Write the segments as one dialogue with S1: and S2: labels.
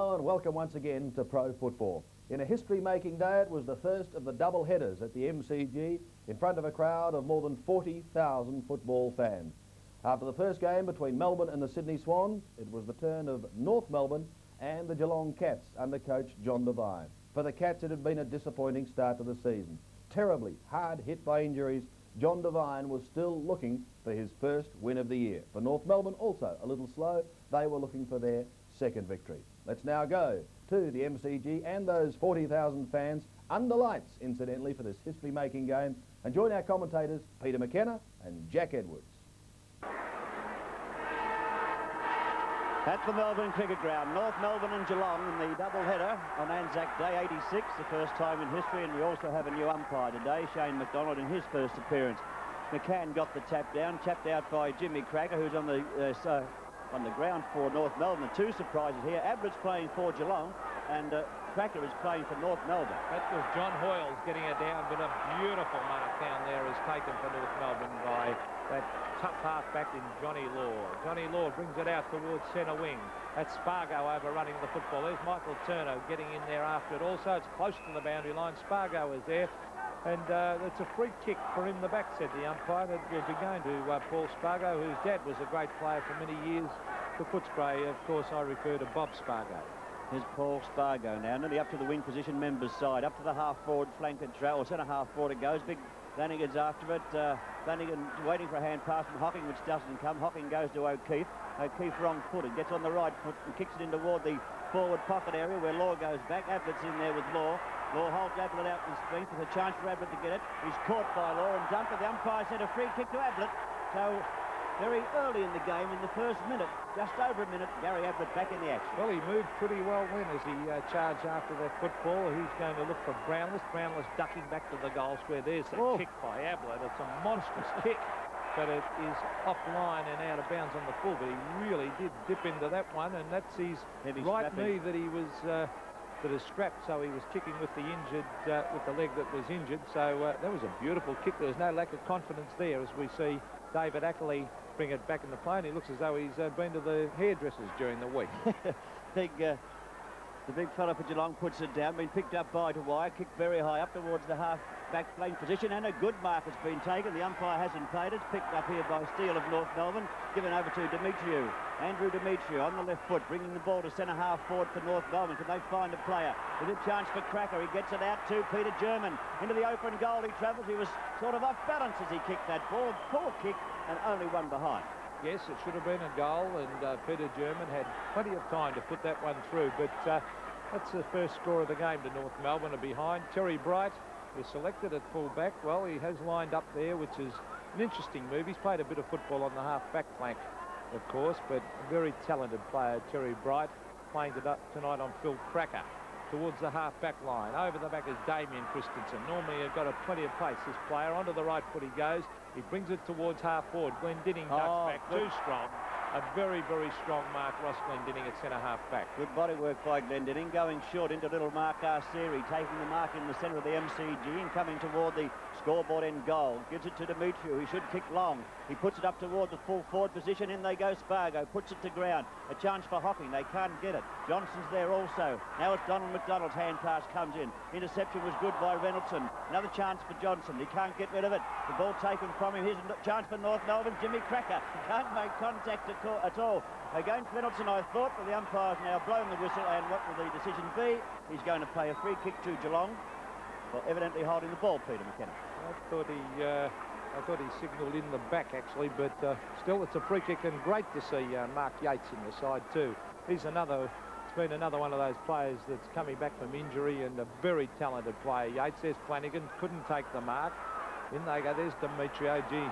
S1: Hello and welcome once again to Pro Football. In a history-making day, it was the first of the double headers at the MCG in front of a crowd of more than 40,000 football fans. After the first game between Melbourne and the Sydney Swans, it was the turn of North Melbourne and the Geelong Cats under coach John Devine. For the Cats, it had been a disappointing start to the season. Terribly hard hit by injuries, John Devine was still looking for his first win of the year. For North Melbourne, also a little slow, they were looking for their second victory. Let's now go to the MCG and those 40,000 fans under lights, incidentally, for this history-making game, and join our commentators Peter McKenna and Jack Edwards.
S2: At the Melbourne Cricket Ground, North Melbourne and Geelong in the double header on Anzac Day 86, the first time in history, and we also have a new umpire today, Shane McDonald, in his first appearance. McCann got the tap down, tapped out by Jimmy Cracker, who's on the ground for North Melbourne. The two surprises here. Abbott's playing for Geelong, and Cracker is playing for North Melbourne.
S3: That was John Hoyles getting it down, but a beautiful mark down there is taken for North Melbourne by that tough half-back in Johnny Law. Johnny Law brings it out towards centre wing. That's Spargo overrunning the football. There's Michael Turner getting in there after it also. It's close to the boundary line. Spargo is there. And it's a free kick for in the back, said the umpire. It will be going to Paul Spargo, whose dad was a great player for many years for Footscray. Of course, I refer to Bob Spargo.
S2: Here's Paul Spargo now, nearly up to the wing position members' side, up to the half-forward flank and trail, or centre-half forward it goes. Big Flanagan's after it. Flanagan waiting for a hand pass from Hocking, which doesn't come. Hocking goes to O'Keefe. O'Keefe wrong-footed, gets on the right foot and kicks it in toward the forward pocket area where Law goes back. Abbott's in there with Law. Law holds Ablett out in strength with a chance for Ablett to get it. He's caught by Law and dumped, but the umpire sent a free kick to Ablett. So very early in the game, in the first minute, just over a minute, Gary Ablett back in the action.
S3: Well, he moved pretty well then as he charged after that football. He's going to look for Brownless. Brownless ducking back to the goal square. There's a kick by Ablett. It's a monstrous kick, but it is offline and out of bounds on the full. But he really did dip into that one, and that's his right knee that he was... that is strapped, so he was kicking with the injured, with the leg that was injured. So that was a beautiful kick. There's no lack of confidence there as we see David Ackley bring it back in the play. And he looks as though he's been to the hairdressers during the week. The big fella for Geelong puts it down, been picked up by Dwyer, kicked very high up towards the half-back flank position, and a good mark has been taken. The umpire hasn't paid it. Picked up here by Steele of North Melbourne, given over to Demetriou. Andrew Demetriou on the left foot, bringing the ball to centre-half forward for North Melbourne. Can they find a player? With a chance for Cracker. He gets it out to Peter German. Into the open goal he travels. He was sort of off balance as he kicked that ball. Poor kick, and only one behind. Yes, it should have been a goal, and Peter German had plenty of time to put that one through, but that's the first score of the game to North Melbourne are behind. Terry Bright is selected at full-back. Well, he has lined up there, which is an interesting move. He's played a bit of football on the half-back flank, of course, but a very talented player, Terry Bright, playing tonight on Phil Cracker. Towards the half-back line. Over the back is Damien Christensen. Normally he's got plenty of pace, this player. Onto the right foot he goes. He brings it towards half-forward. Glendinning ducks back. Too strong. A very, very strong mark, Ross Glendinning at centre-half-back. Good body work by Glendinning. Going short into little Mark Arceri, taking the mark in the centre of the MCG and coming toward the scoreboard end goal. Gives it to Demetriou. He should kick long. He puts it up toward the full forward position. In they go Spargo. Puts it to ground. A chance for Hocking. They can't get it. Johnson's there also. Now it's Donald McDonald's hand pass comes in. Interception was good by Reynoldsson. Another chance for Johnson. He can't get rid of it. The ball taken from him. Here's a chance for North Melbourne. Jimmy Cracker can't make contact at all. Against Reynoldsson, I thought, but the umpire's now blown the whistle, and what will the decision be? He's going to play a free kick to Geelong. Well, evidently holding the ball, Peter McKenna. I thought he signalled in the back, actually, but still it's a free kick, and great to see Mark Yates in the side too. It's been another one of those players that's coming back from injury, and a very talented player. Yates, there's Flanagan, couldn't take the mark. In they go, there's Demetriou. Gee,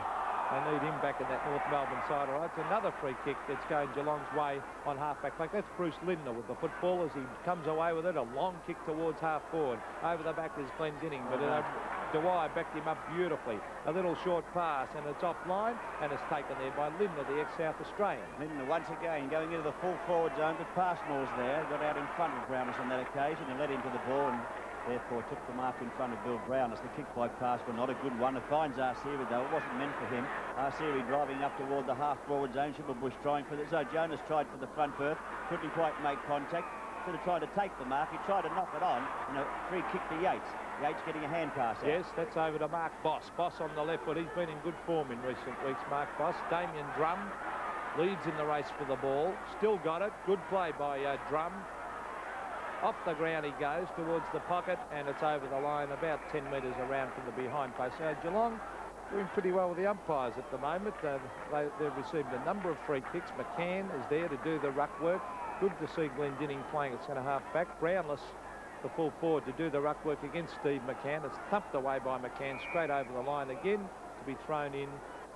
S3: they need him back in that North Melbourne side. All right, it's another free kick that's going Geelong's way on half-back flank. That's Bruce Lindner with the football as he comes away with it. A long kick towards half-forward. Over the back is Glendinning, but Dwyer backed him up beautifully. A little short pass, and it's offline, and it's taken there by Lindner, the ex-South Australian. Lindner once again going into the full forward zone, but Parsmore's there. Got out in front of Brownless on that occasion and led into the ball, and therefore took the mark in front of Bill Brownless. The kick by Parsmore, not a good one. It finds Arceri, though. It wasn't meant for him. Arceri driving up toward the half-forward zone. Schimmelbusch trying for this. So Jonas tried for the front berth. Couldn't quite make contact.
S2: instead of trying to take the mark, he tried to knock it on, and a free kick to Yates. Yates getting a hand pass out.
S4: Yes, that's over to Mark Boss. Boss on the left foot. He's been in good form in recent weeks, Mark Boss. Damien Drum leads in the race for the ball. Still got it. Good play by Drum. Off the ground he goes towards the pocket, and it's over the line about 10 metres around from the behind post. So Geelong doing pretty well with the umpires at the moment. They've received a number of free kicks. McCann is there to do the ruck work. Good to see Glendinning playing at centre half back. Brownless, the full forward, to do the ruck work against Steve McCann. It's thumped away by McCann straight over the line again to be thrown in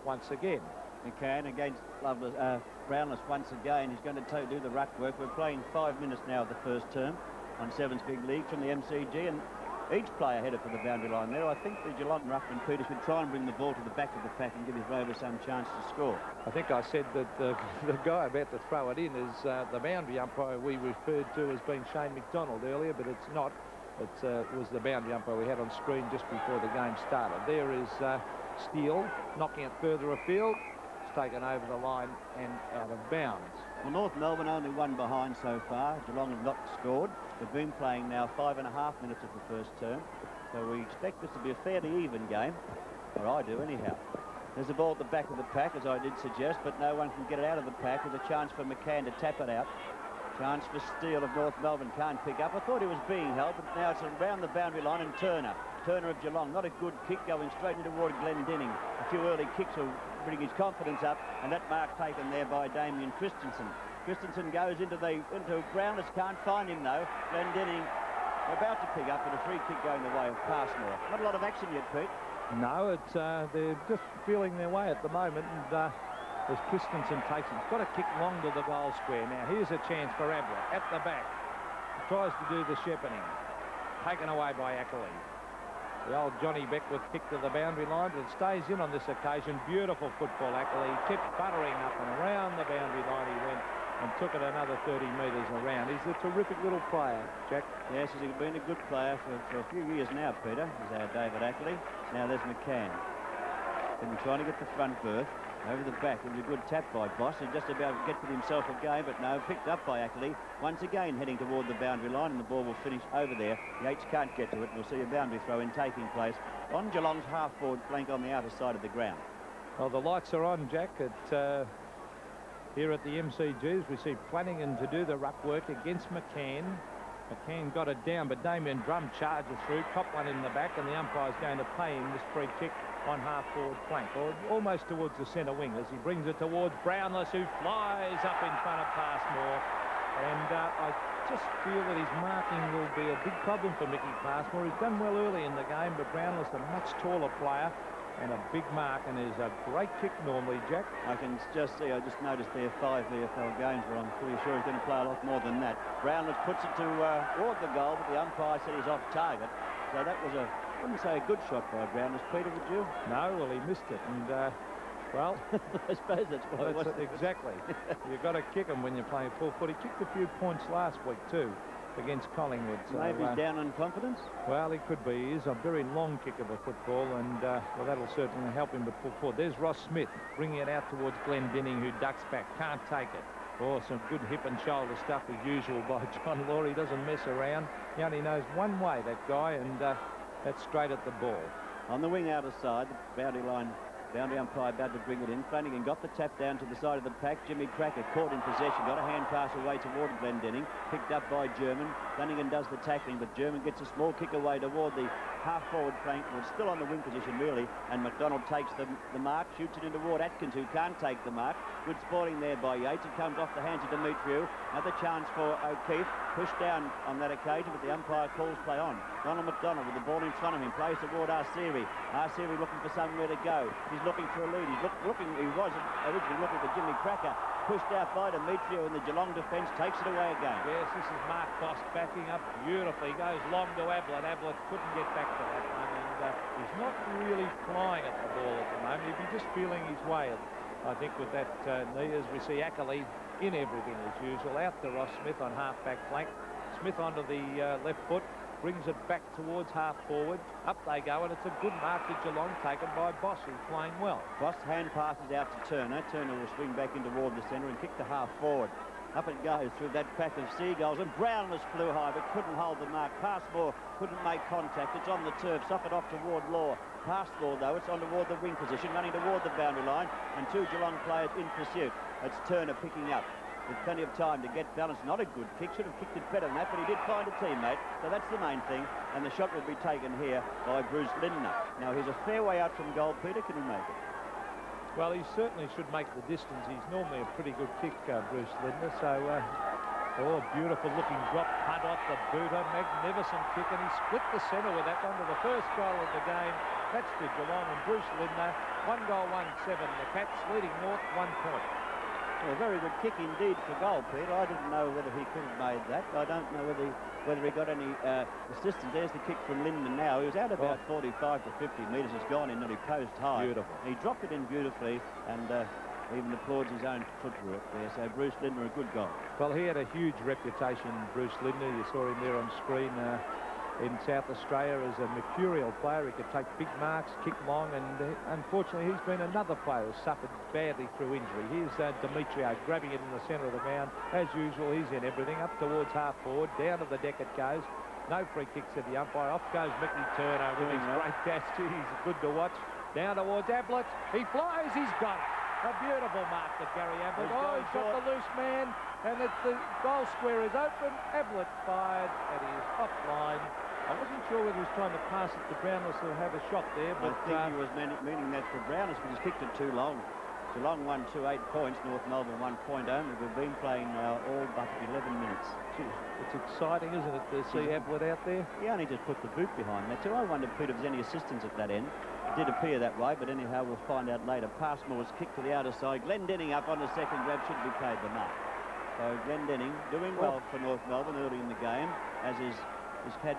S4: once again.
S2: McCann against Brownless once again. He's going to do the ruck work. We're playing 5 minutes now of the first term on Sevens Big League from the MCG, and each player headed for the boundary line there. I think the Geelong ruckman Peters would try and bring the ball to the back of the pack and give his rover some chance to score.
S4: I think I said that the guy about to throw it in is the boundary umpire we referred to as being Shane McDonald earlier, but it's not. It was the boundary umpire we had on screen just before the game started. There is Steele knocking it further afield. It's taken over the line and out of bounds.
S2: Well, North Melbourne only one behind so far. Geelong have not scored. They've been playing now 5.5 minutes of the first term, so we expect this to be a fairly even game, or I do anyhow. There's a ball at the back of the pack, as I did suggest, but no one can get it out of the pack. There's a chance for McCann to tap it out. Chance for Steele of North Melbourne, can't pick up. I thought he was being held, but now it's around the boundary line, and Turner of Geelong, not a good kick, going straight into toward Glendinning. A few early kicks will bring his confidence up, and that mark taken there by Damien Christensen. Christensen goes into Brownless, can't find him though. Glendinning about to pick up, and a free kick going the way of Passmore. Not a lot of action yet, Pete.
S4: No, they're just feeling their way at the moment, and as Christensen takes it, he's got to kick long to the goal square. Now here's a chance for Ablett at the back. He tries to do the shepherding. Taken away by Ackley. The old Johnny Beckwith kick to the boundary line, but it stays in on this occasion. Beautiful football, Ackley. Kept buttering up and around the boundary line he went and took it another 30 metres around. He's a terrific little player, Jack.
S2: Yes, he's been a good player for a few years now, Peter. He's our David Ackley. Now there's McCann. Been trying to get the front berth. Over the back, it was a good tap by Boss. He just about to get with himself a game, but no, picked up by Ackley. Once again heading toward the boundary line, and the ball will finish over there. Yates can't get to it. We'll see a boundary throw-in taking place on Geelong's half-forward flank on the outer side of the ground.
S4: Well, the lights are on, Jack, here at the MCGs. We see Flanagan to do the ruck work against McCann. McCann got it down, but Damien Drum charges through, caught one in the back, and the umpire's going to pay him this free kick on half-forward flank, or almost towards the centre wing, as he brings it towards Brownless, who flies up in front of Passmore. And I just feel that his marking will be a big problem for Mickey Passmore. He's done well early in the game, but Brownless, a much taller player, and a big mark, and is a great kick normally, Jack.
S2: I can just see, I just noticed there 5 VFL games, but I'm pretty sure he's going to play a lot more than that. Brownless puts it toward the goal, but the umpire said he's off target. So that was I wouldn't say a good shot by Brownless, Peter, would you?
S4: No, well, he missed it, and well,
S2: I suppose that's what it was.
S4: Exactly. You've got to kick him when you're playing full foot. He kicked a few points last week too against Collingwood. So,
S2: maybe he's down on confidence?
S4: Well, he could be. He is a very long kick of a football, and well, that'll certainly help him to pull forward. There's Ross Smith bringing it out towards Glendinning, who ducks back, can't take it. Oh, some good hip and shoulder stuff as usual by John Law. He doesn't mess around. He only knows one way, that guy, and that's straight at the ball.
S2: On the wing outer side, the boundary line, boundary umpire about to bring it in. Flanagan got the tap down to the side of the pack. Jimmy Cracker caught in possession, got a hand pass away toward Glendinning, picked up by German. Flanagan does the tackling, but German gets a small kick away toward the half-forward flank. Was still on the wing position, really, and McDonald takes the mark, shoots it in toward Atkins, who can't take the mark. Good sporting there by Yates. It comes off the hands of Demetriou. Another chance for O'Keefe. Pushed down on that occasion, but the umpire calls play on. Donald McDonald with the ball in front of him, plays toward Arsery. Arsery looking for somewhere to go. He's looking for a lead. He was originally looking for Jimmy Cracker. Pushed out by Demetriou, and the Geelong defence takes it away again.
S4: Yes, this is Mark Boss backing up beautifully. Goes long to Ablett. Ablett couldn't get back to that one, and he's not really flying at the ball at the moment. He'd be just feeling his way, I think, with that knee, as we see Ackley in everything as usual. Out to Ross Smith on half-back flank. Smith onto the left foot, brings it back towards half-forward. Up they go, and it's a good mark to Geelong, taken by Boss, who's playing well.
S2: Boss hand passes out to Turner. Turner will swing back in toward the centre and kick to half-forward. Up it goes through that pack of seagulls, and Brownless flew high but couldn't hold the mark. Passmore couldn't make contact. It's on the turf. Suck it off toward Law. Passmore, though, it's on toward the wing position, running toward the boundary line, and 2 Geelong players in pursuit. It's Turner picking up with plenty of time to get balance. Not a good kick. Should have kicked it better than that, but he did find a teammate, so that's the main thing. And the shot will be taken here by Bruce Lindner. Now, he's a fair way out from goal. Peter, can he make it?
S4: Well, he certainly should make the distance. He's normally a pretty good kick, Bruce Lindner. So, beautiful looking drop punt off the boot. A magnificent kick, and he split the centre with that one to the first goal of the game. That's to Geelong, and Bruce Lindner, 1 goal, 1-7. The Cats leading North 1 point.
S2: Well, a very good kick indeed for goal, Peter. I didn't know whether he could have made that. I don't know whether he got any assistance. There's the kick from Lindner now. He was out about 45 to 50 metres. It's gone in nearly post high.
S4: Beautiful.
S2: He dropped it in beautifully, and even applauds his own footwork there. So Bruce Lindner, a good goal.
S4: Well, he had a huge reputation, Bruce Lindner. You saw him there on screen in South Australia as a mercurial player. He could take big marks, kick long, and unfortunately he's been another player who's suffered badly through injury. Here's Demetrio grabbing it in the centre of the ground. As usual, he's in everything. Up towards half forward, down to the deck it goes. No free kicks at the umpire. Off goes Mickey Turner with his great dash. He's good to watch. Down towards Ablett. He flies, he's got it. A beautiful mark to Gary Ablett. He's got the loose man, and the goal square is open. Ablett fired, and he is offline. I wasn't sure whether he was trying to pass it to Brownless to have a shot there, but
S2: I think he was meaning that for Brownless, but he's kicked it too long. Geelong won 8 points, North Melbourne 1 point only. We've been playing now all but 11 minutes.
S4: It's exciting, isn't it, to see Ablett out there?
S2: He only just put the boot behind that too. I wonder, Peter, if there's any assistance at that end. It did appear that way, but anyhow, we'll find out later. Passmore was kicked to the outer side. Glendenning up on the second grab, should be paid the mark. So Glendenning doing well for North Melbourne early in the game, as he's had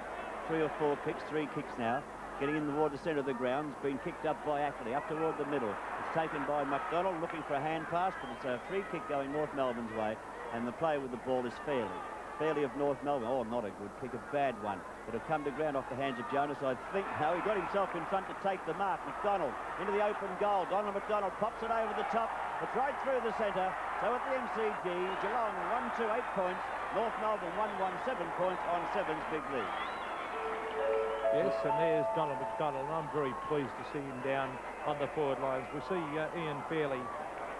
S2: 3 or 4 kicks, 3 kicks now. Getting in toward the centre of the ground, has been kicked up by Ackley, up toward the middle. It's taken by McDonald, looking for a hand pass, but it's a free kick going North Melbourne's way, and the play with the ball is Fairley of North Melbourne. Oh, not a good kick, a bad one. But have come to ground off the hands of Jonas. I think how he got himself in front to take the mark. McDonald into the open goal. Donald McDonald pops it over the top. It's right through the centre. So at the MCG, Geelong 1-2, 8 points. North Melbourne 1-1, 7 points on 7's big lead.
S4: Yes, and there's Donald McDonald, and I'm very pleased to see him down on the forward lines. We see Ian Fairley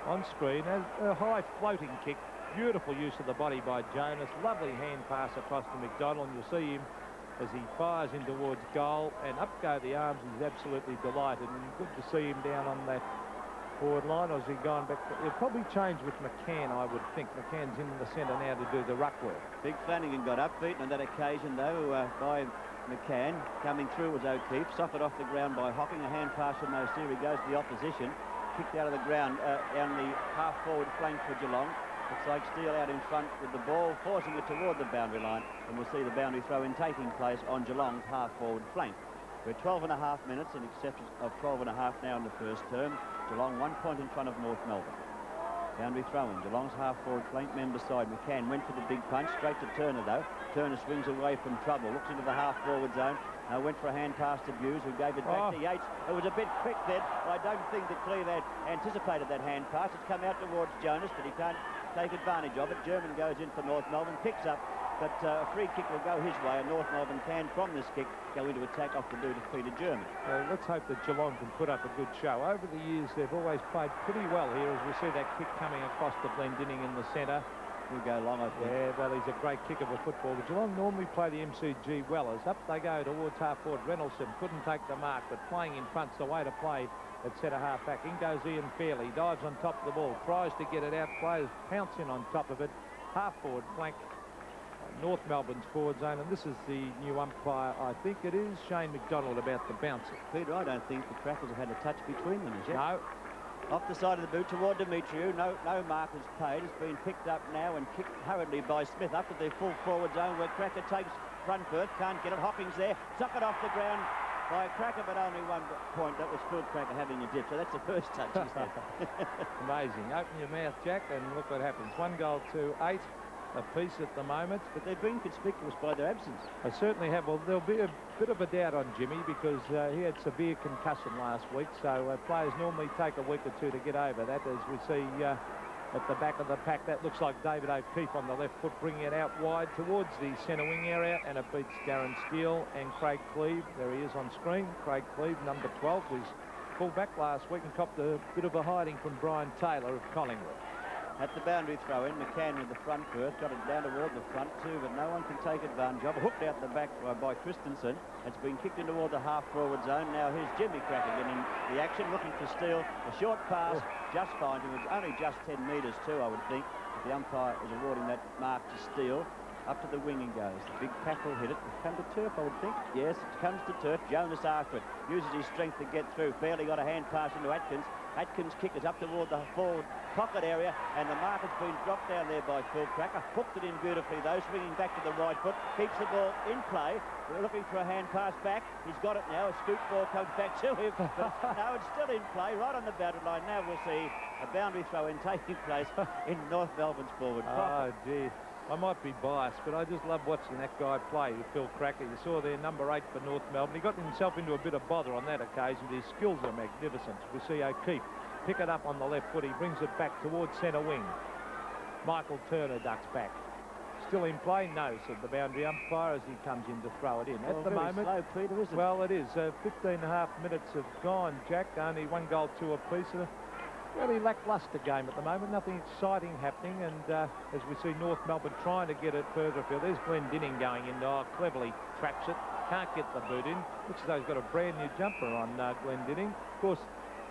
S4: on screen. A high floating kick. Beautiful use of the body by Jonas. Lovely hand pass across to McDonald. You'll see him as he fires in towards goal, and up go the arms. He's absolutely delighted, and good to see him down on that forward line. Or has he gone back? It'll probably change with McCann, I would think. McCann's in the centre now to do the ruck work.
S2: Big Flanagan got upbeaten on that occasion, though, by McCann. Coming through was O'Keefe. Suffered off the ground by Hocking. A hand pass from O'Seary goes to the opposition. Kicked out of the ground down the half-forward flank for Geelong. Looks like Steele out in front with the ball, forcing it toward the boundary line. And we'll see the boundary throw-in taking place on Geelong's half-forward flank. We're 12 and a half minutes, in excess of 12 and a half now in the first term. Geelong 1 point in front of North Melbourne. Boundary throw-in. Geelong's half-forward flank member side. McCann went for the big punch, straight to Turner, though. Turner swings away from trouble, looks into the half-forward zone. Went for a hand pass to Hughes, who gave it back to Yates. It was a bit quick then. I don't think that Cleve had anticipated that hand pass. It's come out towards Jonas, but he can't take advantage of it. German goes in for North Melbourne, picks up, but a free kick will go his way, and North Melbourne can, from this kick, go into attack off the boot of Peter German.
S4: Let's hope that Geelong can put up a good show. Over the years, they've always played pretty well here, as we see that kick coming across to Glendenning in the centre.
S2: Will go long, I think.
S4: Yeah, well, he's a great kick of a football. The Geelong normally play the MCG well, as up they go towards half-forward. Reynoldsson couldn't take the mark, but playing in front's the way to play at centre half-back. In goes Ian Fairley, dives on top of the ball, tries to get it out, players pounce in on top of it. Half-forward flank, North Melbourne's forward zone, and this is the new umpire, I think it is, Shane McDonald, about the bouncer.
S2: Peter, I don't think the Crackers have had a touch between them as yet.
S4: No.
S2: Off the side of the boot toward Demetriou. No mark is paid. It's been picked up now and kicked hurriedly by Smith up to the full forward zone where Cracker takes front first. Can't get it. Hopping's there. Suck it off the ground by Cracker, but only 1 point. That was Phil Cracker having a dip. So that's the first touch he's had.
S4: Amazing. Open your mouth, Jack, and look what happens. 1 goal to 8 apiece at the moment.
S2: But they've been conspicuous by their absence.
S4: They certainly have. Well, there'll be a bit of a doubt on Jimmy because he had severe concussion last week, so players normally take a week or 2 to get over that, as we see at the back of the pack. That looks like David O'Keefe on the left foot, bringing it out wide towards the centre wing area, and it beats Darren Steele and Craig Cleave. There he is on screen. Craig Cleave, number 12, was full-back last week and copped a bit of a hiding from Brian Taylor of Collingwood.
S2: At the boundary throw in, McCann with the front berth, got it down toward the front too, but no one can take advantage of it. Hooked out the back by Christensen. It's been kicked in toward the half-forward zone. Now here's Jimmy Cracker getting the action, looking for Steele. A short pass, just fine. It was only just 10 metres too, I would think. The umpire is awarding that mark to Steele. Up to the wing he goes. The big pack will hit it. It's come to turf, I would think. Yes, it comes to turf. Jonas after it. Uses his strength to get through. Fairly got a hand pass into Atkins. Atkins' kick is up toward the forward pocket area, and the mark has been dropped down there by Phil Cracker. Hooked it in beautifully, though, swinging back to the right foot. Keeps the ball in play. We're looking for a hand pass back. He's got it now. A scoop ball comes back to him. But no, it's still in play, right on the boundary line. Now we'll see a boundary throw-in taking place in North Melbourne's forward pocket.
S4: Oh, gee. I might be biased, but I just love watching that guy play, Phil Cracker. You saw there, number 8 for North Melbourne. He got himself into a bit of bother on that occasion, but his skills are magnificent. We see O'Keefe pick it up on the left foot. He brings it back towards centre wing. Michael Turner ducks back. Still in play? No, said the boundary umpire as he comes in to throw it in. At the moment,
S2: slow, Peter, isn't it?
S4: Well, it is. 15.5 minutes have gone, Jack. Only 1 goal, 2 apiece. Really lacklustre game at the moment. Nothing exciting happening, and as we see North Melbourne trying to get it further afield. There's Glendinning going in. Oh, cleverly traps it. Can't get the boot in. Looks as though he's got a brand new jumper on Glendinning. Of course,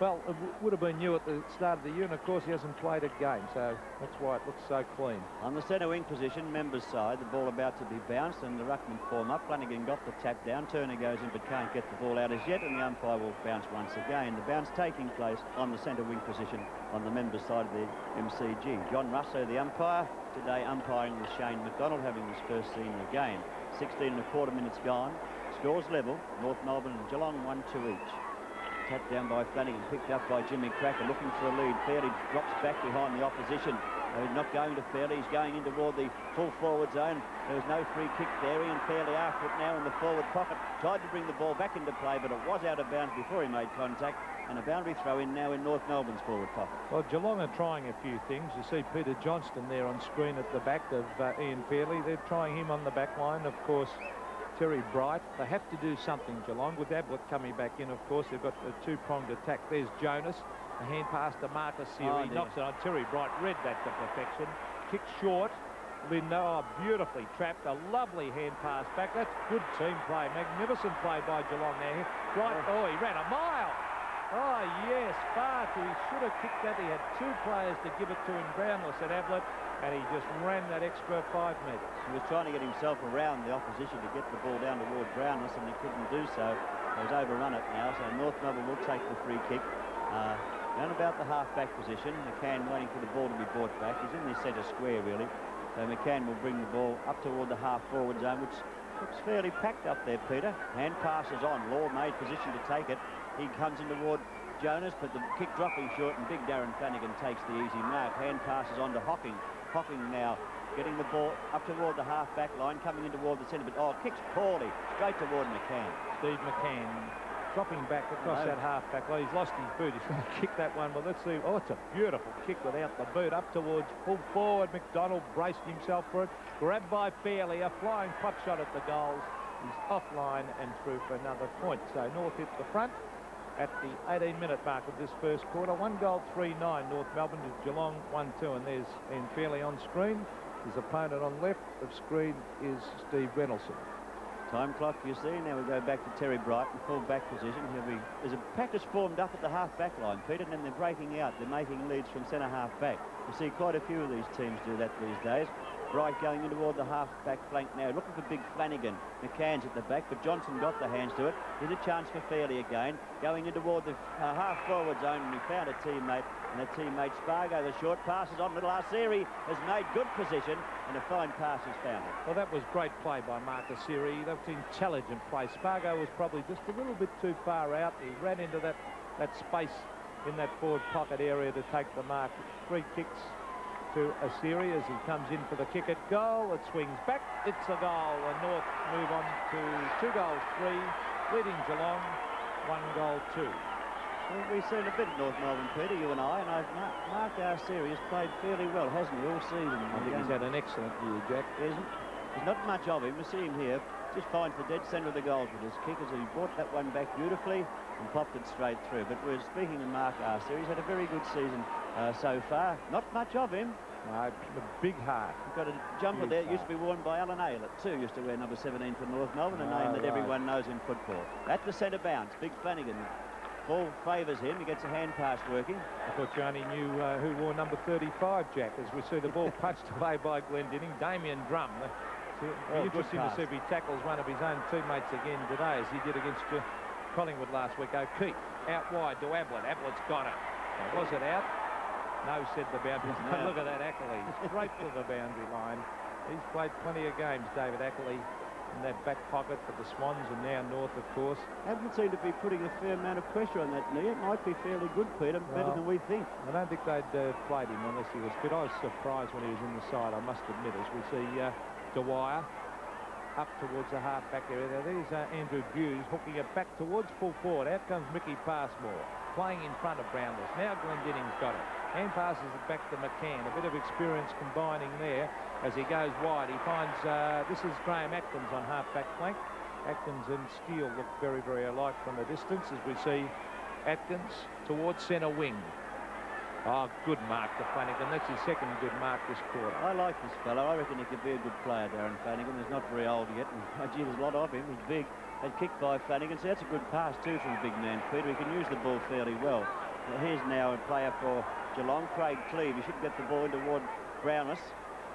S4: well, it would have been new at the start of the year, and of course he hasn't played a game, so that's why it looks so clean.
S2: On the centre wing position, members side, the ball about to be bounced, and the ruckman form up. Flanagan got the tap down. Turner goes in, but can't get the ball out as yet, and the umpire will bounce once again. The bounce taking place on the centre wing position on the members side of the MCG. John Russo, the umpire, today umpiring with Shane McDonald, having his first senior game. 16.25 minutes gone. Scores level. North Melbourne and Geelong 1-2 each. Tapped down by Flanagan, picked up by Jimmy Cracker, looking for a lead. Fairley drops back behind the opposition. He's not going to Fairley, he's going in toward the full forward zone. There was no free kick there. Ian Fairley after it now in the forward pocket. Tried to bring the ball back into play, but it was out of bounds before he made contact. And a boundary throw in now in North Melbourne's forward pocket.
S4: Well, Geelong are trying a few things. You see Peter Johnston there on screen at the back of Ian Fairley. They're trying him on the back line. Of course, Terry Bright. They have to do something, Geelong, with Ablett coming back in. Of course, they've got a two-pronged attack. There's Jonas. A hand pass to Marcus Seary. He knocks it on. Terry Bright read that to perfection. Kick short. Lindoa beautifully trapped. A lovely hand pass back. That's good team play. Magnificent play by Geelong there. Bright, oh, he ran a mile. Oh, yes, far too. He should have kicked that. He had 2 players to give it to him. Brownless at Ablett, and he just ran that extra 5 metres.
S2: He was trying to get himself around the opposition to get the ball down toward Brownless, and he couldn't do so. He's overrun it now, so North Melbourne will take the free kick. Down about the half-back position. McCann waiting for the ball to be brought back. He's in the centre square, really. So McCann will bring the ball up toward the half-forward zone, which looks fairly packed up there, Peter. Hand passes on. Law made position to take it. He comes in toward Jonas, but the kick dropping short, and big Darren Flanagan takes the easy mark. Hand passes on to Hocking. Hocking now getting the ball up toward the half-back line, coming in toward the centre, but kicks poorly, straight toward McCann.
S4: Steve McCann dropping back across that half-back line. He's lost his boot. He's going to kick that one, but let's see. Oh, it's a beautiful kick without the boot. Up towards full forward. McDonald braced himself for it. Grabbed by Fairley. A flying pop shot at the goals. He's offline and through for another point. So North hit the front at the 18-minute mark of this first quarter. 1 goal, 3-9. North Melbourne to Geelong 1-2. And there's Ian Fairley on screen. His opponent on left of screen is Steve Reynoldsson.
S2: Time clock, you see. Now we go back to Terry Bright in full back position. There's a practice formed up at the half-back line, Peter, and then they're breaking out. They're making leads from centre half-back. You see quite a few of these teams do that these days. Bright going in toward the half-back flank now, looking for big Flanagan. McCann's at the back, but Johnson got the hands to it. Here's a chance for Fairley again, going in toward the half-forward zone, and he found a teammate, and a teammate Spargo. The short passes on. Little Arceri has made good position, and a fine pass is found.
S4: Well, that was great play by Marcus Seary. That was intelligent play. Spargo was probably just a little bit too far out. He ran into that space in that forward pocket area to take the mark. 3 kicks to Asiri as he comes in for the kick at goal. It swings back. It's a goal. And North move on to 2 goals, 3, leading Geelong 1 goal, 2.
S2: Well, we've seen a bit of North Melbourne, Peter, you and I, Mark Arceri has played fairly well, hasn't he, all season?
S4: I think he's had an excellent year, Jack.
S2: There's not much of him. We see him here. Just finds the dead centre of the goals with his kick as he brought that one back beautifully and popped it straight through. But we're speaking of Mark Arceri. He's had a very good season so far. Not much of him.
S4: No, a big heart.
S2: He's got a jumper there. It used to be worn by Alan Aylett too. Used to wear number 17 for North Melbourne, a name that everyone knows in football. At the centre bounce, Big Flanagan. Ball favours him. He gets a hand pass working.
S4: I thought you only knew who wore number 35, Jack, as we see the ball punched away by Glendinning. Damien Drum. It'll be interesting to see if he tackles one of his own teammates again today, as he did against Collingwood last week. O'Keefe out wide to Ablett. Ablett's got it. Was it out? No, said the boundary. No. Look at that, Ackley. Straight to the boundary line. He's played plenty of games, David Ackley, in that back pocket for the Swans, and now North, of course.
S2: Ablett seemed to be putting a fair amount of pressure on that knee. It might be fairly good, Peter, better than we think.
S4: I don't think they'd played him unless he was fit. I was surprised when he was in the side, I must admit, as we see Dwyer up towards the half-back area. Now, there's Andrew Hughes hooking it back towards full forward. Out comes Mickey Passmore, playing in front of Brownless. Now Glendinning's got it. Hand passes it back to McCann. A bit of experience combining there as he goes wide. He finds, this is Graham Atkins on half-back flank. Atkins and Steele look very, very alike from a distance as we see Atkins towards centre wing. Oh, good mark to Flanagan. That's his second good mark this quarter.
S2: I like this fellow. I reckon he could be a good player, Darren Flanagan. He's not very old yet. And, gee, there's a lot of him. He's big. And kicked by Flanagan. So that's a good pass, too, from the big man, Peter. He can use the ball fairly well. Here's now a player for Geelong, Craig Cleave. He should get the ball in toward Brownless.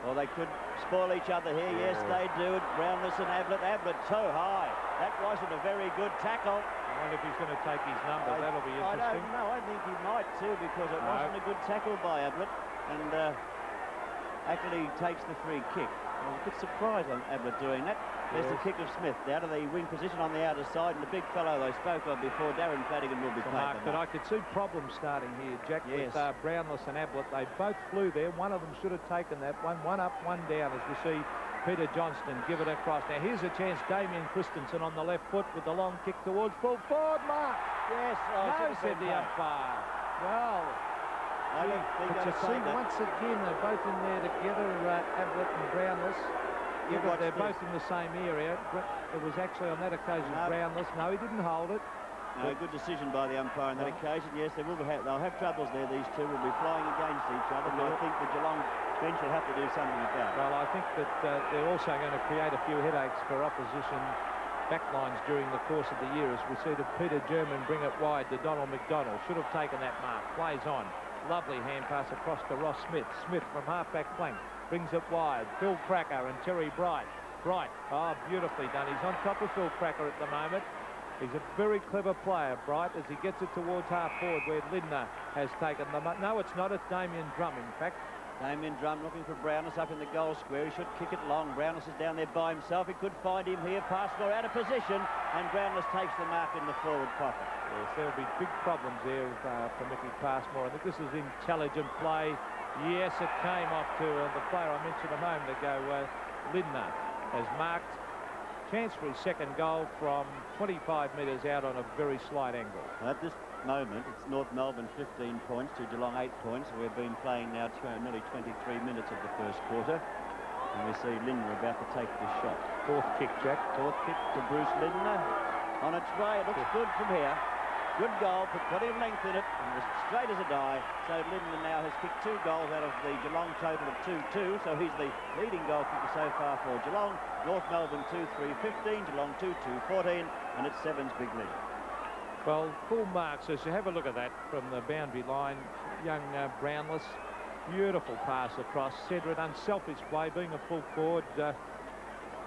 S2: Or they could spoil each other here. Yes, they do. Brownless and Ablett. Ablett so high. That wasn't a very good tackle.
S4: I wonder if he's going to take his number. That'll be interesting.
S2: I don't know. I think he might too, because it wasn't a good tackle by Ablett. And actually takes the free kick. I was a bit surprised on Ablett doing that. There's the kick of Smith down to the wing position on the outer side, and the big fellow they spoke of before, Darren Flanagan, will be playing.
S4: But I could see problems starting here, Jack, with Brownless and Ablett. They both flew there. One of them should have taken that one. One up, one down, as we see Peter Johnston give it across. Now here's a chance. Damien Christensen on the left foot with the long kick towards full forward mark.
S2: Yes.
S4: No, said the umpire. Well, but you see once again they're both in there together, Ablett and Brownless. Yeah, but they're both in the same area. It was actually on that occasion Brownless. No, he didn't hold it.
S2: No, good decision by the umpire on that occasion. Yes, they'll have troubles there. These two will be flying against each other. But I think the Geelong bench will have to do something about it.
S4: Well, I think that they're also going to create a few headaches for opposition backlines during the course of the year, as we see the Peter German bring it wide to Donald McDonald. Should have taken that mark. Plays on. Lovely hand pass across to Ross Smith. Smith from half-back flank. Brings it wide. Phil Cracker and Terry Bright. Bright, beautifully done. He's on top of Phil Cracker at the moment. He's a very clever player, Bright, as he gets it towards half-forward where Lindner has taken them. No, it's not. It's Damien Drum, in fact.
S2: Damien Drum looking for Brownless up in the goal square. He should kick it long. Brownless is down there by himself. He could find him here. Passmore out of position, and Brownless takes the mark in the forward pocket.
S4: Yes, there'll be big problems there for Mickey Passmore. I think this is intelligent play. Yes, it came off to the player I mentioned a moment ago, Lindner, has marked. Chance for his second goal from 25 metres out on a very slight angle.
S2: At this moment, it's North Melbourne 15 points to Geelong 8 points. We've been playing now nearly 23 minutes of the first quarter. And we see Lindner about to take the shot.
S4: Fourth kick, Jack.
S2: Fourth kick to Bruce Lindner. On its way, it looks good from here. Good goal, put plenty of length in it, and was straight as a die. So Lindner now has kicked 2 goals out of the Geelong total of 2-2. So he's the leading goal kicker so far for Geelong. North Melbourne 2-3-15, Geelong 2-2-14, and it's 7's big lead.
S4: Well, full marks as you have a look at that from the boundary line. Young Brownless, beautiful pass across. Cedric, unselfish play, being a full forward.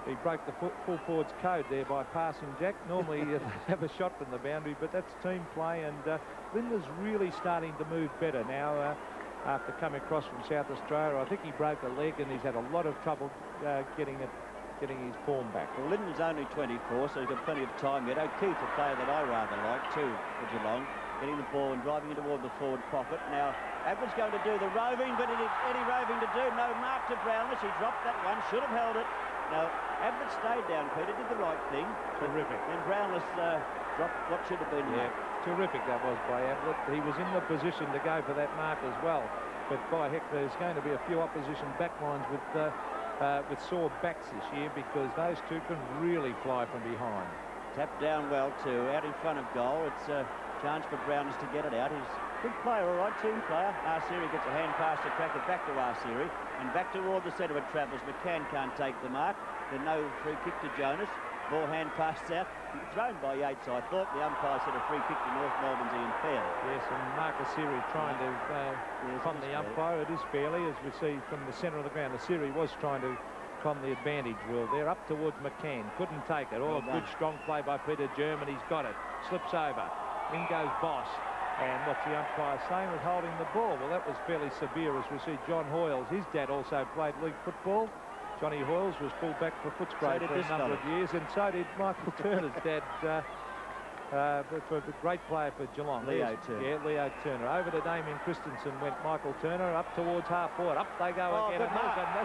S4: He broke the full forward's code there by passing Jack. Normally they have a shot from the boundary, but that's team play, and Lindner's really starting to move better now after coming across from South Australia. I think he broke a leg and he's had a lot of trouble getting his form back.
S2: Well, Lindner's only 24, so he's got plenty of time yet. O'Keefe, a player that I rather like too for Geelong, getting the ball and driving it toward the forward pocket. Now Ablett's going to do the roving, but any roving to do. No mark to Brownless. He dropped that one, should have held it. Now, Ablett stayed down, Peter, did the right thing.
S4: Terrific.
S2: Then Brownless dropped what should have been.
S4: Yeah, terrific that was by Ablett. He was in the position to go for that mark as well. But by heck, there's going to be a few opposition backlines with sore backs this year, because those two can really fly from behind.
S2: Tapped down well too, out in front of goal. It's a chance for Browners to get it out. He's a good player, all right, team player. Arsiri gets a hand pass to crack it back to Arsiri, and back toward the centre it travels. McCann can't take the mark. Then no free kick to Jonas. Ball hand passed out, thrown by Yates. I thought the umpire said a free kick to North Melbourne's Ian Fairley.
S4: Yes, and Mark Asiri trying to con the umpire. It is Fairley, as we see from the centre of the ground. Asiri was trying to con the advantage, Will. They're up towards McCann. Couldn't take it. Oh, good strong play by Peter German. He's got it. Slips over. In goes Boss. And what's the umpire saying? Was holding the ball. Well, that was fairly severe, as we see John Hoyles. His dad also played league football. Johnny Hoyles was full-back for Footscray for a number of years, and so did Michael Turner's dad, for a great player for Geelong.
S2: Leo Turner.
S4: Yeah, Leo Turner. Over to Damien Christensen went Michael Turner, up towards half-forward. Up they go again. And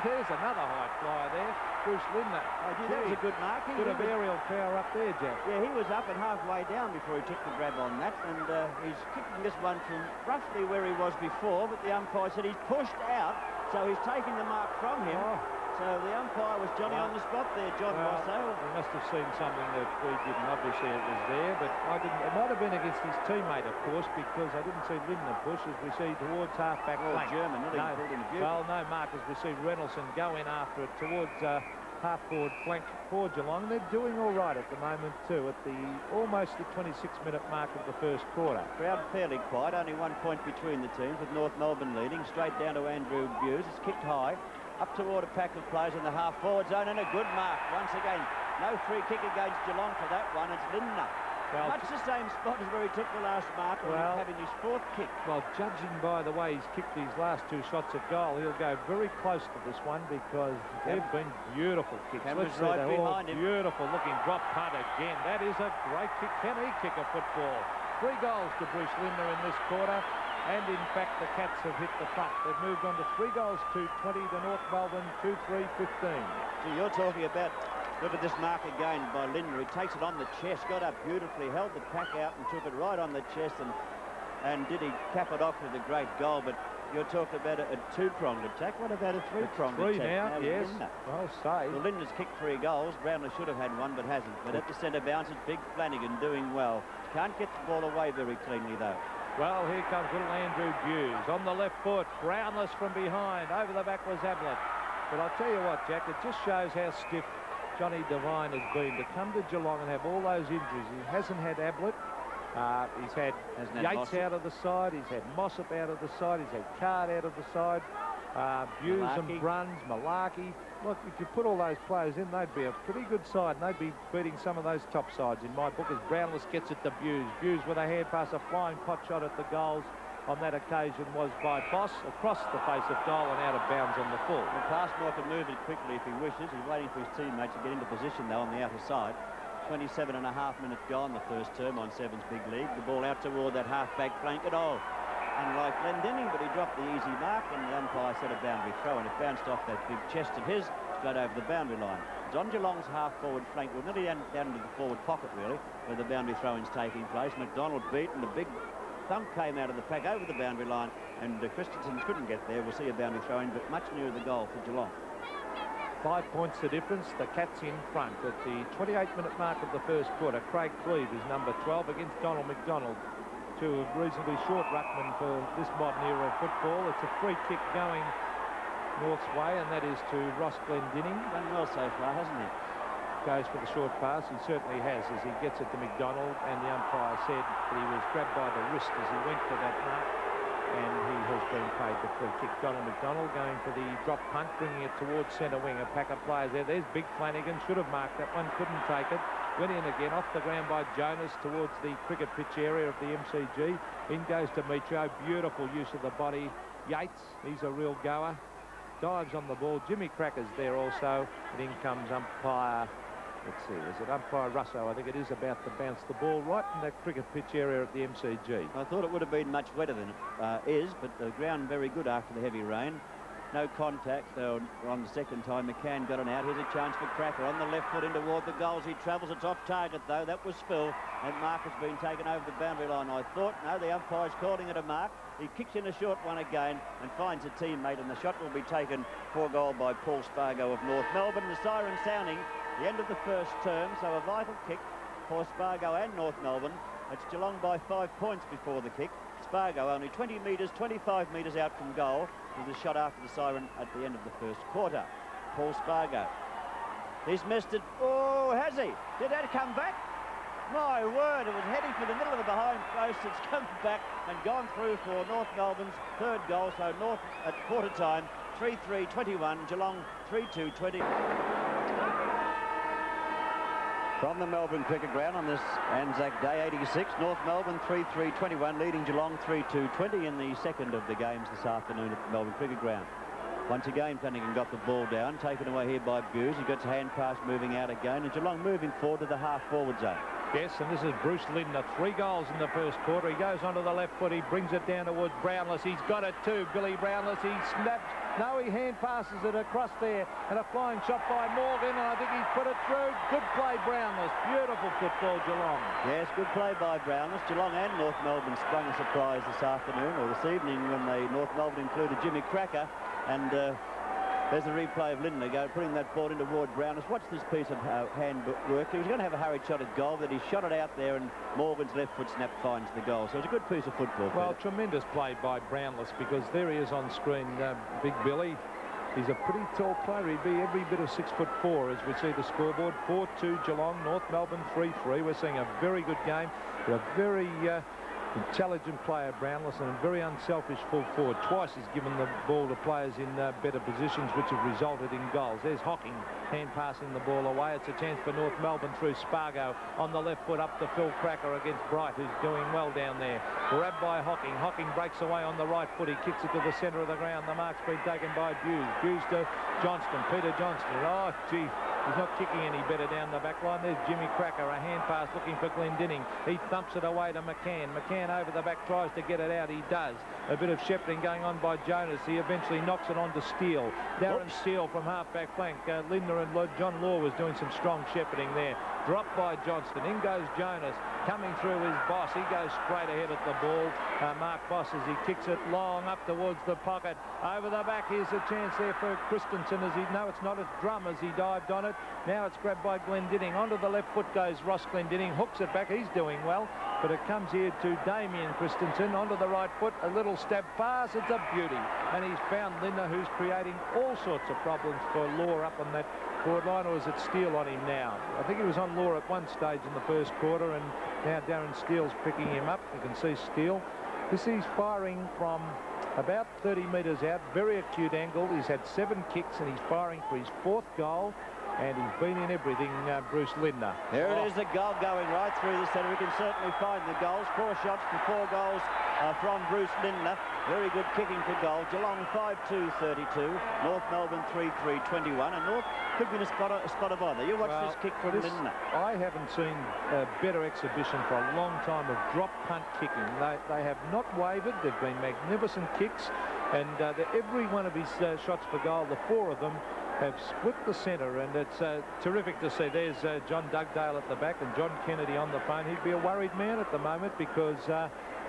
S4: there's another high flyer there. Bruce Lindner.
S2: That was a good mark.
S4: Bit of aerial power up there, Jack.
S2: Yeah, he was up and halfway down before he took the grab on that, and he's kicking this one from roughly where he was before, but the umpire said he's pushed out, so he's taking the mark from him. So the umpire was Johnny on the spot there, John Rosso.
S4: He must have seen something that we didn't. Obviously it was there, but I didn't. It might have been against his teammate, of course, because I didn't see Lindner push, as we see towards half-back flank.
S2: German, not even pulled in the view.
S4: Well, no mark, as we see Reynoldsson go in after it towards half-forward flank for Geelong. They're doing all right at the moment too, at the almost the 26-minute mark of the first quarter.
S2: Crowd fairly quiet, only 1 point between the teams, with North Melbourne leading. Straight down to Andrew Hughes. It's kicked high. Up toward a pack of players in the half-forward zone, and a good mark. Once again, no free kick against Geelong for that one. It's Lindner. Well, much the same spot as where he took the last mark, having his fourth kick.
S4: Well, judging by the way he's kicked these last two shots at goal, he'll go very close to this one, because they've been beautiful kicks.
S2: Cameron's right behind him.
S4: Beautiful looking drop punt again. That is a great kick. Can he kick a football? 3 goals to Bruce Lindner in this quarter. And in fact, the Cats have hit the front. They've moved on to 3 goals to 20 to North Melbourne, 2-3-15.
S2: So you're talking about, look at this mark again by Lindner. He takes it on the chest, got up beautifully, held the pack out and took it right on the chest. And did he cap it off with a great goal? But you're talking about a 2-pronged attack. What about a 3-pronged attack?
S4: 3 now, yes. Well saved.
S2: Well, Lindner's kicked 3 goals. Brownlee should have had 1, but hasn't. But at the centre bounce, it's Big Flanagan doing well. Can't get the ball away very cleanly, though.
S4: Well, here comes little Andrew Hughes on the left foot. Brownless from behind. Over the back was Ablett. But I'll tell you what, Jack, it just shows how stiff Johnny Devine has been to come to Geelong and have all those injuries. He hasn't had Ablett. He's had Yates out of the side. He's had Mossop out of the side. He's had Card out of the side. Hughes and Bruns, Malarkey. Look, if you put all those players in, they'd be a pretty good side, and they'd be beating some of those top sides in my book, as Brownless gets it to Hughes. Hughes with a hand pass, a flying pot shot at the goals on that occasion was by Boss, across the face of goal and out of bounds on the full.
S2: The Passmore can move it quickly if he wishes. He's waiting for his teammates to get into position, though, on the outer side. 27.5-minute gone the first term on Sevens Big League. The ball out toward that half-back flank at all. Unlike Glendinning, but he dropped the easy mark, and the umpire said a boundary throw, and it bounced off that big chest of his, straight over the boundary line. It's on Geelong's half-forward flank, well, nearly down into the forward pocket, really, where the boundary throw-in's taking place. McDonald beaten, the big thump came out of the pack over the boundary line, and Christensen couldn't get there. We'll see a boundary throw-in, but much nearer the goal for Geelong.
S4: 5 points the difference. The Cats in front at the 28-minute mark of the first quarter. Craig Cleave is number 12 against Donald McDonald. 2 reasonably short ruckmen for this modern era of football. It's a free kick going North's way, and that is to Ross Glendinning.
S2: Done well so far, hasn't he?
S4: Goes for the short pass. He certainly has, as he gets it to McDonald, and the umpire said that he was grabbed by the wrist as he went for that mark, and he has been paid the free kick. Donald McDonald going for the drop punt, bringing it towards centre wing. A pack of players there. There's Big Flanagan. Should have marked that one. Couldn't take it. Went in again, off the ground by Jonas towards the cricket pitch area of the MCG. In goes Demetrio. Beautiful use of the body. Yates, he's a real goer. Dives on the ball. Jimmy Cracker's there also. And in comes umpire, let's see, is it umpire Russo? I think it is about to bounce the ball right in that cricket pitch area of the MCG.
S2: I thought it would have been much wetter than it is, but the ground very good after the heavy rain. no contact on the second time. McCann got an out. Here's a chance for Cracker on the left foot in toward the goals. He travels. It's off target, though. That was Phil. And mark has been taken over the boundary line, I thought. No, the umpire's calling it a mark. He kicks in a short one again and finds a teammate, and the shot will be taken for goal by Paul Spargo of North Melbourne. The siren sounding the end of the first term, so a vital kick for Spargo and North Melbourne. It's Geelong by 5 points before the kick. Spargo only 20 metres, 25 metres out from goal with a shot after the siren at the end of the first quarter. Paul Spargo. He's missed it. Oh, has he? Did that come back? My word, it was heading for the middle of the behind post. It's come back and gone through for North Melbourne's third goal. So North at quarter time, 3-3-21, Geelong 3-2-20. From the Melbourne Cricket Ground on this Anzac Day, 86, North Melbourne 3-3-21, leading Geelong 3-2-20 in the second of the games this afternoon at the Melbourne Cricket Ground. Once again, Flanagan got the ball down, taken away here by Buse. He gets a hand pass moving out again, and Geelong moving forward to the half-forward zone.
S4: Yes, and this is Bruce Lindner. 3 goals in the first quarter. He goes onto the left foot. He brings it down towards Brownless. He's got it too, Billy Brownless. He snaps. No, he hand passes it across there. And a flying shot by Morgan, and I think he's put it through. Good play, Brownless. Beautiful football, Geelong.
S2: Yes, good play by Brownless. Geelong and North Melbourne sprung a surprise this afternoon, or this evening, when North Melbourne included Jimmy Cracker. And there's a replay of Lindner putting that ball into Ward Brownless. Watch this piece of hand work. He was going to have a hurried shot at goal, but he shot it out there, and Morgan's left foot snap finds the goal. So it's a good piece of football.
S4: Well, tremendous play by Brownless, because there he is on screen, Big Billy. He's a pretty tall player. He'd be every bit of 6'4" as we see the scoreboard. 4-2 Geelong, North Melbourne 3-3. We're seeing a very good game. A very intelligent player, Brownless, and a very unselfish full forward. Twice he's given the ball to players in better positions, which have resulted in goals. There's Hocking hand passing the ball away. It's a chance for North Melbourne through Spargo on the left foot up to Phil Cracker against Bright, who's doing well down there. Grabbed by Hocking. Hocking breaks away on the right foot. He kicks it to the centre of the ground. The mark's been taken by Buse. Buse to Johnston. Peter Johnston. Oh, gee. He's not kicking any better down the back line. There's Jimmy Cracker, a hand pass looking for Glendinning. He thumps it away to McCann. McCann over the back, tries to get it out. He does. A bit of shepherding going on by Jonas. He eventually knocks it on to Steele. Darren Steele from half-back flank. Lindner and John Law was doing some strong shepherding there. Dropped by Johnston. In goes Jonas. Coming through his Boss. He goes straight ahead at the ball. Mark Boss as he kicks it long up towards the pocket. Over the back, here's a chance there for Christensen as he... No, it's not. It's Drum as he dived on it. Now it's grabbed by Glendinning. Onto the left foot goes Ross Glendinning. Hooks it back. He's doing well. But it comes here to Damien Christensen. Onto the right foot. A little stab pass. It's a beauty. And he's found Lindner, who's creating all sorts of problems for Law up on that forward line, or is it Steele on him now? I think he was on Law at one stage in the first quarter, and now Darren Steele's picking him up. You can see Steele. He's firing from about 30 metres out, very acute angle. He's had 7 kicks, and he's firing for his 4th goal. And he's been in everything, Bruce Lindner.
S2: There it is, the goal going right through the centre. We can certainly find the goals. 4 shots for 4 goals from Bruce Lindner. Very good kicking for goal. Geelong 5-2-32. North Melbourne 3-3-21. And North could be in a spot of either. You watch this kick from Lindner.
S4: I haven't seen a better exhibition for a long time of drop punt kicking. They have not wavered. They've been magnificent kicks. And every one of his shots for goal, the 4 of them, have split the centre, and it's terrific to see. There's John Dugdale at the back and John Kennedy on the phone. He'd be a worried man at the moment because,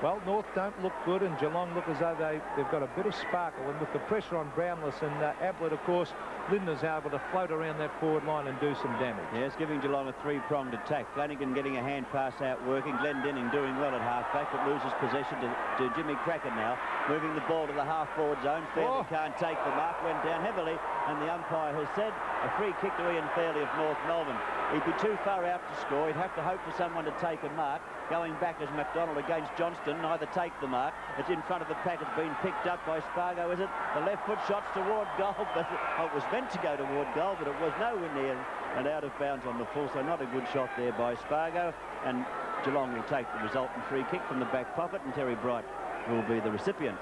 S4: well, North don't look good and Geelong look as though they've got a bit of sparkle. And with the pressure on Brownless and Ablett, of course, Lindner's able to float around that forward line and do some damage.
S2: Yes, giving Geelong a 3-pronged attack. Flanagan getting a hand pass out working. Glendinning doing well at half-back, but loses possession to Jimmy Cracker now. Moving the ball to the half-forward zone. Fairley can't take the mark. Went down heavily, and the umpire has said a free kick to Ian Fairley of North Melbourne. He'd be too far out to score. He'd have to hope for someone to take a mark. Going back as McDonald against Johnston. Neither take the mark. It's in front of the pack. It's been picked up by Spargo, is it? The left foot shots toward goal, but it was meant to go toward goal, but it was nowhere near and out of bounds on the full, so not a good shot there by Spargo. And Geelong will take the resultant free kick from the back pocket, and Terry Bright will be the recipient.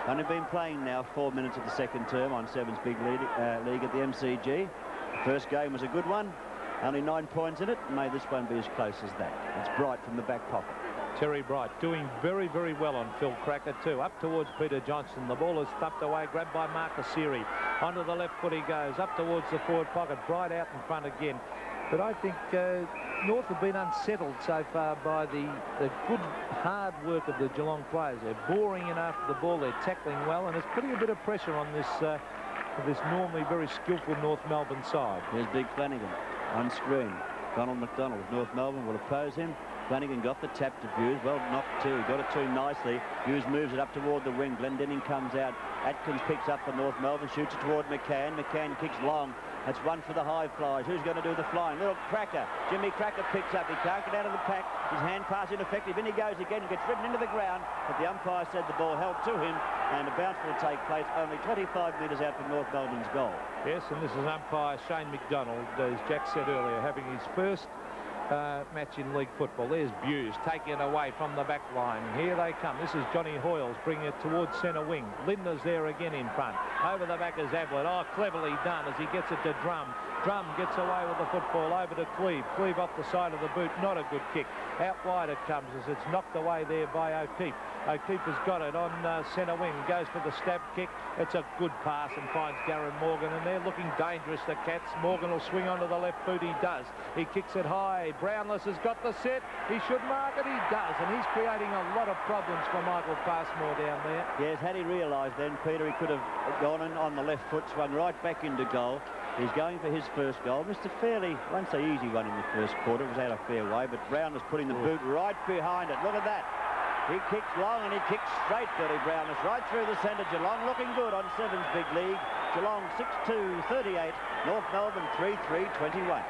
S2: Only been playing now 4 minutes of the second term on Seven's big league at the MCG. The first game was a good one. Only 9 points in it. May this one be as close as that. It's Bright from the back pocket.
S4: Terry Bright doing very, very well on Phil Cracker too. Up towards Peter Johnston. The ball is stuffed away, grabbed by Marcus Seary. Onto the left foot he goes, up towards the forward pocket. Bright out in front again. But I think North have been unsettled so far by the good hard work of the Geelong players. They're boring in after the ball, they're tackling well, and it's putting a bit of pressure on this normally very skillful North Melbourne side.
S2: Here's Big Flanagan on screen. Donald McDonald. North Melbourne will oppose him. Flanagan got the tap to Hughes. Well knocked too. Got it to him nicely. Hughes moves it up toward the wing. Glendenning comes out. Atkins picks up for North Melbourne. Shoots it toward McCann. McCann kicks long. That's one for the high flyers. Who's going to do the flying? Little Cracker. Jimmy Cracker picks up. He can't get out of the pack. His hand pass ineffective. In he goes again. He gets ridden into the ground. But the umpire said the ball held to him. And a bounce will take place only 25 metres out from North Melbourne's goal.
S4: Yes, and this is umpire Shane McDonald, as Jack said earlier, having his first match in league football. There's Buse taking it away from the back line. Here they come. This is Johnny Hoyles bringing it towards centre wing. Lindner's there again in front. Over the back is Ablett. Oh, cleverly done as he gets it to Drum. Drum gets away with the football over to Cleve. Cleve off the side of the boot. Not a good kick. Out wide it comes as it's knocked away there by O'Keefe. O'Keefe has got it on centre wing. Goes for the stab kick. It's a good pass and finds Darren Morgan, and they're looking dangerous, the Cats. Morgan will swing onto the left boot. He does. He kicks it high. Brownless has got the set. He should mark it. He does, and he's creating a lot of problems for Michael Passmore down there.
S2: Yes, had he realised then, Peter, he could have gone in on the left foot, swung right back into goal. He's going for his first goal. Mr. Fairley, won't say easy one in the first quarter. It was out of fair way, but Brownless putting the boot right behind it. Look at that. He kicks long and he kicks straight, Billy Brownless, right through the centre. Geelong looking good on Sevens Big League. Geelong 6-2-38. North Melbourne 3-3-21.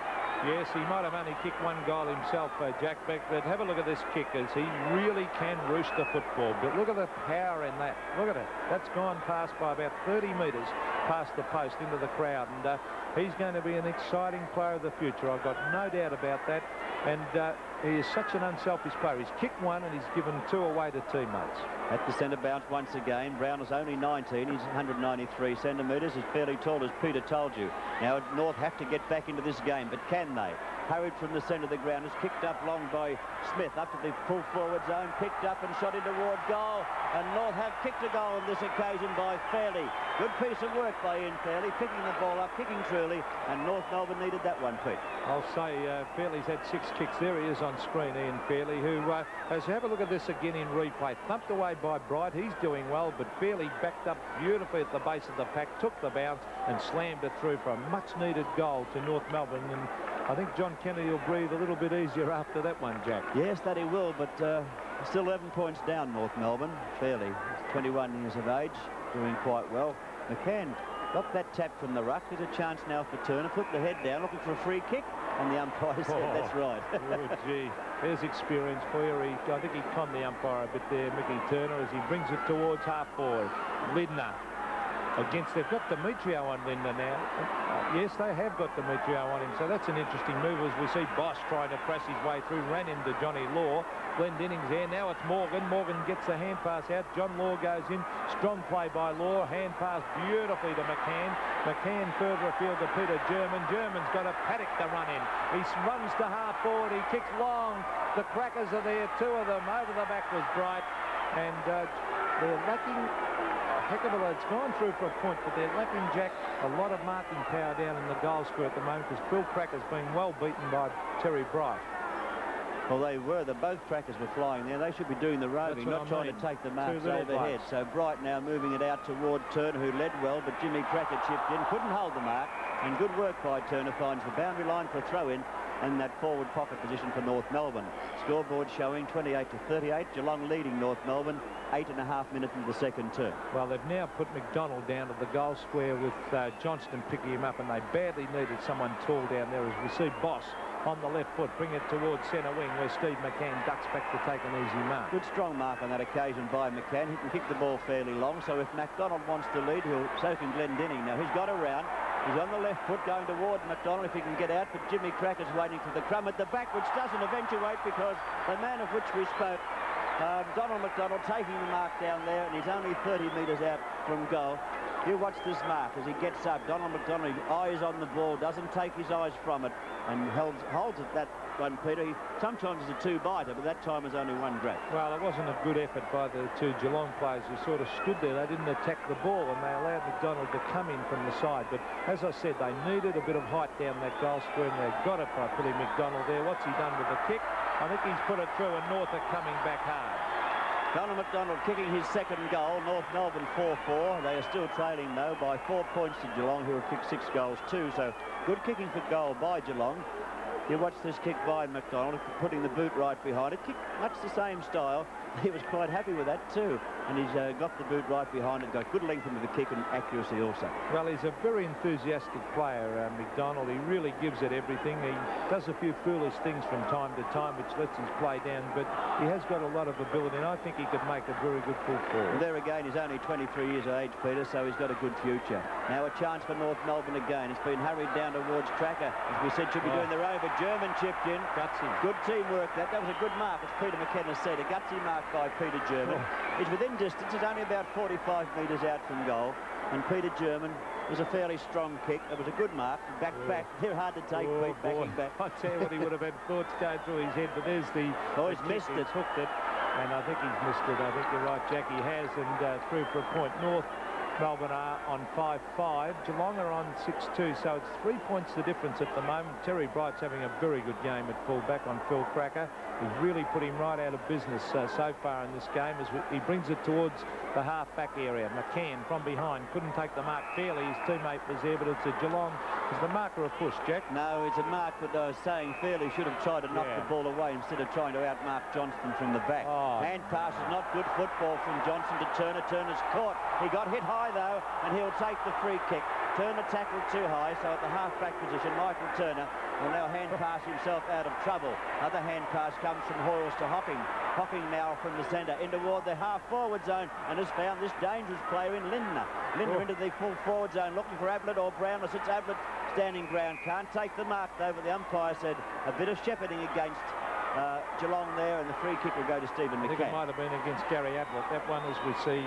S4: Yes, he might have only kicked one goal himself, Jack Beck, but have a look at this kick as he really can roost the football. But look at the power in that. Look at it. That's gone past by about 30 metres past the post into the crowd, and he's going to be an exciting player of the future. I've got no doubt about that. And he is such an unselfish player. He's kicked one and he's given two away to teammates.
S2: At the centre bounce once again. Brown is only 19. He's 193 centimetres. He's fairly tall, as Peter told you. Now North have to get back into this game, but can they? Hurried from the centre of the ground. Is kicked up long by Smith. Up to the full forward zone. Picked up and shot in towards goal. And North have kicked a goal on this occasion by Fairley. Good piece of work by Ian Fairley. Picking the ball up, kicking truly. And North Melbourne needed that one, Pete.
S4: I'll say Fairley's had 6 kicks. There he is on screen, Ian Fairley, who has have a look at this again in replay. Thumped away by Bright. He's doing well, but Fairley backed up beautifully at the base of the pack, took the bounce and slammed it through for a much-needed goal to North Melbourne. And I think John Kennedy will breathe a little bit easier after that one, Jack.
S2: Yes, that he will, but still 11 points down, North Melbourne. Fairley, 21 years of age, doing quite well. McCann got that tap from the ruck. There's a chance now for Turner. Put the head down, looking for a free kick, and the umpire said that's right.
S4: Oh, gee. There's experience for you. I think he conned the umpire a bit there, Mickey Turner, as he brings it towards half forward. Lindner against, they've got Demetrio on Lindner now. Yes, they have got Demetrio on him, so that's an interesting move as we see Boss trying to press his way through, ran into Johnny Law. Glendinning's there, now it's Morgan. Morgan gets the hand pass out. John Law goes in. Strong play by Law. Hand pass beautifully to McCann. McCann further afield to Peter German. German's got a paddock to run in. He runs to half forward. He kicks long. The Crackers are there, 2 of them. Over the back was Bright. And they're lacking a heck of a lot. It's gone through for a point, but they're lacking, Jack, a lot of marking power down in the goal square at the moment because Phil Cracker's been well beaten by Terry Bright.
S2: Well, they were. Both Crackers were flying there. They should be doing the roving, not trying to take the marks overhead. So Bright now moving it out toward Turner, who led well, but Jimmy Cracker chipped in, couldn't hold the mark, and good work by Turner. Finds the boundary line for a throw-in and that forward pocket position for North Melbourne. Scoreboard showing 28-38. Geelong leading North Melbourne 8.5 minutes into the second term.
S4: Well, they've now put McDonald down to the goal square with Johnston picking him up, and they badly needed someone tall down there as we see Boss on the left foot, bring it towards centre wing where Steve McCann ducks back to take an easy mark.
S2: Good strong mark on that occasion by McCann. He can kick the ball fairly long, so if McDonald wants to lead, so can Glendenning. Now he's got around. He's on the left foot going toward McDonald if he can get out, but Jimmy Cracker's waiting for the crumb at the back, which doesn't eventuate because the man of which we spoke, Donald McDonald, taking the mark down there, and he's only 30 metres out from goal. You watch this mark as he gets up. Donald McDonald, eyes on the ball, doesn't take his eyes from it, and holds it that one, Peter. He sometimes is a two-biter, but that time was only one grab.
S4: Well, it wasn't a good effort by the two Geelong players who sort of stood there. They didn't attack the ball, and they allowed McDonald to come in from the side. But as I said, they needed a bit of height down that goal square, and they got it by putting McDonald there. What's he done with the kick? I think he's put it through, and North are coming back hard.
S2: Donald McDonald kicking his second goal. North Melbourne 4-4. They are still trailing, though, by 4 points to Geelong, who have kicked 6 goals too. So good kicking for goal by Geelong. You watch this kick by McDonald, putting the boot right behind it. Kick much the same style. He was quite happy with that too. And he's got the boot right behind it, got good length into the kick and accuracy also.
S4: Well, he's a very enthusiastic player, McDonald. He really gives it everything. He does a few foolish things from time to time, which lets his play down, but he has got a lot of ability, and I think he could make a very good full forward.
S2: And there again, he's only 23 years of age, Peter, so he's got a good future. Now a chance for North Melbourne again. It's been hurried down towards Tracker. As we said, should be doing their own, but German chipped in.
S4: Gutsy.
S2: Good teamwork. That was a good mark, as Peter McKenna said. A gutsy mark by Peter German. It's within distance. It's only about 45 metres out from goal. And Peter German was a fairly strong kick. It was a good mark. Back. They're hard to take, Pete, backing back.
S4: I tell you what, he would have had thoughts going through his head, but there's the...
S2: Oh, he's missed it.
S4: Hooked it. And I think he's missed it. I think you're right, Jack. He has, and through for a point. North Melbourne are on 5-5. Geelong are on 6-2, so it's 3 points the difference at the moment. Terry Bright's having a very good game at fullback on Phil Cracker. He's really put him right out of business so far in this game as he brings it towards the half-back area. McCann from behind couldn't take the mark fairly. His teammate was there, but it's a Geelong. Is the marker a push, Jack?
S2: No, it's a mark, but I was saying Fairley should have tried to knock the ball away instead of trying to outmark Johnston from the back. Hand pass is not good football from Johnson to Turner. Turner's caught. He got hit high, though, and he'll take the free kick. Turner tackled too high, so at the half-back position, Michael Turner will now hand pass himself out of trouble. Other hand pass comes from Hoyles to Hocking. Hocking now from the centre in toward the half-forward zone and has found this dangerous player in Lindner. Lindner into the full forward zone looking for Ablett or Brownless. It's Ablett standing ground. Can't take the mark, though, but the umpire said a bit of shepherding against Geelong there, and the free kick will go to Stephen McCann.
S4: I think it might have been against Gary Ablett. That one, as we see,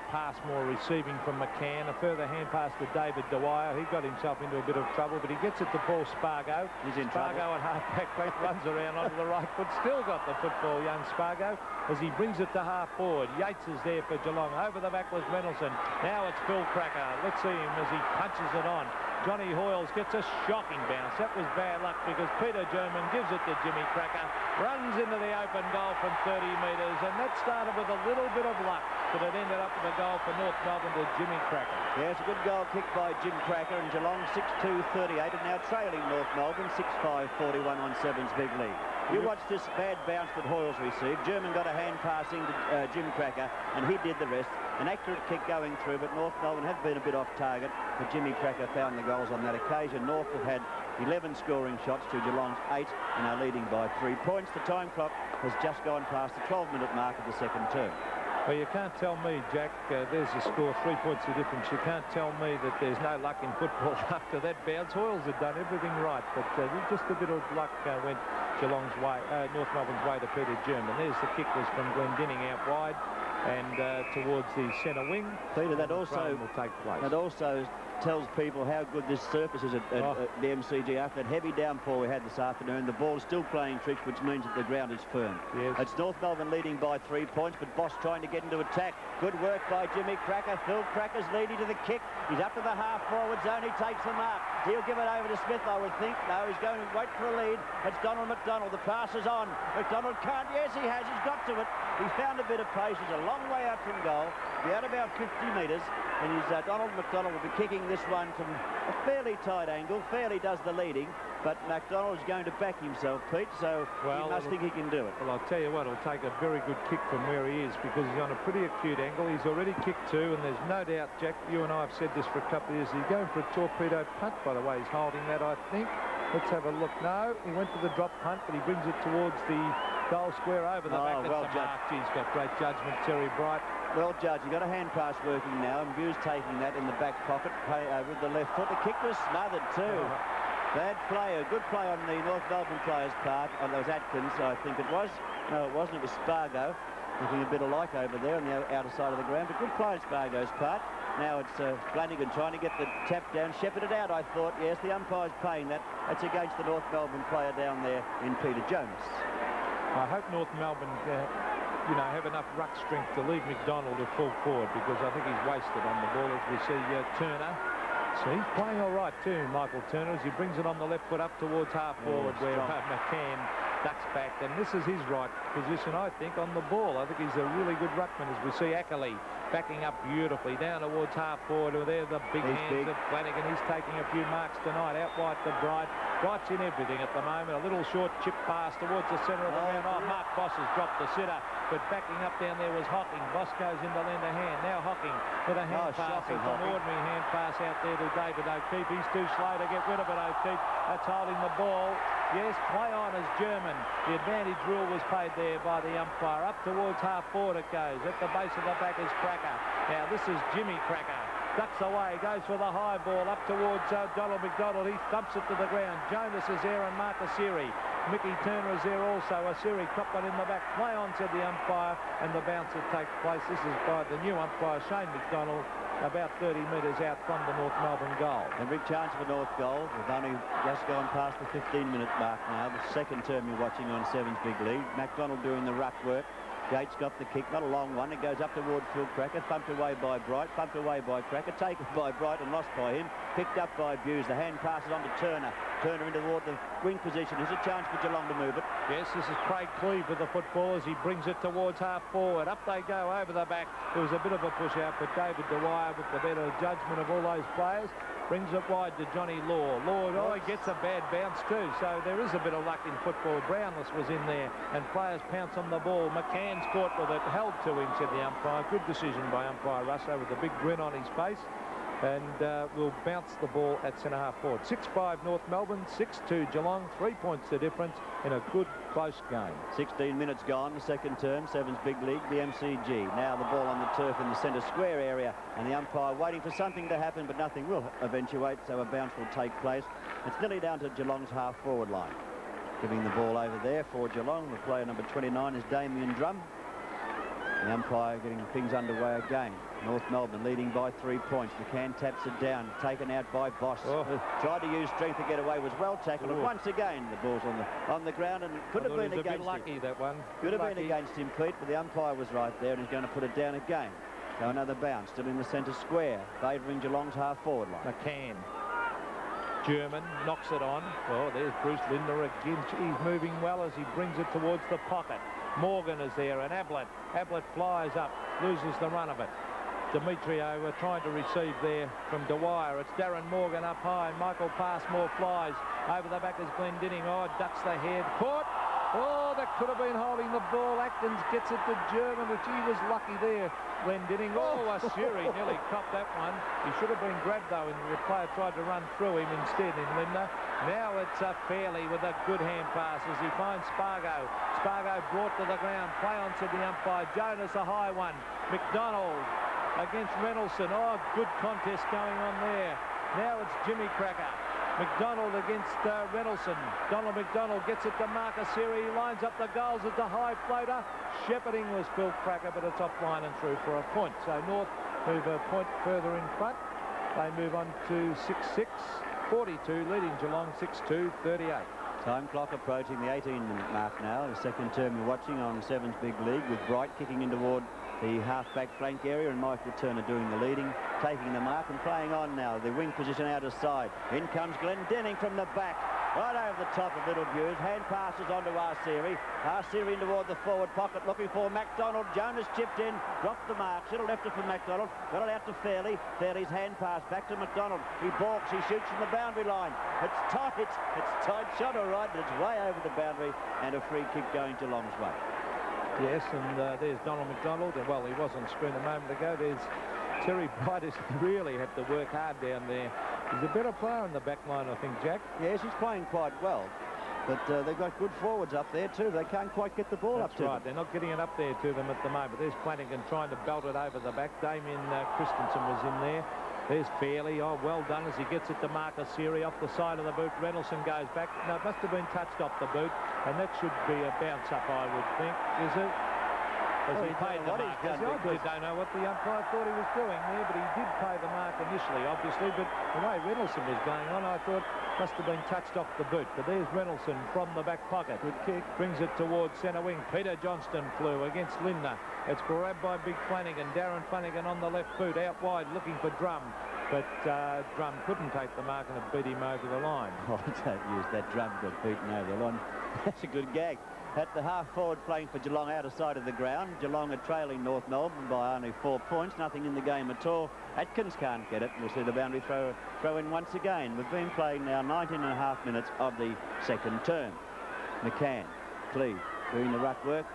S4: Passmore receiving from McCann. A further hand pass to David Dwyer. He got himself into a bit of trouble, but he gets it to Paul Spargo.
S2: He's in
S4: Spargo
S2: trouble.
S4: at half-back runs around onto the right foot. Still got the football, young Spargo, as he brings it to half-forward. Yates is there for Geelong. Over the back was Reynoldsson. Now it's Phil Cracker. Let's see him as he punches it on. Johnny Hoyles gets a shocking bounce. That was bad luck because Peter German gives it to Jimmy Cracker, runs into the open goal from 30 metres, and that started with a little bit of luck, but it ended up with a goal for North Melbourne to Jimmy Cracker.
S2: Yeah, it's a good goal kick by Jim Cracker, and Geelong 6-2-38 and now trailing North Melbourne 6-5-41 on 7's big lead. You watch this bad bounce that Hoyles received. German got a hand pass into Jim Cracker, and he did the rest. An accurate kick going through, but North Melbourne have been a bit off target, but Jimmy Cracker found the goals on that occasion. North have had 11 scoring shots to Geelong's 8 and are leading by 3 points. The time clock has just gone past the 12-minute mark of the second term.
S4: Well, you can't tell me, Jack, there's a score, 3 points the difference. You can't tell me that there's no luck in football after that bounce. Hoyles had done everything right, but just a bit of luck went Geelong's way, North Melbourne's way to Peter German. There's the kick was from Glendinning out wide and towards the centre wing.
S2: Peter, that also
S4: will take place.
S2: That also tells people how good this surface is at the MCG. After that heavy downpour we had this afternoon, the ball's still playing tricks, which means that the ground is firm.
S4: Yes.
S2: It's North Melbourne leading by 3 points, but Boss trying to get into attack. Good work by Jimmy Cracker. Phil Cracker's leading to the kick. He's up to the half-forward zone. He takes the mark. He'll give it over to Smith, I would think. No, he's going to wait for a lead. It's Donald McDonald. The pass is on. McDonald can't. Yes, he has. He's got to it. He found a bit of pace. He's a long way out from goal. Be out about 50 metres. And Donald McDonald will be kicking this one from a fairly tight angle. Fairly does the leading, but McDonald is going to back himself, Pete, so he must think he can do it.
S4: Well, I'll tell you what, it'll take a very good kick from where he is because he's on a pretty acute angle. He's already kicked 2, and there's no doubt, Jack, you and I have said this for a couple of years, he's going for a torpedo punt, by the way. He's holding that, I think. Let's have a look. No, he went for the drop punt, but he brings it towards the goal square over the back.
S2: Well
S4: judged. He's got great judgment, Terry Bright.
S2: Well judged. He got a hand pass working now, and Buse taking that in the back pocket with the left foot. The kick was smothered too. Bad play, a good play on the North Melbourne player's part. Oh, that was Atkins, I think it was. No, it wasn't. It was Spargo. Looking a bit alike over there on the outer side of the ground, but good play on Spargo's part. Now it's Flanagan trying to get the tap down, shepherded out, I thought. Yes, the umpire's paying that. That's against the North Melbourne player down there in Peter Jonas.
S4: I hope North Melbourne, have enough ruck strength to leave McDonald at full forward, because I think he's wasted on the ball, as we see Turner. So he's playing all right too, Michael Turner, as he brings it on the left foot up towards half forward, where McCann ducks back. And this is his right position, I think, on the ball. I think he's a really good ruckman, as we see Ackley backing up beautifully down towards half forward. There, the big hands of Flanagan. He's taking a few marks tonight. Out wide to Bright. Bright's in everything at the moment. A little short chip pass towards the centre of the ground. Oh, Mark Boss has dropped the sitter, but backing up down there was Hocking. Boss goes in to lend a hand. Now Hocking with a hand pass. It's an ordinary hand pass out there to David O'Keefe. He's too slow to get rid of it, O'Keefe. That's holding the ball. Yes, play on as German. The advantage rule was paid there by the umpire. Up towards half forward it goes. At the base of the back is Cracker. Now this is Jimmy Cracker. Ducks away, goes for the high ball up towards Donald McDonald. He thumps it to the ground. Jonas is there and Marcus Asiri. Mickey Turner is there also. Asiri dropped one in the back. Play on, said the umpire, and the bounce that takes place. This is by the new umpire, Shane McDonald, about 30 metres out from the North Melbourne goal.
S2: And big chance for North goal. We've only just gone past the 15-minute mark now. The second term you're watching on Sevens Big League. McDonald doing the ruck work. Gates got the kick, not a long one. It goes up towards Phil Cracker, thumped away by Bright, thumped away by Cracker, taken by Bright and lost by him, picked up by Buse. The hand passes on to Turner. Turner into toward the wing position. There's a chance for Geelong to move it.
S4: Yes, this is Craig Cleave with the football as he brings it towards half forward. Up they go over the back. There was a bit of a push out, but David Dwyer, with the better judgment of all those players, brings it wide to Johnny Law. Law he gets a bad bounce too, so there is a bit of luck in football. Brownless was in there, and players pounce on the ball. McCann's caught with it, held to him, said the umpire. Good decision by umpire Russo with a big grin on his face, and will bounce the ball at centre-half forward. 6-5 North Melbourne, 6-2 Geelong. 3 points the difference in a good, close game.
S2: 16 minutes gone, the second term, Sevens Big League, the MCG. Now the ball on the turf in the centre square area, and the umpire waiting for something to happen, but nothing will eventuate, so a bounce will take place. It's nearly down to Geelong's half-forward line. Giving the ball over there for Geelong. The player number 29 is Damien Drum. The umpire getting things underway again. North Melbourne leading by 3 points. McCann taps it down, taken out by Boss. Tried to use strength to get away, was well tackled. And once again, the ball's on the ground, and could have been against him.
S4: A bit lucky, that one.
S2: Could have been against him, Pete, but the umpire was right there, and he's going to put it down again. So another bounce, still in the centre square, favouring Geelong's half-forward line.
S4: McCann. German knocks it on. Well, there's Bruce Lindner again. He's moving well as he brings it towards the pocket. Morgan is there, and Ablett flies up, loses the run of it. Demetrio trying to receive there from Dwyer. It's Darren Morgan up high, and Michael Passmore flies. Over the back is Glendinning. Oh, ducks the head. Caught! Oh, that could have been holding the ball. Atkins gets it to German, which he was lucky there. Glendinning. Oh, Asiri nearly copped that one. He should have been grabbed, though, and the player tried to run through him instead in Lindner. Now it's Fairley with a good hand pass as he finds Spargo. Spargo brought to the ground. Play on, said the umpire. Jonas, a high one. McDonald against Reynoldsson. Oh, good contest going on there. Now it's Jimmy Cracker. McDonald against Reynoldsson. Donald McDonald gets it to Marcus Asiri. He lines up the goals. It's a high floater. Shepherding was Phil Cracker, but it's offline and through for a point. So North move a point further in front. They move on to 6-6. 42, leading Geelong 6-2, 38.
S2: Time clock approaching the 18-minute mark now. The second term you're watching on Sevens Big League, with Bright kicking in toward the half-back flank area, and Michael Turner doing the leading, taking the mark and playing on now. The wing position out of side. In comes Glendinning from the back, right over the top of Little Buse. Hand passes on to Asiri. Asiri in toward the forward pocket, looking for McDonald. Jonas chipped in, dropped the mark. Should have left it for McDonald. Got it out to Fairley. Fairley's hand pass back to McDonald. He balks. He shoots from the boundary line. It's tight. It's tight shot, all right, but it's way over the boundary, and a free kick going Geelong's way.
S4: Yes, and there's Donald McDonald. Well, he was on screen a moment ago. There's Terry Bright, has really had to work hard down there. He's a better player in the back line, I think, Jack.
S2: Yes, he's playing quite well. But they've got good forwards up there, too. They can't quite get the ball up to them.
S4: They're not getting it up there to them at the moment. There's Flanagan trying to belt it over the back. Damien Christensen was in there. There's Fairley. Oh, well done as he gets it to Marcus Asiri off the side of the boot. Reynoldsson goes back. No, it must have been touched off the boot, and that should be a bounce up, I would think. Is it? As he paid the mark. I don't know what the umpire thought he was doing there, but he did pay the mark initially, obviously. But the way Reynoldsson was going on, I thought must have been touched off the boot. But there's Reynoldsson from the back pocket. Good kick. Brings it towards centre wing. Peter Johnston flew against Lindner. It's grabbed by Big Flanagan. Darren Flanagan on the left boot, out wide, looking for Drum. But Drum couldn't take the mark and it beat him over the line.
S2: Oh, don't use that. Drum got beaten over the line. That's a good gag. At the half-forward flank for Geelong, outer side of the ground. Geelong are trailing North Melbourne by only 4 points. Nothing in the game at all. Atkins can't get it. We'll see the boundary throw in once again. We've been playing now 19.5 minutes of the second term. McCann, Cleve doing the ruck work.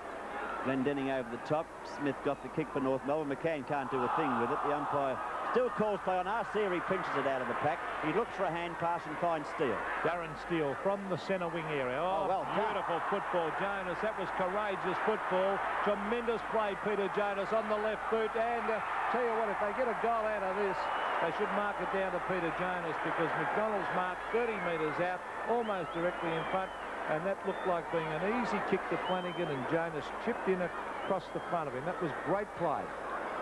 S2: Glendenning over the top. Smith got the kick for North Melbourne. McCann can't do a thing with it. The umpire still calls play on. Arceri pinches it out of the pack. He looks for a hand pass and finds Steele.
S4: Darren Steele from the centre wing area. Oh, well, beautiful football, Jonas. That was courageous football. Tremendous play, Peter Jonas on the left boot. And tell you what, if they get a goal out of this, they should mark it down to Peter Jonas, because McDonald's marked 30 metres out, almost directly in front. And that looked like being an easy kick to Flanagan, and Jonas chipped in across the front of him. That was great play.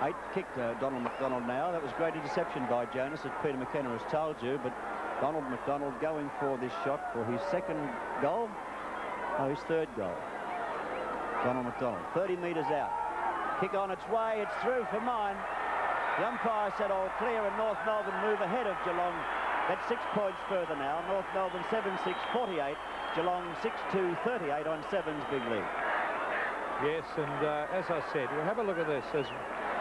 S2: 8 kick to Donald McDonald now. That was great interception by Jonas, as Peter McKenna has told you. But Donald McDonald going for this shot for his second goal. Oh, his third goal. Donald McDonald, 30 metres out. Kick on its way. It's through for mine. The umpire said all clear, and North Melbourne move ahead of Geelong. That's 6 points further now. North Melbourne 7-6, 48. Geelong 6-2, 38 on Sevens Big League.
S4: Yes, and as I said, we'll have a look at this.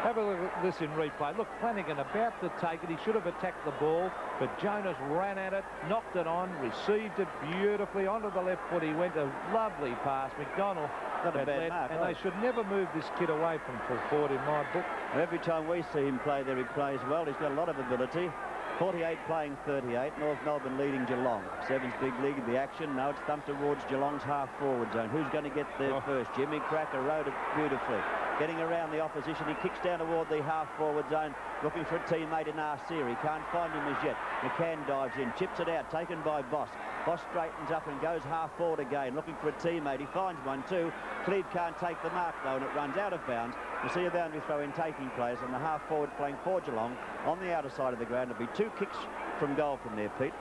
S4: Have a look at this in replay. Look, Flanagan about to take it. He should have attacked the ball, but Jonas ran at it, knocked it on, received it beautifully onto the left foot. He went a lovely pass. McDonald
S2: got a bad mark,
S4: and they should never move this kid away from full forward in my book.
S2: Every time we see him play there, he plays well. He's got a lot of ability. 48 playing 38. North Melbourne leading Geelong. Sevens Big League, the action. Now it's thumped towards Geelong's half-forward zone. Who's going to get there first? Jimmy Cracker rode it beautifully. Getting around the opposition. He kicks down toward the half-forward zone, looking for a teammate in Arceri. Can't find him as yet. McCann dives in, chips it out, taken by Boss. Boss straightens up and goes half-forward again, looking for a teammate. He finds one too. Cleve can't take the mark though, and it runs out of bounds. We'll see a boundary throw-in taking place on the half-forward flank for Geelong. On the outer side of the ground, it'll be 2 kicks from goal from there, Pete.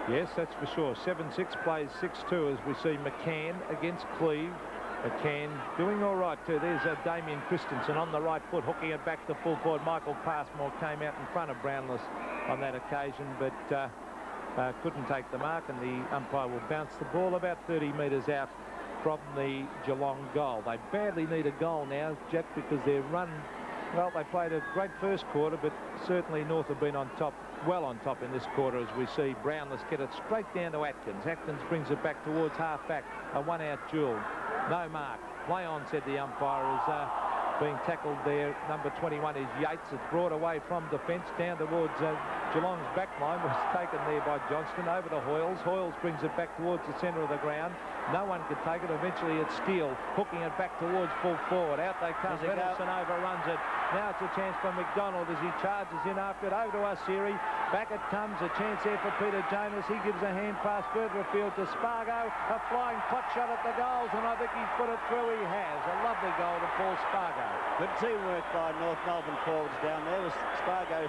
S4: Yes, that's for sure. 7-6 plays 6-2 as we see McCann against Cleve. McCann doing all right too. There's Damien Christensen on the right foot, hooking it back to full forward. Michael Passmore came out in front of Brownless on that occasion, but couldn't take the mark, and the umpire will bounce the ball about 30 metres out from the Geelong goal. They badly need a goal now, Jack, because their run, well, they played a great first quarter, but certainly North have been on top, well on top in this quarter, as we see Brownless get it straight down to Atkins. Atkins brings it back towards half-back, a one-out duel. No mark. Play on, said the umpire, is being tackled there. Number 21 is Yates. It's brought away from defence down towards Geelong's back line. Was taken there by Johnston over to Hoyles. Hoyles brings it back towards the centre of the ground. No one could take it. Eventually it's Steele hooking it back towards full forward. Out they come. Reynoldsson overruns it. Now it's a chance for McDonald as he charges in after it. Over to Arceri. Back it comes. A chance there for Peter Jonas. He gives a hand pass further afield to Spargo. A flying pot shot at the goals, and I think he's put it through. He has. A lovely goal to Paul Spargo.
S2: Good teamwork by North Melbourne forwards down there. Was Spargo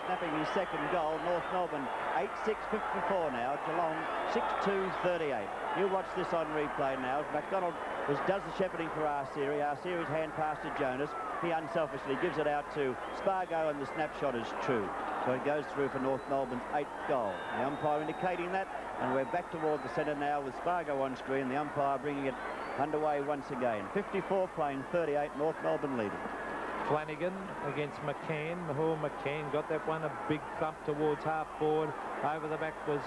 S2: snapping his second goal. North Melbourne 8-6, 54 now. Geelong 6-2, 38. You watch this on replay now. McDonald does the shepherding for Arceri. Arceri's hand pass to Jonas. He unselfishly gives it out to Spargo, and the snapshot is true. So it goes through for North Melbourne's 8th goal. The umpire indicating that, and we're back toward the centre now with Spargo on screen. The umpire bringing it underway once again. 54 playing 38, North Melbourne leading.
S4: Flanagan against McCann. McCann got that one, a big thump towards half forward. Over the back was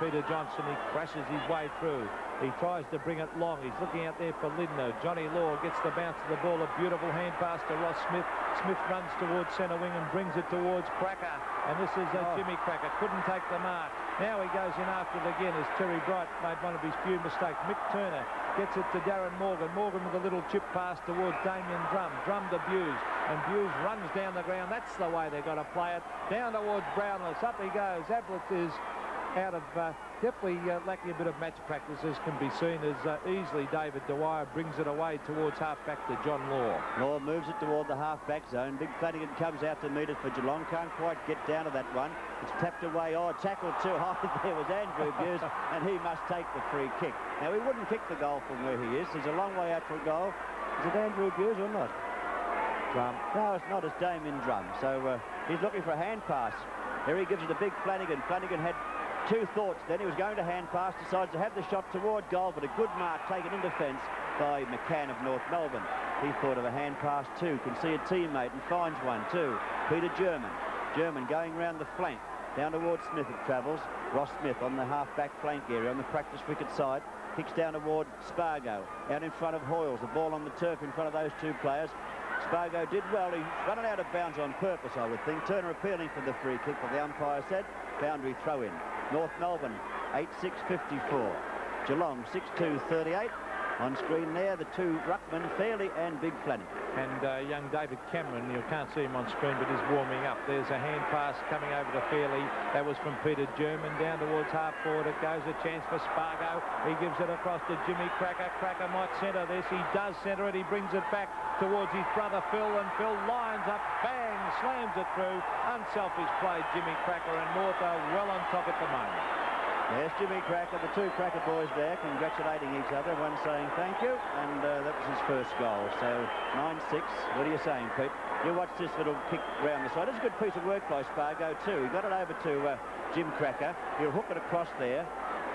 S4: Peter Johnson. He crashes his way through. He tries to bring it long. He's looking out there for Lindner. Johnny Law gets the bounce of the ball. A beautiful hand pass to Ross Smith. Smith runs towards centre wing and brings it towards Cracker. And this is Jimmy Cracker. Couldn't take the mark. Now he goes in after it again as Terry Bright made one of his few mistakes. Mick Turner gets it to Darren Morgan. Morgan with a little chip pass towards Damien Drum. Drum to Buse. And Buse runs down the ground. That's the way they've got to play it. Down towards Brownless. Up he goes. Ablett is out of definitely lacking a bit of match practice, as can be seen, as easily David Dwyer brings it away towards half-back to John Law.
S2: Law moves it toward the half-back zone. Big Flanagan comes out to meet it for Geelong. Can't quite get down to that one. It's tapped away. Oh, tackled too high. There was Andrew Hughes, and he must take the free kick. Now, he wouldn't kick the goal from where he is. He's a long way out for a goal. Is it Andrew Hughes or not?
S4: Drum.
S2: No, it's not. It's Damien Drum. So he's looking for a hand pass. Here he gives it to Big Flanagan. Flanagan had two thoughts then. He was going to hand pass, decides to have the shot toward goal, but a good mark taken in defence by McCann of North Melbourne. He thought of a hand pass too, can see a teammate and finds one too. Peter German. German going round the flank. Down towards Smith it travels. Ross Smith on the half-back flank area on the practice wicket side. Kicks down toward Spargo. Out in front of Hoyles. The ball on the turf in front of those two players. Spargo did well. He's running out of bounds on purpose, I would think. Turner appealing for the free kick, but the umpire said boundary throw in. North Melbourne 8-6-54. Geelong 6-2-38. On screen there, the two ruckmen, Fairley and Big Flanagan.
S4: And young David Cameron, you can't see him on screen, but he's warming up. There's a hand pass coming over to Fairley. That was from Peter German down towards half forward. It goes, a chance for Spargo. He gives it across to Jimmy Cracker. Cracker might centre this. He does centre it. He brings it back towards his brother Phil, and Phil lines up, bang, slams it through. Unselfish play, Jimmy Cracker, and North are well on top at the moment.
S2: Yes, Jimmy Cracker, the two Cracker boys there congratulating each other, one saying thank you, and that was his first goal. So 9-6. What are you saying, Pete? You watch this little kick round the side. It's a good piece of work by Spargo too. He got it over to Jim Cracker. He'll hook it across there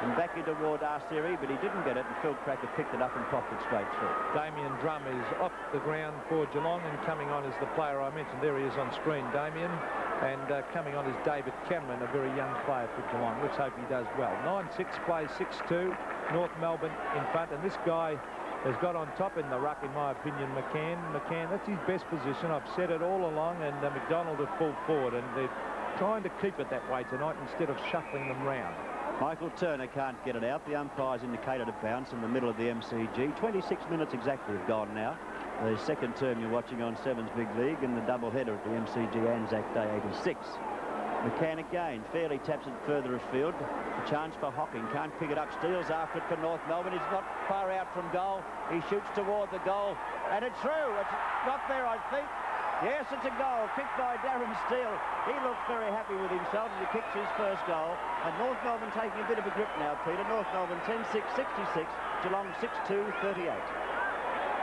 S2: and back into toward Arceri, but he didn't get it, and Phil Cracker picked it up and popped it straight through.
S4: Damien Drum is off the ground for Geelong, and coming on is the player I mentioned. There he is on screen, Damien. And coming on is David Cameron, a very young player for Geelong. Let's hope he does well. 9-6 plays 6-2. North Melbourne in front. And this guy has got on top in the ruck, in my opinion, McCann. McCann, that's his best position. I've said it all along. And McDonald have pulled forward. And they're trying to keep it that way tonight instead of shuffling them round.
S2: Michael Turner can't get it out. The umpires indicated a bounce in the middle of the MCG. 26 minutes exactly have gone now. The second term you're watching on Sevens Big League, and the double-header at the MCG Anzac Day 86. McCann again. Fairly taps it further afield. A chance for Hocking. Can't pick it up. Steals after it for North Melbourne. He's not far out from goal. He shoots toward the goal. And it's through. It's not there, I think. Yes, it's a goal. Kicked by Darren Steele. He looks very happy with himself as he kicks his first goal. And North Melbourne taking a bit of a grip now, Peter. North Melbourne 10-6-66. Geelong 6-2-38.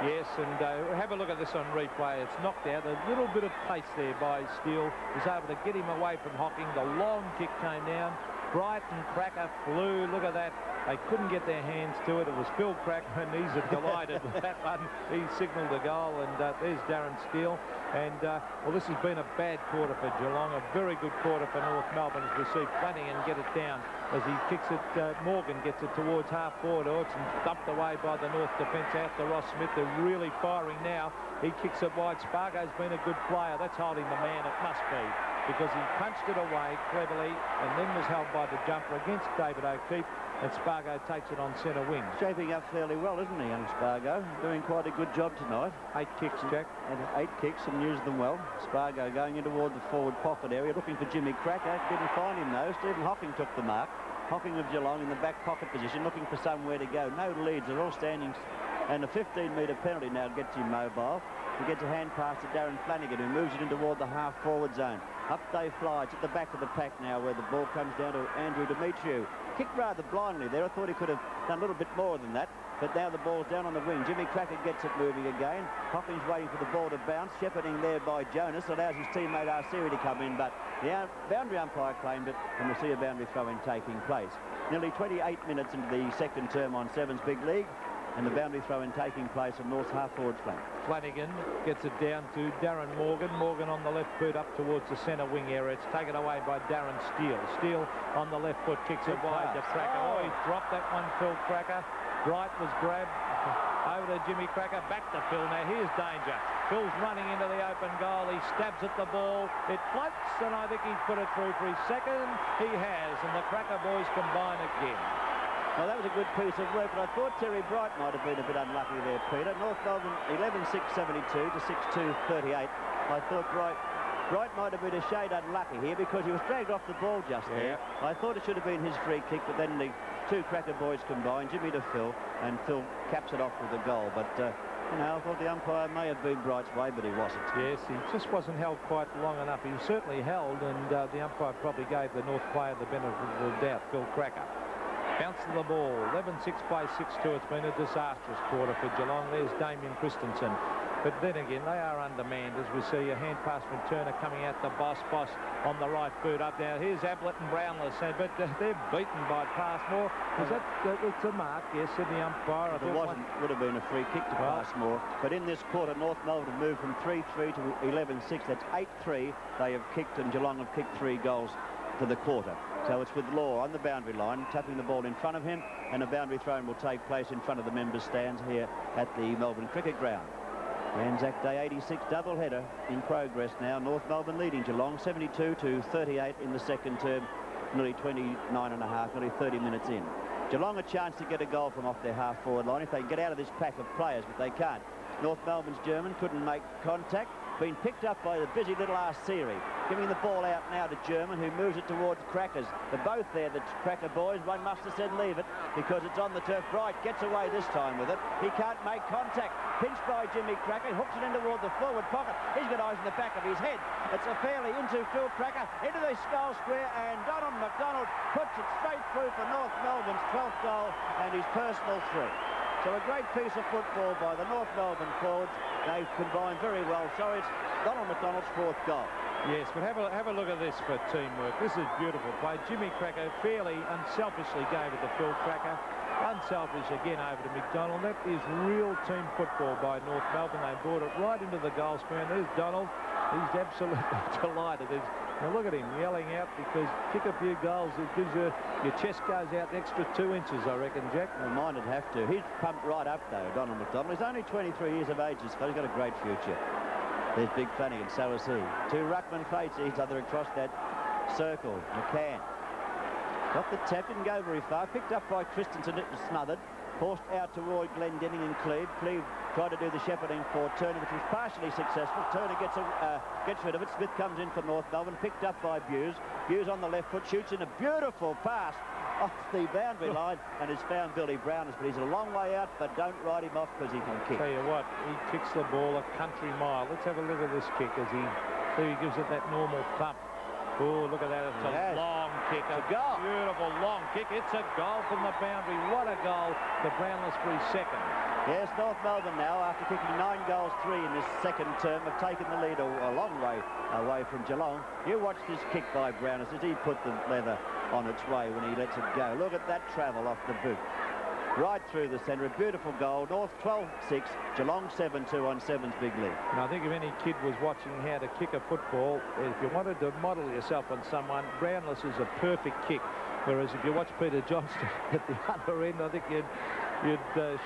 S4: Yes, and have a look at this on replay. It's knocked out. A little bit of pace there by Steele. Was able to get him away from Hocking. The long kick came down. Bright and Cracker flew. Look at that. They couldn't get their hands to it. It was Phil Cracker, and he's delighted with that one. He signalled a goal, and there's Darren Steele. And, well, this has been a bad quarter for Geelong. A very good quarter for North Melbourne as we see Flanagan get it down as he kicks it. Morgan gets it towards half forward. Oh, it's dumped away by the North defence out to Ross Smith. They're really firing now. He kicks it wide. Spargo's been a good player. That's holding the man. It must be, because he punched it away cleverly and then was held by the jumper against David O'Keefe, and Spargo takes it on centre wing.
S2: Shaping up fairly well, isn't he, young Spargo? Doing quite a good job tonight.
S4: 8 kicks, Jack.
S2: And 8 kicks and used them well. Spargo going in toward the forward pocket area, looking for Jimmy Cracker. Didn't find him, though. Stephen Hocking took the mark. Hocking of Geelong in the back pocket position, looking for somewhere to go. No leads. They're all standing. And a 15-metre penalty now gets him mobile. He gets a hand pass to Darren Flanagan, who moves it in toward the half-forward zone. Up they fly. It's at the back of the pack now, where the ball comes down to Andrew Demetriou. Kicked rather blindly there. I thought he could have done a little bit more than that. But now the ball's down on the wing. Jimmy Cracker gets it moving again. Hocking's waiting for the ball to bounce. Shepherding there by Jonas. Allows his teammate Arceri to come in. But the boundary umpire claimed it, and we'll see a boundary throw-in taking place. Nearly 28 minutes into the second term on Sevens Big League. And the boundary throw-in taking place on North's half-forward flank.
S4: Flanagan gets it down to Darren Morgan. Morgan on the left boot up towards the centre wing area. It's taken away by Darren Steele. Steele on the left foot kicks it wide to Cracker. Oh, he dropped that one, Phil Cracker. Bright was grabbed. Over to Jimmy Cracker. Back to Phil. Now here's danger. Phil's running into the open goal. He stabs at the ball. It floats, and I think he's put it through for his second. He has, and the Cracker boys combine again.
S2: Well, that was a good piece of work, but I thought Terry Bright might have been a bit unlucky there, Peter. North Melbourne 11-6-72 to 6-2-38. I thought Bright Bright might have been a shade unlucky here because he was dragged off the ball just there. I thought it should have been his free kick, but then the two Cracker boys combined, Jimmy to Phil, and Phil caps it off with a goal. But, you know, I thought the umpire may have been Bright's way, but he wasn't.
S4: Yes, he just wasn't held quite long enough. He was certainly held, and the umpire probably gave the North player the benefit of the doubt, Phil Cracker. Bounce to the ball, 11-6 by 6-2. It's been a disastrous quarter for Geelong. There's Damien Christensen. But then again, they are undermanned as we see a hand pass from Turner coming out to Boss on the right boot up now. Here's Ablett and Brownless, but they're beaten by Passmore. Is that it's a mark? Yes, said the umpire.
S2: If it wasn't, would have been a free kick to Passmore. But in this quarter, North Melbourne have moved from 3-3 to 11-6. That's 8-3. They have kicked, and Geelong have kicked 3 goals for the quarter. So it's with Law on the boundary line, tapping the ball in front of him, and a boundary throw will take place in front of the members' stands here at the Melbourne Cricket Ground. Anzac Day 86 doubleheader in progress now. North Melbourne leading Geelong 72 to 38 in the second term, nearly 29 and a half, nearly 30 minutes in. Geelong a chance to get a goal from off their half-forward line if they can get out of this pack of players, but they can't. North Melbourne's German couldn't make contact. Been picked up by the busy little Arceri. Giving the ball out now to German, who moves it towards Crackers. They're both there, the Cracker boys. One must have said leave it because it's on the turf. Bright gets away this time with it. He can't make contact. Pinched by Jimmy Cracker. Hooks it in towards the forward pocket. He's got eyes in the back of his head. It's a fairly into Phil Cracker into the goal square, and Donald McDonald puts it straight through for North Melbourne's 12th goal and his personal 3. So a great piece of football by the North Melbourne forwards. They've combined very well. So it's Donald McDonald's 4th goal.
S4: Yes, but have a look at this for teamwork. This is beautiful play. Jimmy Cracker fairly unselfishly gave it to Phil Cracker. Unselfish again over to McDonald. That is real team football by North Melbourne. They brought it right into the goal square. There's Donald. He's absolutely delighted. Now look at him yelling out because kick a few goals. It gives your chest goes out an extra 2 inches, I reckon, Jack.
S2: Well, mine would have to. He's pumped right up, though, Donald McDonald. He's only 23 years of age, this fellow. He's got a great future. There's Big Flanagan, so is he. 2 ruckman fates each other across that circle. McCann got the tap, didn't go very far. Picked up by Christensen, it was smothered. Forced out toward Glendenning and Cleve. Cleve tried to do the shepherding for Turner, which was partially successful. Turner gets rid of it. Smith comes in for North Melbourne, picked up by Buse. Buse on the left foot, shoots in a beautiful pass off the boundary line and has found Billy Browners, but he's a long way out, but don't write him off because he can kick.
S4: Tell you what, he kicks the ball a country mile. Let's have a look at this kick as he gives it that normal thump. Oh, look at that. It's a long kick. A goal. Beautiful long kick. It's a goal from the boundary. What a goal to Brownless for his 2nd.
S2: Yes, North Melbourne now, after kicking 9 goals, 3 in this second term, have taken the lead a long way away from Geelong. You watch this kick by Brownless as he put the leather on its way when he lets it go. Look at that travel off the boot. Right through the centre, a beautiful goal. North 12-6, Geelong 7-2 on 7's big lead.
S4: And I think if any kid was watching how to kick a football, if you wanted to model yourself on someone, Brownless is a perfect kick. Whereas if you watch Peter Johnston at the other end, I think you'd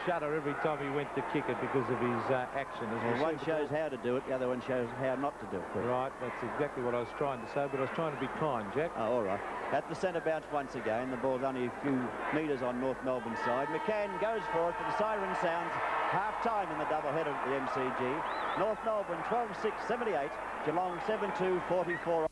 S4: shudder every time he went to kick it because of his action.
S2: Well, one shows how to do it, the other one shows how not to do it.
S4: Right, that's exactly what I was trying to say, but I was trying to be kind, Jack.
S2: Oh, all right. At the centre bounce once again. The ball's only a few metres on North Melbourne side. McCann goes for it, but the siren sounds half-time in the doubleheader at the MCG. North Melbourne 12-6, 78. Geelong 7-2, 44.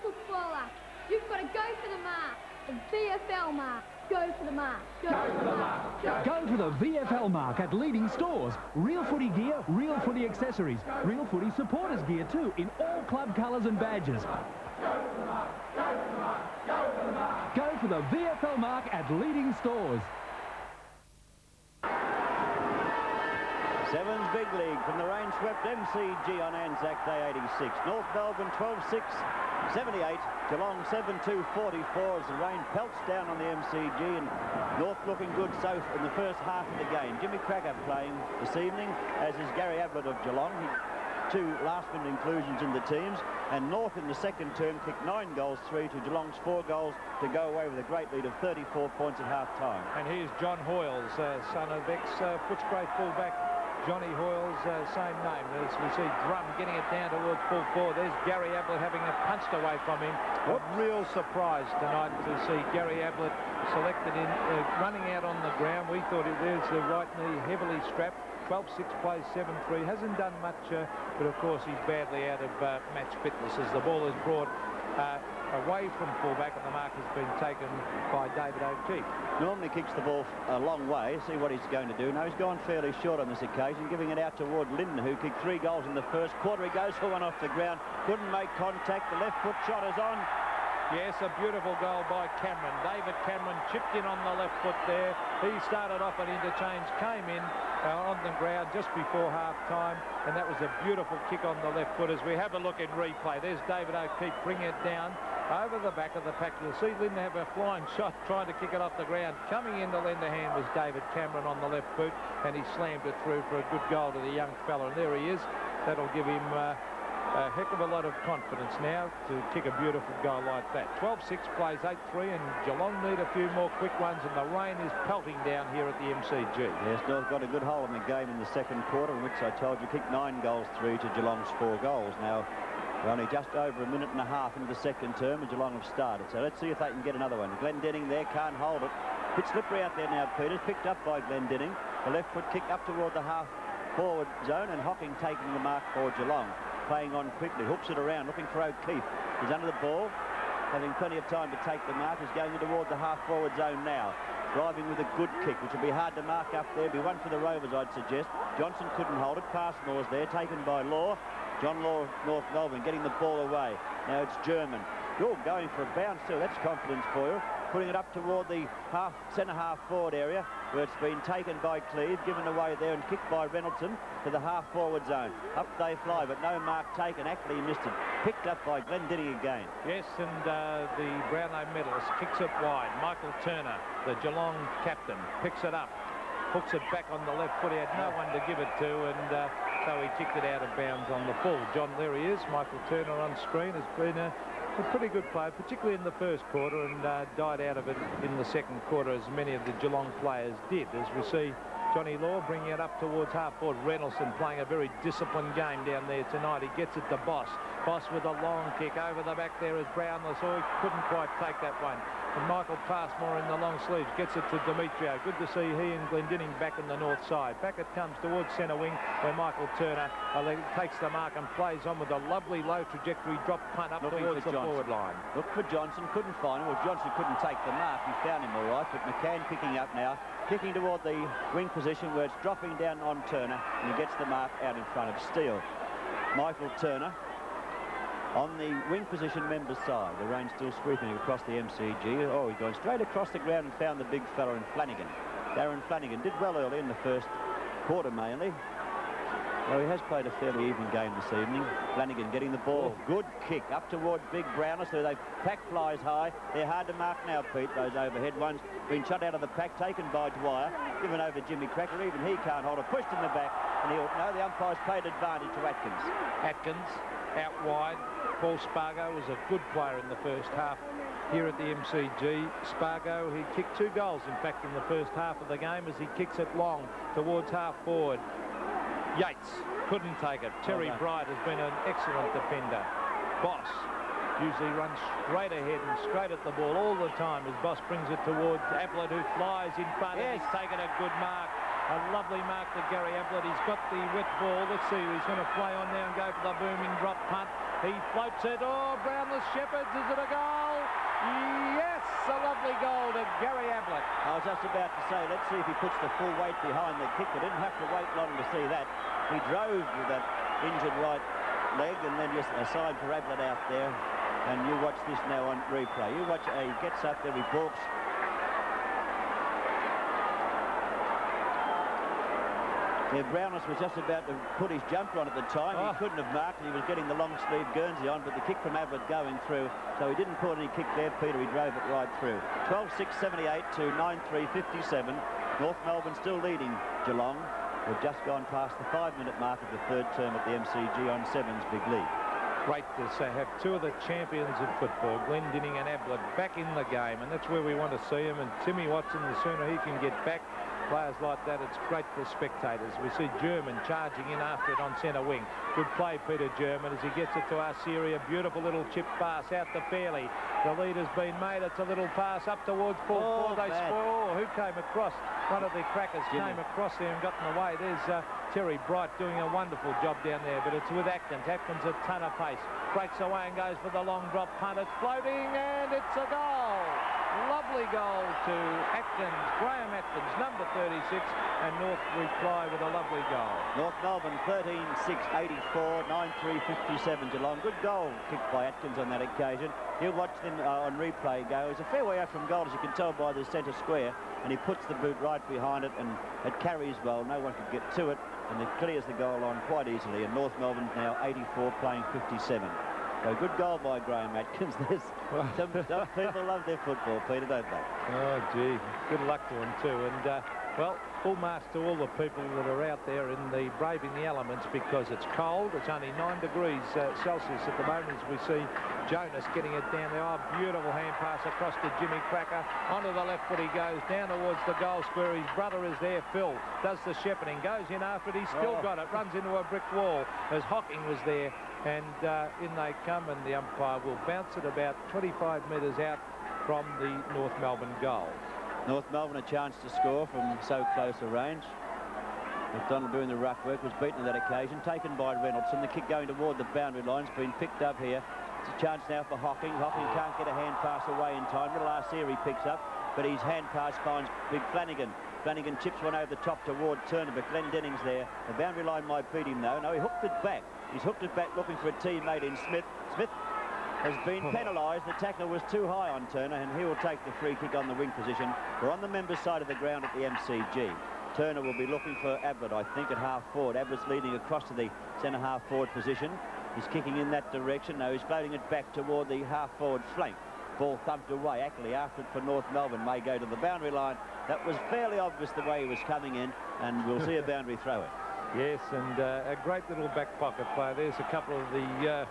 S5: Footballer. You've got to go for the mark. The VFL mark. Go for the mark. Go for the mark.
S6: Go for the VFL mark at leading stores. Real footy gear, real footy accessories, real footy supporters gear too, in all club colours and badges. Go for the mark. Go for the mark. Go for the mark. Go for the VFL mark at leading stores.
S2: 7's big league from the rain-swept MCG on Anzac Day 86. North Melbourne 12-6. 78, Geelong 7-2, 44 as the rain pelts down on the MCG, and North looking good so in the first half of the game. Jimmy Cracker playing this evening, as is Gary Ablett of Geelong. 2 last-minute inclusions in the teams, and North in the second term kicked 9 goals, 3 to Geelong's 4 goals to go away with a great lead of 34 points at half-time.
S4: And here's John Hoyles, son of ex-Footscray fullback Johnny Hoyle's same name. As we see Drum getting it down towards full forward. There's Gary Ablett having it punched away from him. A real surprise tonight to see Gary Ablett selected in, running out on the ground. We thought there's the right knee heavily strapped. 12-6 plays 7-3. Hasn't done much, but of course he's badly out of match fitness as the ball is brought away from fullback and the mark has been taken by David O'Keefe.
S2: Normally kicks the ball a long way. See what he's going to do. Now he's gone fairly short on this occasion, giving it out toward Linden, who kicked 3 goals in the first quarter. He goes for one off the ground. Couldn't make contact. The left foot shot is on.
S4: Yes, a beautiful goal by Cameron. David Cameron chipped in on the left foot there. He started off an interchange, came in on the ground just before half-time, and that was a beautiful kick on the left foot. As we have a look in replay, there's David O'Keefe bringing it down over the back of the pack. You'll see Linden have a flying shot trying to kick it off the ground. Coming in to lend a hand was David Cameron on the left boot, and he slammed it through for a good goal to the young fella. And there he is. That'll give him a heck of a lot of confidence now to kick a beautiful goal like that. 12-6 plays 8-3, and Geelong need a few more quick ones, and the rain is pelting down here at the MCG.
S2: Yes, North got a good hold in the game in the second quarter, in which I told you kicked 9 goals 3 to Geelong's 4 goals. Now, we're only just over a minute and a half into the second term, and Geelong have started. So let's see if they can get another one. Glendenning there, can't hold it. Bit slippery out there now, Peters. Picked up by Glendenning. The left foot kick up toward the half-forward zone, and Hocking taking the mark for Geelong. Playing on quickly, hooks it around, looking for O'Keefe. He's under the ball, having plenty of time to take the mark. He's going toward the half-forward zone now. Driving with a good kick, which will be hard to mark up there. Be one for the Rovers, I'd suggest. Johnson couldn't hold it. Passmore's there, taken by Law. John Law, North Melbourne, getting the ball away. Now it's German. You're going for a bounce too. That's confidence for you. Putting it up toward the centre-half forward area, where it's been taken by Cleve, given away there and kicked by Reynoldsson to the half-forward zone. Up they fly, but no mark taken. Actually missed it. Picked up by Glendenning again.
S4: Yes, and the Brownlow medalist kicks it wide. Michael Turner, the Geelong captain, picks it up, hooks it back on the left foot. He had no one to give it to, and so he kicked it out of bounds on the full. John, there he is. Michael Turner on screen has been a pretty good player, particularly in the first quarter, and died out of it in the second quarter, as many of the Geelong players did. As we see Johnny Law bringing it up towards half-forward. Reynoldsson playing a very disciplined game down there tonight. He gets it to Boss. Boss with a long kick over the back there is Brownless. Oh, he couldn't quite take that one. And Michael Passmore in the long sleeves gets it to Demetrio. Good to see he and Glendenning back in the north side. Back it comes towards centre wing, where Michael Turner takes the mark and plays on with a lovely low trajectory drop punt up towards the forward line.
S2: Look for Johnson, couldn't find him. Well, Johnson couldn't take the mark. He found him all right, but McCann picking up now, kicking toward the wing position where it's dropping down on Turner, and he gets the mark out in front of Steele. Michael Turner on the wing position members' side. The rain still sweeping across the MCG. Oh, he's going straight across the ground and found the big fella in Flanagan. Darren Flanagan did well early in the first quarter mainly. Well, he has played a fairly even game this evening. Flanagan getting the ball. Good kick up toward Big Brownless, who they pack flies high. They're hard to mark now, Pete, those overhead ones. Been shot out of the pack, taken by Dwyer. Given over Jimmy Cracker. Even he can't hold it. Pushed in the back. And he'll know the umpire's played advantage to Atkins.
S4: Atkins out wide. Paul Spargo was a good player in the first half here at the MCG. Spargo, he kicked 2 goals, in fact, in the first half of the game as he kicks it long towards half forward. Yates couldn't take it. Terry Bright has been an excellent defender. Boss usually runs straight ahead and straight at the ball all the time as Boss brings it towards Ablett, who flies in front. Yes. And he's taken a good mark. A lovely mark to Gary Ablett. He's got the wet ball. Let's see, he's going to play on now and go for the booming drop punt. He floats it. Oh, Brownless Shepherds. Is it a goal? Yes, a lovely goal to Gary Ablett.
S2: I was just about to say, let's see if he puts the full weight behind the kick. We didn't have to wait long to see that. He drove with that injured right leg, and then just a sign for Ablett out there. And you watch this now on replay. You watch, he gets up there, he balks. Yeah, Brownless was just about to put his jumper on at the time. He couldn't have marked. He was getting the long sleeve Guernsey on, but the kick from Ablett going through. So he didn't put any kick there, Peter. He drove it right through. 12-6, 78 to 9-3, 57. North Melbourne still leading Geelong. We've just gone past the 5-minute mark of the third term at the MCG on Seven's big lead.
S4: Great to have 2 of the champions of football, Glendenning and Ablett, back in the game, and that's where we want to see them. And Timmy Watson, the sooner he can get back players like that, it's great for spectators. We see German charging in after it on centre wing. Good play, Peter German, as he gets it to Arceria. Beautiful little chip pass out to Fairley. The lead has been made. It's a little pass up towards Paul. Who came across? One of the crackers came across there and got in the way. There's Terry Bright doing a wonderful job down there, but it's with Atkins. Atkins a ton of pace. Breaks away and goes for the long drop punt. It's floating and it's a goal. Lovely goal to Atkins, Graham Atkins, number 36, and North reply with a lovely goal.
S2: North Melbourne 13-6-84, 9-3-57 Geelong. Good goal kicked by Atkins on that occasion. He'll watch them on replay go. He's a fair way out from goal, as you can tell by the centre square, and he puts the boot right behind it, and it carries well. No one could get to it, and it clears the goal line quite easily, and North Melbourne's now 84 playing 57. So good goal by Graham Atkins. Some people love their football, Peter, don't they?
S4: Oh, gee, good luck to them too. And, well, full marks to all the people that are out there in the braving the elements, because it's cold. It's only 9 degrees Celsius at the moment as we see Jonas getting it down there. Oh, beautiful hand pass across to Jimmy Cracker. Onto the left foot he goes, down towards the goal square. His brother is there, Phil, does the shepherding, goes in after it. He's still got it, runs into a brick wall as Hocking was there. And in they come, and the umpire will bounce it about 25 metres out from the North Melbourne goal.
S2: North Melbourne a chance to score from so close a range. McDonald doing the ruck work, was beaten on that occasion, taken by Reynolds. The kick going toward the boundary line's been picked up here. It's a chance now for Hocking. Hocking can't get a hand pass away in time. Little Arceria picks up, but his hand pass finds big Flanagan. Flanagan chips one over the top toward Turner, but Glenn Dennings there. The boundary line might beat him though. No, he hooked it back. He's hooked it back looking for a teammate in Smith. Smith has been penalised. The tackle was too high on Turner, and he will take the free kick on the wing position. We're on the members' side of the ground at the MCG. Turner will be looking for Ablett, I think, at half forward. Ablett's leading across to the centre half forward position. He's kicking in that direction. No, he's floating it back toward the half forward flank. Ball thumped away. Ackley after it for North Melbourne may go to the boundary line. That was fairly obvious the way he was coming in, and we'll see a boundary throw in.
S4: Yes, and a great little back pocket play. There's a couple of the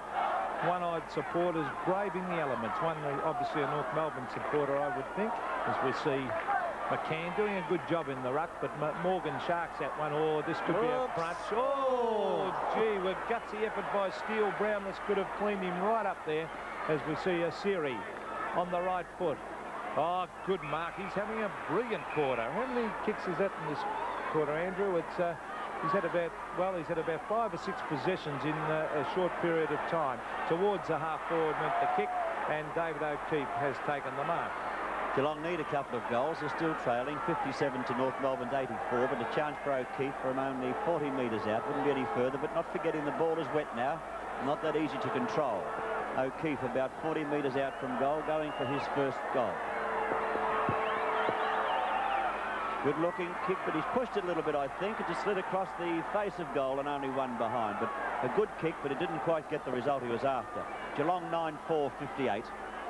S4: one-eyed supporters braving the elements. One, obviously, a North Melbourne supporter, I would think, as we see McCann doing a good job in the ruck, but Morgan sharks that one. Oh, this could be a crunch. Oh, gee, with gutsy effort by Steele. Brownless could have cleaned him right up there, as we see Arceria on the right foot. Oh, good mark. He's having a brilliant quarter. How many kicks is that in this quarter, Andrew? It's he's had about 5 or 6 possessions in a short period of time. Towards the half forward went the kick, and David O'Keefe has taken the mark.
S2: Geelong need a couple of goals. They're still trailing 57 to North Melbourne's 84, but a chance for O'Keefe from only 40 metres out. Wouldn't be any further, but not forgetting the ball is wet now. Not that easy to control. O'Keefe about 40 metres out from goal, going for his first goal. Good looking kick, but he's pushed it a little bit, I think. It just slid across the face of goal and only one behind. But a good kick, but it didn't quite get the result he was after. Geelong 9-4-58.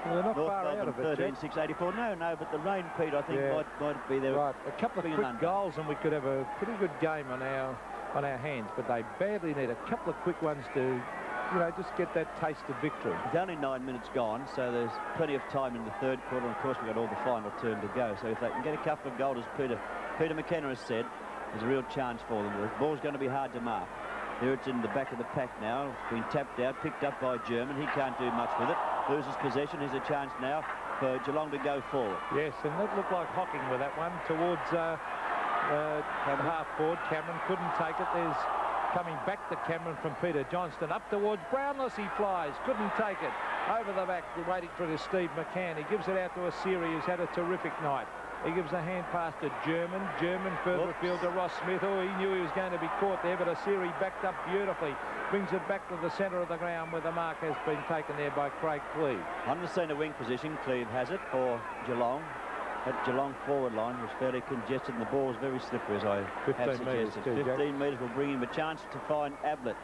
S4: Well, they're not
S2: North
S4: far
S2: Melbourne
S4: out of it,
S2: 13-6-84. No, but the rain, Pete, I think might be there.
S4: Right, a couple of quick goals and we could have a pretty good game on our hands, but they badly need a couple of quick ones to, you know, just get that taste of victory.
S2: It's only 9 minutes gone, so there's plenty of time in the third quarter, and of course we've got all the final turn to go. So if they can get a couple of goals, as Peter McKenna has said, there's a real chance for them. The ball's going to be hard to mark. Here it's in the back of the pack now. It's been tapped out, picked up by German. He can't do much with it. Loses possession. Here's a chance now for Geelong to go forward.
S4: Yes, and that looked like Hocking with that one towards half forward. Cameron couldn't take it. There's coming back to Cameron from Peter Johnston. Up towards Brownless he flies. Couldn't take it. Over the back, waiting for it is Steve McCann. He gives it out to Arceria, who's had a terrific night. He gives a hand pass to German. German further afield to Ross Smith. Oh, he knew he was going to be caught there, but Arceria backed up beautifully. Brings it back to the centre of the ground where the mark has been taken there by Craig Cleve.
S2: On the centre wing position, Cleve has it for Geelong. That Geelong forward line was fairly congested, and the ball was very slippery, as I have suggested. 15 metres will bring him a chance to find Ablett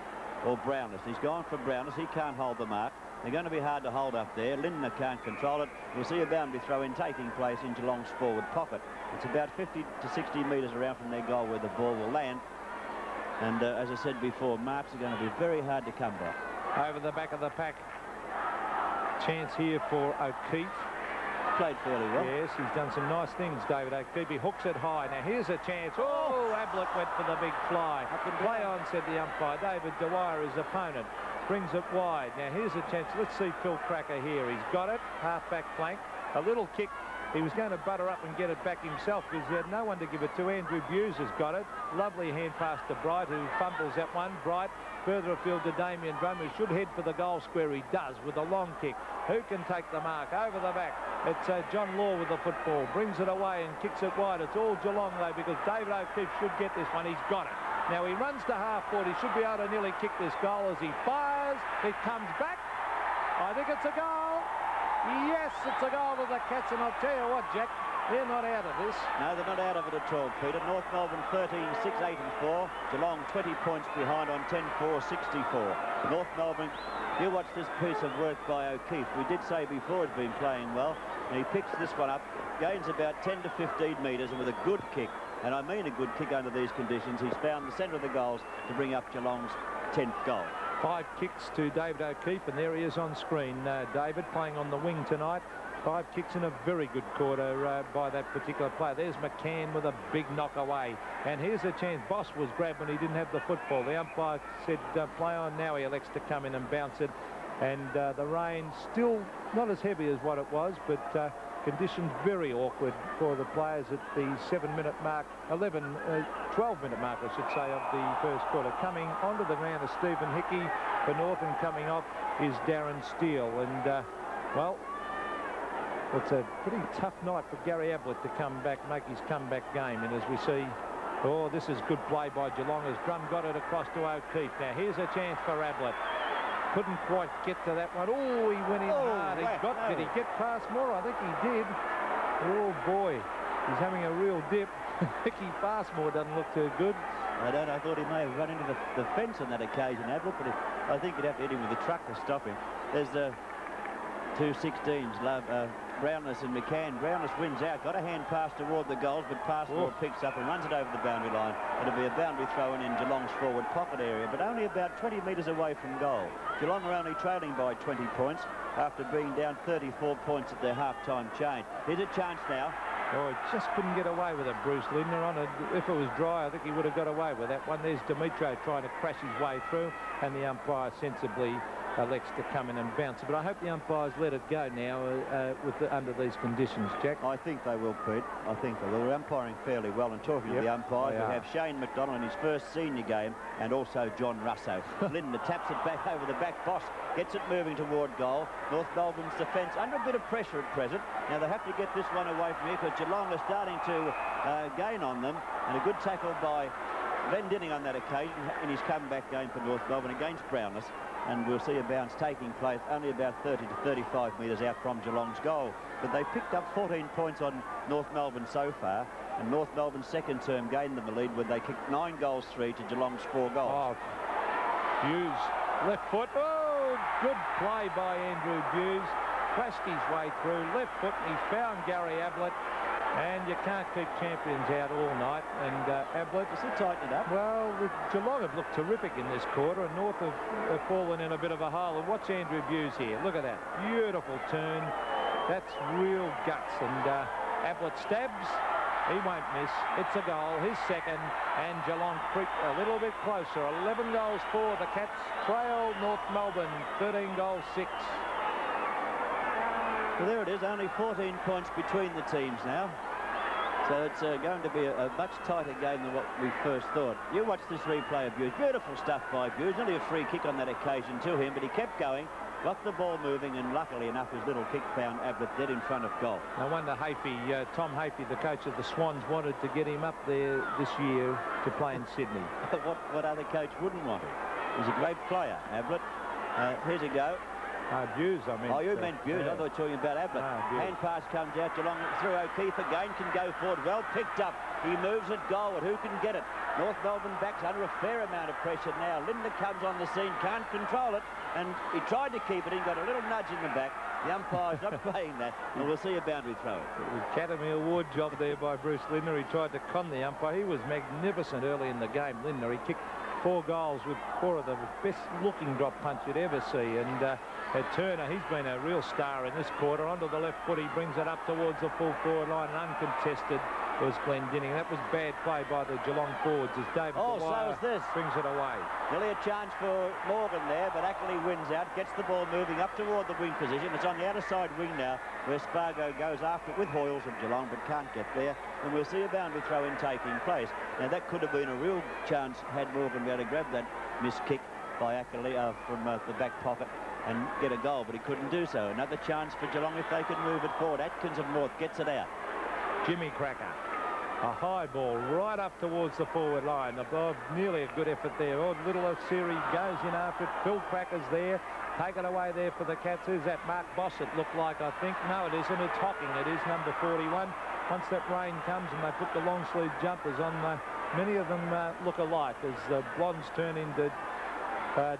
S2: or Brownless. He's gone for Brownless. He can't hold the mark. They're going to be hard to hold up there. Lindner can't control it. We'll see a boundary throw-in taking place in Geelong's forward pocket. It's about 50 to 60 metres around from their goal where the ball will land. And as I said before, marks are going to be very hard to come by.
S4: Over the back of the pack. Chance here for O'Keefe.
S2: Played fairly well.
S4: Yes, he's done some nice things, David O'Keefe. He hooks it high. Now, here's a chance. Oh, Ablett went for the big fly. Play on, said the umpire. David Dwyer, his opponent, brings it wide. Now, here's a chance. Let's see Phil Cracker here. He's got it. Half-back flank. A little kick. He was going to butter up and get it back himself because he had no one to give it to. Andrew Buse has got it. Lovely hand pass to Bright, who fumbles that one. Bright further afield to Damien Drum, who should head for the goal square. He does with a long kick. Who can take the mark? Over the back. It's John Law with the football. Brings it away and kicks it wide. It's all Geelong, though, because David O'Keefe should get this one. He's got it. Now, he runs to half-forward. He should be able to nearly kick this goal as he fires. It comes back. I think it's a goal. Yes, it's a goal to the Cats, and I'll tell you what, Jack, they're not out of this.
S2: No, they're not out of it at all, Peter. North Melbourne 13, 6, 8 and 4. Geelong 20 points behind on 10, 4, 64. North Melbourne, you watch this piece of work by O'Keefe. We did say before he's been playing well, and he picks this one up, gains about 10 to 15 metres, and with a good kick, and I mean a good kick under these conditions, he's found the centre of the goals to bring up Geelong's 10th goal.
S4: 5 kicks to David O'Keefe, and there he is on screen. David playing on the wing tonight. 5 kicks in a very good quarter by that particular player. There's McCann with a big knock away. And here's a chance. Boss was grabbed when he didn't have the football. The umpire said, play on. Now he elects to come in and bounce it. And the rain still not as heavy as what it was, but conditions very awkward for the players at the 7-minute mark, 12-minute mark, I should say, of the first quarter. Coming onto the ground is Stephen Hickey for North, and coming off is Darren Steele. And, well, it's a pretty tough night for Gary Ablett to come back, make his comeback game. And as we see, oh, this is good play by Geelong as Drum got it across to O'Keefe. Now, here's a chance for Ablett. Couldn't quite get to that one. Oh, he went in hard. Did he get past Moore? I think he did. Oh, boy. He's having a real dip. Mickey Fastmore doesn't look too good.
S2: I thought he may have run into the fence on that occasion, Ablett, but I think you'd have to hit him with a truck to stop him. There's the 2 16s, Brownless and McCann. Brownless wins out, got a hand pass toward the goals, but Passmore picks up and runs it over the boundary line. It'll be a boundary throw in Geelong's forward pocket area, but only about 20 metres away from goal. Geelong are only trailing by 20 points after being down 34 points at their half-time change. Here's a chance now.
S4: Oh, he just couldn't get away with it, Bruce Lindner. If it was dry, I think he would have got away with that one. There's Dimitro trying to crash his way through, and the umpire sensibly elects to come in and bounce it. But I hope the umpires let it go now under these conditions, Jack.
S2: I think they will, Pete. I think they will. They're umpiring fairly well. And talking to the umpires, we have Shane McDonald in his first senior game, and also John Russo. Lindner taps it back over the back. Boss gets it moving toward goal. North Melbourne's defence under a bit of pressure at present. Now they have to get this one away from here because Geelong are starting to gain on them. And a good tackle by Glendinning on that occasion in his comeback game for North Melbourne against Brownless. And we'll see a bounce taking place only about 30 to 35 metres out from Geelong's goal. But they picked up 14 points on North Melbourne so far, and North Melbourne's second term gained them the lead when they kicked 9 goals 3 to Geelong's 4 goals.
S4: Oh, Buse, left foot. Oh, good play by Andrew Buse. Crashed his way through, left foot, and he's found Gary Ablett. And you can't keep champions out all night. And Ablett...
S2: Does he tighten it up?
S4: Well, Geelong have looked terrific in this quarter, and North have fallen in a bit of a hole. And watch Andrew Buse here. Look at that. Beautiful turn. That's real guts. And Ablett stabs. He won't miss. It's a goal, his second. And Geelong creep a little bit closer. 11 goals for the Cats. Trail North Melbourne, 13 goals 6.
S2: Well, there it is, only 14 points between the teams now. So it's going to be a much tighter game than what we first thought. You watch this replay of Buse. Beautiful stuff by Buse. Only a free kick on that occasion to him, but he kept going, got the ball moving, and luckily enough, his little kick found Ablett dead in front of goal.
S4: I wonder Hafey, Tom Hafey, the coach of the Swans, wanted to get him up there this year to play in Sydney.
S2: What other coach wouldn't want him? He's a great player, Ablett. Here's a go.
S4: Buse, I mean.
S2: Oh, you meant Buse.
S4: Yeah.
S2: I thought you were talking about Ablett. Hand pass comes out. Geelong through O'Keefe again. Can go forward. Well picked up. He moves it goalward. Who can get it? North Melbourne backs under a fair amount of pressure now. Lindner comes on the scene. Can't control it. And he tried to keep it in. Got a little nudge in the back. The umpire's not playing that. And we'll see a boundary throw.
S4: Academy Award job there by Bruce Lindner. He tried to con the umpire. He was magnificent early in the game, Lindner. He kicked 4 goals with 4 of the best-looking drop punch you'd ever see. And Turner, he's been a real star in this quarter. Onto the left foot, he brings it up towards the full forward line, and uncontested was Glendinning. That was bad play by the Geelong forwards as David Dwyer brings it away.
S2: Nearly a chance for Morgan there, but Ackley wins out, gets the ball moving up toward the wing position. It's on the outer side wing now, where Spargo goes after it with Hoyles of Geelong, but can't get there. And we'll see a boundary throw-in taking place. Now, that could have been a real chance had Morgan been able to grab that missed kick by Ackley from the back pocket and get a goal, but he couldn't do so. Another chance for Geelong if they could move it forward. Atkins of North gets it out.
S4: Jimmy Cracker. A high ball right up towards the forward line. Above, nearly a good effort there. Oh, little O'Siri goes in after it. Phil Cracker's there. Take it away there for the Cats. Who's that? Mark Boss, it looked like, I think. No, it isn't. It's Hocking. It is number 41. Once that rain comes and they put the long sleeve jumpers on, many of them look alike as the blondes turn into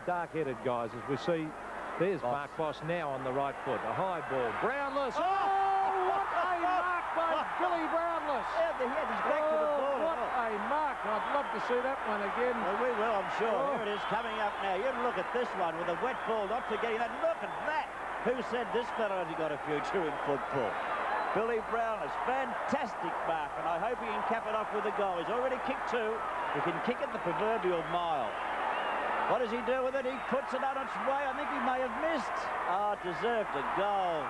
S4: dark-headed guys. As we see, there's Mark Boss now on the right foot. A high ball. Brownless. Oh, what a mark by Billy Brownless.
S2: Yeah, he had his back to the ball.
S4: What a mark. I'd love to see that one again.
S2: Well, we will, I'm sure. Here it is coming up now. You look at this one with a wet ball, not forgetting that. Look at that. Who said this fellow has got a future in football? Billy Brownless, fantastic mark, and I hope he can cap it off with a goal. He's already kicked 2. He can kick it the proverbial mile. What does he do with it? He puts it on its way. I think he may have missed. Oh, deserved a goal.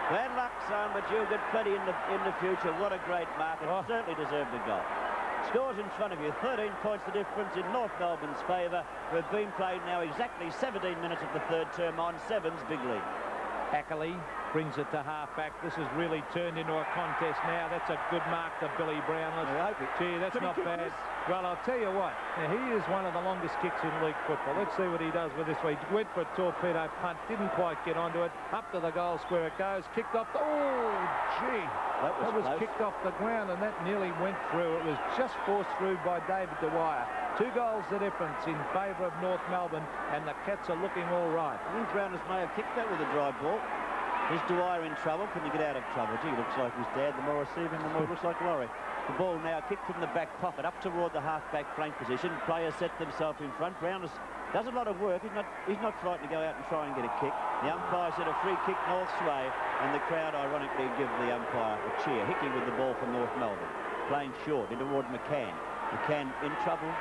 S2: Bad luck, son, but you'll get plenty in the future. What a great mark. It certainly deserved a goal. Scores in front of you. 13 points the difference in North Melbourne's favour. We've been played now exactly 17 minutes of the third term on 7's big lead.
S4: Ackley brings it to half-back. This has really turned into a contest now. That's a good mark to Billy Brownless. Gee, that's not bad. Well, I'll tell you what. Now, he is one of the longest kicks in league football. Let's see what he does with this week. Went for a torpedo punt. Didn't quite get onto it. Up to the goal square it goes. Kicked off the... Oh, gee.
S2: That was
S4: kicked off the ground, and that nearly went through. It was just forced through by David Dwyer. 2 goals the difference in favour of North Melbourne, and the Cats are looking all right.
S2: I think Brownless may have kicked that with a dry ball. Is Dwyer in trouble? Can he get out of trouble? Gee, looks like his dad. The more receiving, the more it looks like Laurie. The ball now kicked from the back pocket up toward the half-back flank position. Players set themselves in front. Brownless does a lot of work. He's not frightened to go out and try and get a kick. The umpire said a free kick North's way, and the crowd ironically give the umpire a cheer. Hickey with the ball for North Melbourne. Playing short in towards McCann. McCann in trouble.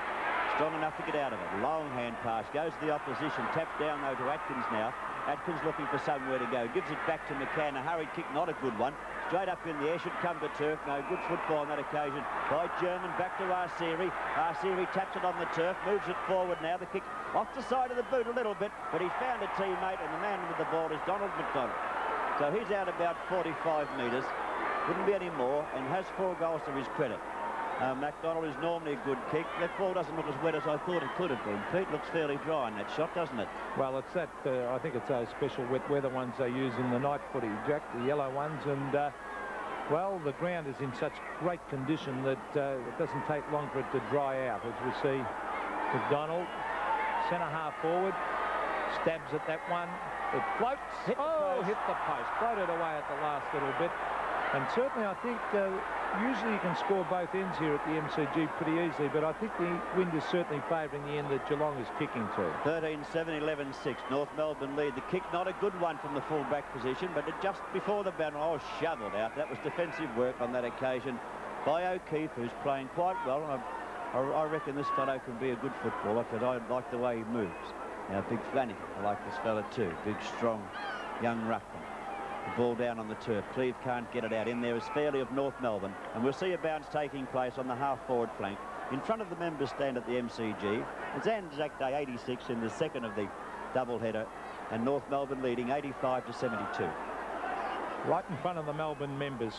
S2: Strong enough to get out of it. Long hand pass. Goes to the opposition. Tapped down, though, to Atkins now. Atkins looking for somewhere to go. Gives it back to McCann. A hurried kick, not a good one. Straight up in the air. Should come to turf. No good football on that occasion by German. Back to Arsiri. Arsiri taps it on the turf. Moves it forward now. The kick off the side of the boot a little bit. But he's found a teammate, and the man with the ball is Donald McDonald. So he's out about 45 metres. Wouldn't be any more, and has 4 goals to his credit. McDonald is normally a good kick. That ball doesn't look as wet as I thought it could have been. Pete looks fairly dry in that shot, doesn't it?
S4: Well, it's that, I think it's those special wet weather ones they use in the night footy, Jack, the yellow ones. And, well, the ground is in such great condition that it doesn't take long for it to dry out. As we see McDonald, centre-half forward, stabs at that one. It floats. Hit the post. Floated away at the last little bit. And certainly, I think, usually you can score both ends here at the MCG pretty easily, but I think the wind is certainly favouring the end that Geelong is kicking to.
S2: 13-7, 11-6. North Melbourne lead. The kick, not a good one from the full-back position, but just before the boundary, shoveled out. That was defensive work on that occasion by O'Keefe, who's playing quite well. I reckon this fellow can be a good footballer, because I like the way he moves. Now, big Flanagan, I like this fella too. Big, strong, young ruckman. The ball down on the turf. Cleve can't get it out. In there is Fairley of North Melbourne. And we'll see a bounce taking place on the half-forward flank. In front of the members stand at the MCG. It's Anzac Day 86 in the second of the double-header. And North Melbourne leading 85-72.
S4: Right in front of the Melbourne members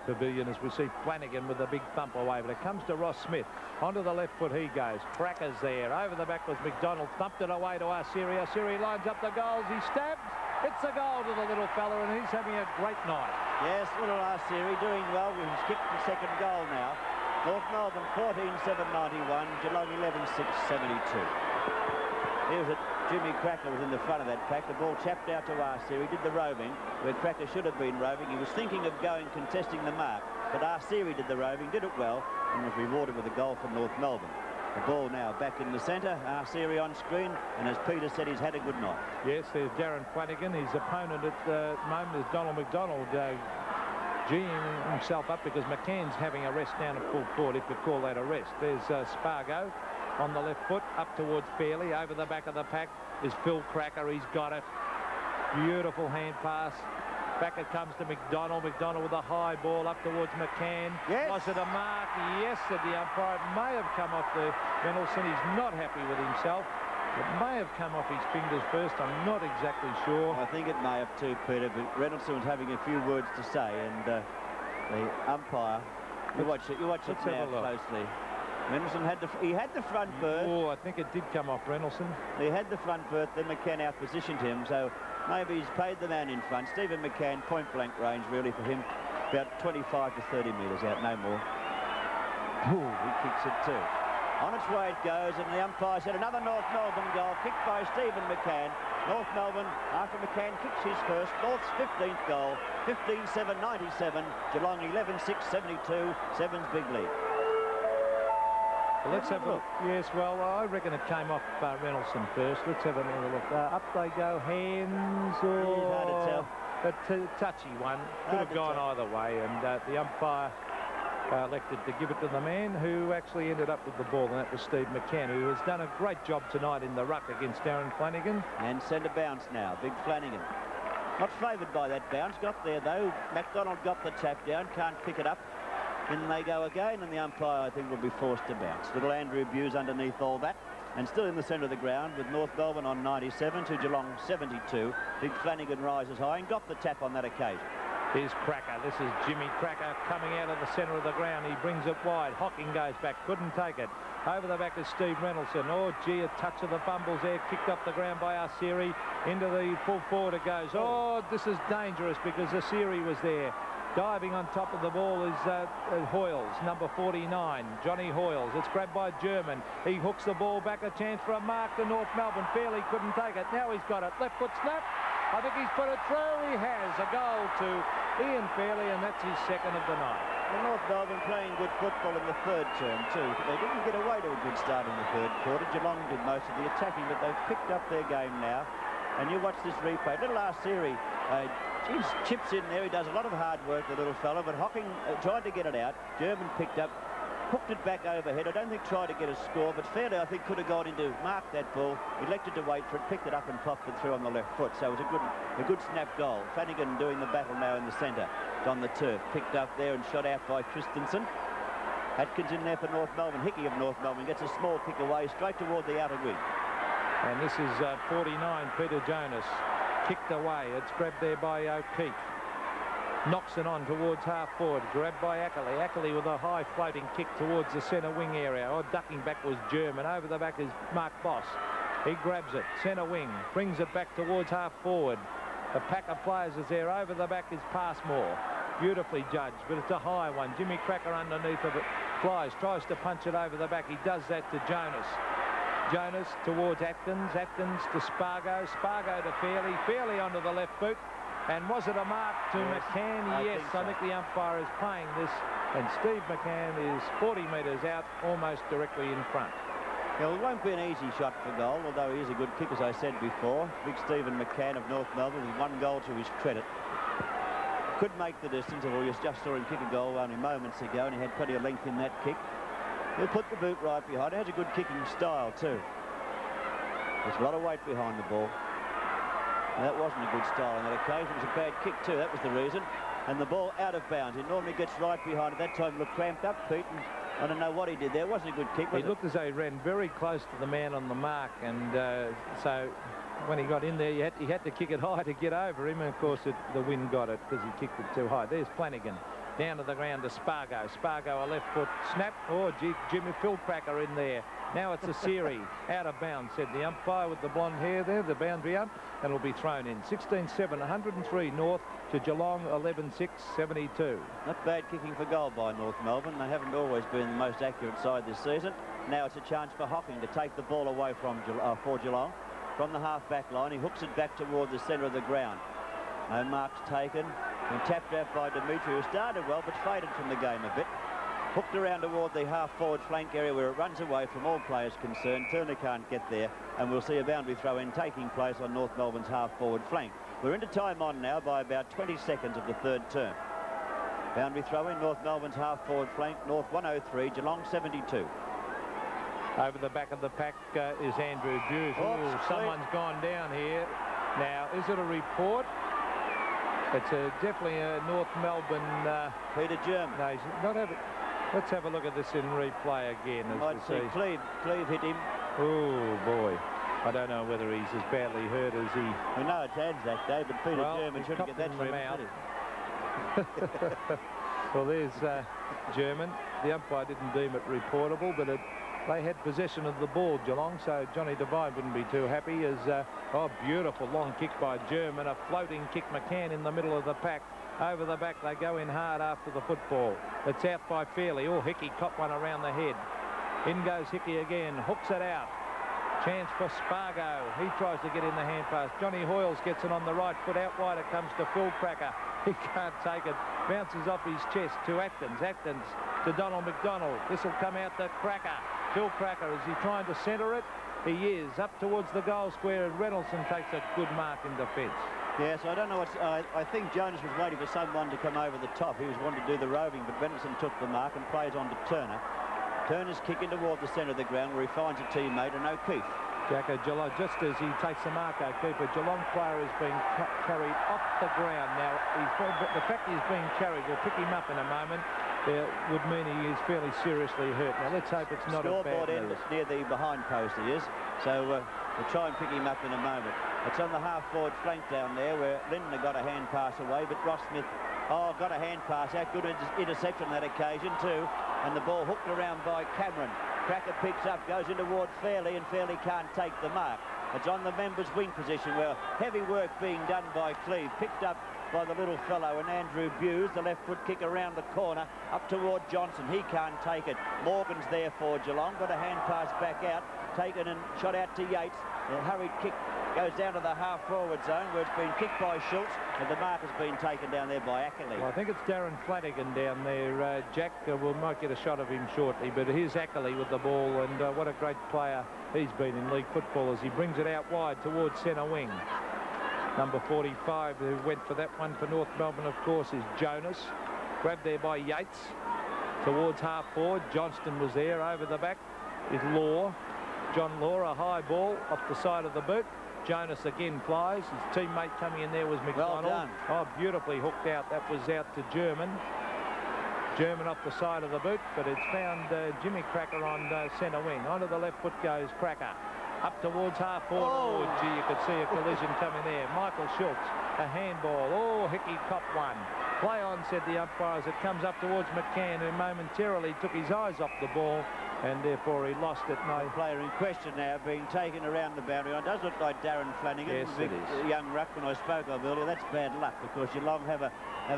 S4: pavilion as we see Flanagan with a big thump away. But it comes to Ross Smith. Onto the left foot he goes. Cracker's there. Over the back was McDonald. Thumped it away to Arsiri. Arsiri lines up the goals. He stabs. It's a goal to the little fella, and he's having a great night. Yes,
S2: little Arsiri doing well. We've skipped the second goal now. North Melbourne 14-7-91. Geelong 11-6-72. Here's it. Jimmy Cracker was in the front of that pack. The ball chapped out to Arsiri. Did the roving where Cracker should have been roving. He was thinking of contesting the mark, but Arsiri did the roving, did it well, and was rewarded with a goal for North Melbourne. The ball now back in the centre. Arsiri on screen, and as Peter said, he's had a good night.
S4: Yes, there's Darren Flanagan. His opponent at the moment is Donald McDonald, geeing himself up because McCann's having a rest down at full court, if you call that a rest. There's Spargo on the left foot, up towards Fairley. Over the back of the pack is Phil Cracker. He's got it. Beautiful hand pass. Back it comes to McDonald. McDonald with a high ball up towards McCann.
S2: Yes.
S4: Was it a mark? Yes, said the umpire. It may have come off the Mendelson. He's not happy with himself. It may have come off his fingers first. I'm not exactly sure.
S2: I think it may have too, Peter, but Reynolds was having a few words to say, and the umpire, you watch it now closely. Mendelson had the front berth.
S4: Oh, I think it did come off Reynolds.
S2: He had the front berth, then McCann out-positioned him, so maybe he's paid the man in front. Stephen McCann, point-blank range really for him, about 25 to 30 metres out, no more. Ooh, he kicks it too. On its way it goes, and the umpire said another North Melbourne goal, kicked by Stephen McCann. North Melbourne, after McCann kicks his first, North's 15th goal, 15-7-97, Geelong 11-6-72, Sevens big lead.
S4: Well, let's have a look. Yes, well, I reckon it came off Reynolds first. Let's have another look. Up they go, hands.
S2: It's hard to tell.
S4: A touchy one. Could have gone either way, and the umpire elected to give it to the man who actually ended up with the ball, and that was Steve McCann, who has done a great job tonight in the ruck against Darren Flanagan.
S2: And centre bounce now, big Flanagan. Not favoured by that bounce, got there though. McDonald got the tap down, can't pick it up. In they go again, and the umpire, I think, will be forced to bounce. Little Andrew Buse underneath all that, and still in the centre of the ground with North Melbourne on 97 to Geelong 72. Big Flanagan rises high and got the tap on that occasion.
S4: Here's Cracker. This is Jimmy Cracker coming out of the centre of the ground. He brings it wide. Hocking goes back. Couldn't take it. Over the back is Steve Reynolds. Oh, gee, a touch of the fumbles there. Kicked off the ground by Arsiri. Into the full forward it goes. Oh, this is dangerous because Arsiri was there. Diving on top of the ball is Hoyles, number 49, Johnny Hoyles. It's grabbed by German. He hooks the ball back, a chance for a mark to North Melbourne. Fairley couldn't take it. Now he's got it. Left foot snap. I think he's put it through. He has a goal to Ian Fairley, and that's his second of the night.
S2: Well, North Melbourne playing good football in the third term too. They didn't get away to a good start in the third quarter. Geelong did most of the attacking, but they've picked up their game now. And you watch this replay. Little Arsiri chips in there. He does a lot of hard work, the little fella, but Hocking tried to get it out. German picked up, hooked it back overhead. I don't think tried to get a score, but Fairley, I think, could have gone in to mark that ball. Elected to wait for it, picked it up and popped it through on the left foot. So it was a good snap goal. Flanagan doing the battle now in the centre. It's on the turf. Picked up there and shot out by Christensen. Atkins in there for North Melbourne. Hickey of North Melbourne gets a small kick away straight toward the outer wing.
S4: And this is 49, Peter Jonas. Kicked away. It's grabbed there by O'Keefe. Knocks it on towards half forward. Grabbed by Ackley. Ackley with a high floating kick towards the centre wing area. Oh, ducking back was German. Over the back is Mark Boss. He grabs it. Centre wing. Brings it back towards half forward. The pack of players is there. Over the back is Passmore. Beautifully judged, but it's a high one. Jimmy Cracker underneath of it. Flies. Tries to punch it over the back. He does that to Jonas. Jonas towards Atkins. Atkins to Spargo. Spargo to Fairley. Fairley onto the left boot. And was it a mark to McCann? Yes, I think the umpire is playing this. And Steve McCann is 40 metres out, almost directly in front.
S2: Well, it won't be an easy shot for goal, although he is a good kick, as I said before. Big Stephen McCann of North Melbourne with one goal to his credit. Could make the distance, although you just saw him kick a goal only moments ago, and he had plenty of length in that kick. He'll put the boot right behind. He has a good kicking style too. There's a lot of weight behind the ball. And that wasn't a good style on that occasion. It was a bad kick too. That was the reason. And the ball out of bounds. He normally gets right behind. At that time, he looked cramped up, Pete. And I don't know what he did there. It wasn't a good kick.
S4: He looked as though he ran very close to the man on the mark, and so when he got in there, he had to kick it high to get over him. And of course, the wind got it because he kicked it too high. There's Flanagan. Down to the ground to Spargo. Spargo, a left foot snap. Oh, gee, Jimmy Phil Cracker in there. Now it's a series. Out of bounds, said the umpire with the blonde hair there, the boundary up, and it'll be thrown in. 16-7, 103 North to Geelong, 11-6, 72.
S2: Not bad kicking for goal by North Melbourne. They haven't always been the most accurate side this season. Now it's a chance for Hocking to take the ball away from for Geelong. From the half-back line, he hooks it back toward the centre of the ground. No marks taken. And tapped out by Dimitri, who started well but faded from the game a bit. Hooked around toward the half-forward flank area where it runs away from all players concerned. Turner can't get there, and we'll see a boundary throw-in taking place on North Melbourne's half-forward flank. We're into time on now by about 20 seconds of the third term. Boundary throw-in, North Melbourne's half-forward flank, North 103, Geelong 72.
S4: Over the back of the pack is Andrew Buse. Oh, someone's gone down here. Now, is it a report? It's definitely a North Melbourne...
S2: Peter German.
S4: No, he's not having... Let's have a look at this in replay again.
S2: Might see Cleve hit him.
S4: Oh, boy. I don't know whether he's as badly hurt as he...
S2: We know it's Anzac Day, but Peter German shouldn't get that from out.
S4: Well, there's German. The umpire didn't deem it reportable, but they had possession of the ball, Geelong, so Johnny Devine wouldn't be too happy as... oh, beautiful long kick by German. A floating kick, McCann in the middle of the pack. Over the back, they go in hard after the football. It's out by Fairley. Oh, Hickey caught one around the head. In goes Hickey again, hooks it out. Chance for Spargo. He tries to get in the hand pass. Johnny Hoyles gets it on the right foot. Out wide it comes to Phil Cracker. He can't take it. Bounces off his chest to Atkins. Atkins to Donald McDonald. This will come out to Cracker. Phil Cracker, is he trying to centre it? He is. Up towards the goal square. Reynoldsson takes a good mark in defence.
S2: Yes, I don't know what's... I think Jonas was waiting for someone to come over the top. He was wanting to do the roving, but Reynoldsson took the mark and plays on to Turner. Turner's kicking toward the centre of the ground where he finds a teammate, and O'Keefe.
S4: Jacko Geelong, just as he takes the mark, O'Keefe, a Geelong player is being carried off the ground. Now, the fact he's being carried, we'll pick him up in a moment, would mean he is fairly seriously hurt. Now, let's hope it's not a bad
S2: news. It's near the behind post he is, so we'll try and pick him up in a moment. It's on the half-forward flank down there where Lindner got a hand pass away, but Ross Smith, got a hand pass out. Good interception on that occasion too, and the ball hooked around by Cameron. Cracker picks up, goes in toward Fairley, and Fairley can't take the mark. It's on the members' wing position where heavy work being done by Cleve, picked up by the little fellow, and Andrew Buse, the left foot kick around the corner, up toward Johnson. He can't take it. Morgan's there for Geelong, got a hand pass back out, taken and shot out to Yates. The hurried kick goes down to the half-forward zone where it's been kicked by Schultz, and the mark has been taken down there by Ackley.
S4: Well, I think it's Darren Flanagan down there, Jack. We might get a shot of him shortly, but here's Ackley with the ball, and what a great player he's been in league football as he brings it out wide towards centre wing. Number 45, who went for that one for North Melbourne, of course, is Jonas. Grabbed there by Yates. Towards half-forward, Johnston was there. Over the back is Law. John Law, a high ball off the side of the boot. Jonas again flies. His teammate coming in there was McDonald.
S2: Well done.
S4: Oh, beautifully hooked out. That was out to German. German off the side of the boot, but it's found Jimmy Cracker on centre wing. Onto the left foot goes Cracker. Up towards half-forward. Oh, gee, you could see a collision coming there. Michael Schultz, a handball. Oh, Hickey copped one. Play on, said the umpire, as it comes up towards McCann, who momentarily took his eyes off the ball, and therefore he lost it. No
S2: player in question now being taken around the boundary line. Does look like Darren Flanagan.
S4: Yes, it is.
S2: Young ruck when I spoke of earlier. That's bad luck because Geelong have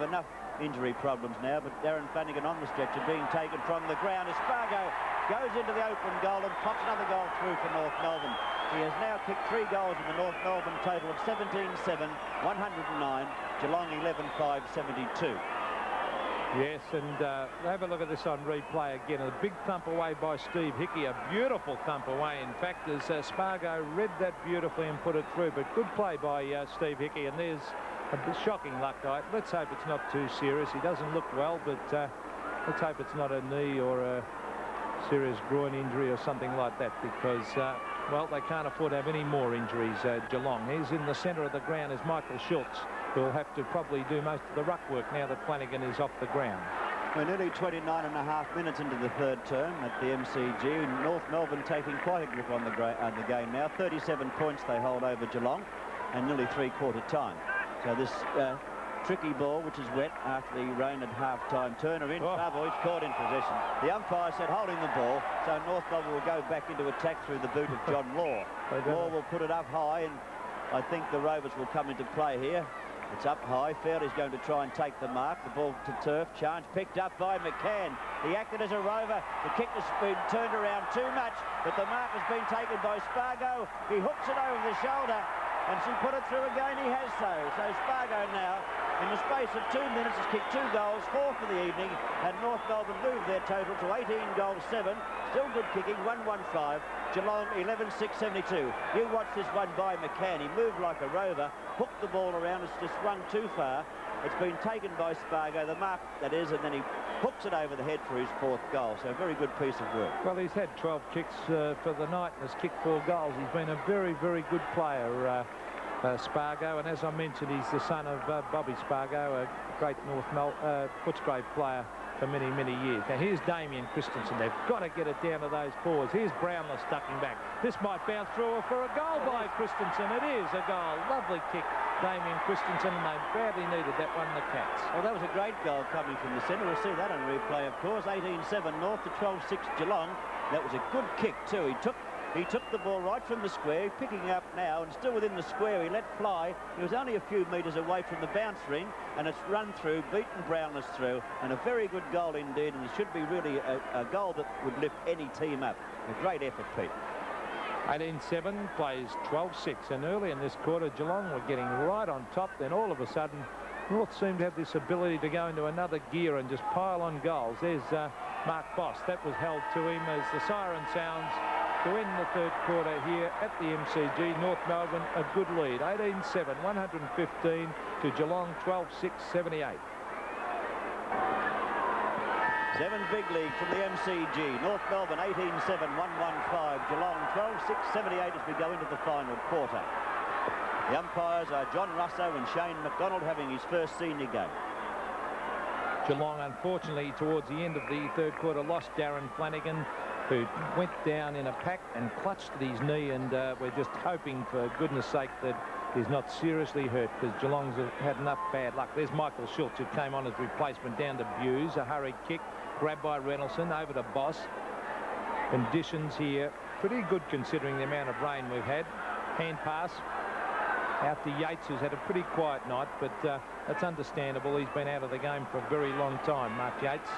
S2: enough injury problems now, but Darren Flanagan on the stretcher being taken from the ground. Spargo goes into the open goal and pops another goal through for North Melbourne. He has now kicked 3 goals in the North Melbourne total of 17-7, 109, Geelong 11-5, 72.
S4: Yes, and have a look at this on replay again. A big thump away by Steve Hickey, a beautiful thump away. In fact, as Spargo read that beautifully and put it through, but good play by Steve Hickey, and there's a bit shocking luck. Let's hope it's not too serious. He doesn't look well, but let's hope it's not a knee or a serious groin injury or something like that, because, well, they can't afford to have any more injuries, Geelong. He's in the centre of the ground is Michael Schultz, who will have to probably do most of the ruck work now that Flanagan is off the ground.
S2: We're nearly 29.5 minutes into the third term at the MCG. North Melbourne taking quite a grip on the game now. 37 points they hold over Geelong, and nearly three-quarter time. So this tricky ball, which is wet after the rain at half-time. Turner in trouble. He's caught in possession. The umpire said holding the ball, so North Melbourne will go back into attack through the boot of John Law. Law will put it up high, and I think the Rovers will come into play here. It's up high. Fairley's going to try and take the mark. The ball to turf. Chance picked up by McCann. He acted as a rover. The kick has been turned around too much, but the mark has been taken by Spargo. He hooks it over the shoulder, and she put it through again. He has so. So Spargo now In the space of 2 minutes, has kicked 2 goals, 4 for the evening, and North Melbourne moved their total to 18 goals, 7. Still good kicking, 1-1-5. Geelong 11-6-72. You watch this one by McCann. He moved like a rover, hooked the ball around. It's just run too far. It's been taken by Spargo, the mark that is, and then he hooks it over the head for his 4th goal. So a very good piece of work.
S4: Well, he's had 12 kicks for the night and has kicked 4 goals. He's been a very, very good player, Spargo, and as I mentioned, he's the son of Bobby Spargo, a great Footscray player for many, many years. Now here's Damien Christensen. They've got to get it down to those forwards. Here's Brownless ducking back. This might bounce through for a goal by Christensen. It is a goal. Lovely kick, Damien Christensen, and they badly needed that one, the Cats.
S2: Well, that was a great goal coming from the centre. We'll see that on replay, of course. 18-7 North to 12-6 Geelong. That was a good kick too. He took the ball right from the square, picking up now, and still within the square, he let fly. He was only a few metres away from the bounce ring, and it's run through, beaten Brownless through, and a very good goal indeed, and it should be really a goal that would lift any team up. A great effort, Pete.
S4: 18-7 plays 12-6, and early in this quarter, Geelong were getting right on top. Then all of a sudden, North seemed to have this ability to go into another gear and just pile on goals. There's Mark Boss. That was held to him as the siren sounds to end the 3rd quarter here at the MCG. North Melbourne a good lead, 18-7, 115 to Geelong 12-6, 78.
S2: 7 big league from the MCG. North Melbourne 18-7, 1-1-5. Geelong 12-6, 78 as we go into the final quarter. The umpires are John Russo and Shane McDonald having his first senior game.
S4: Geelong, unfortunately, towards the end of the 3rd quarter, lost Darren Flanagan, who went down in a pack and clutched at his knee, and we're just hoping, for goodness sake, that he's not seriously hurt, because Geelong's had enough bad luck. There's Michael Schultz, who came on as replacement down to Buse. A hurried kick, grabbed by Reynoldsson, over to Boss. Conditions here pretty good considering the amount of rain we've had. Hand pass out to Yates, who's had a pretty quiet night, but that's understandable. He's been out of the game for a very long time, Mark Yates.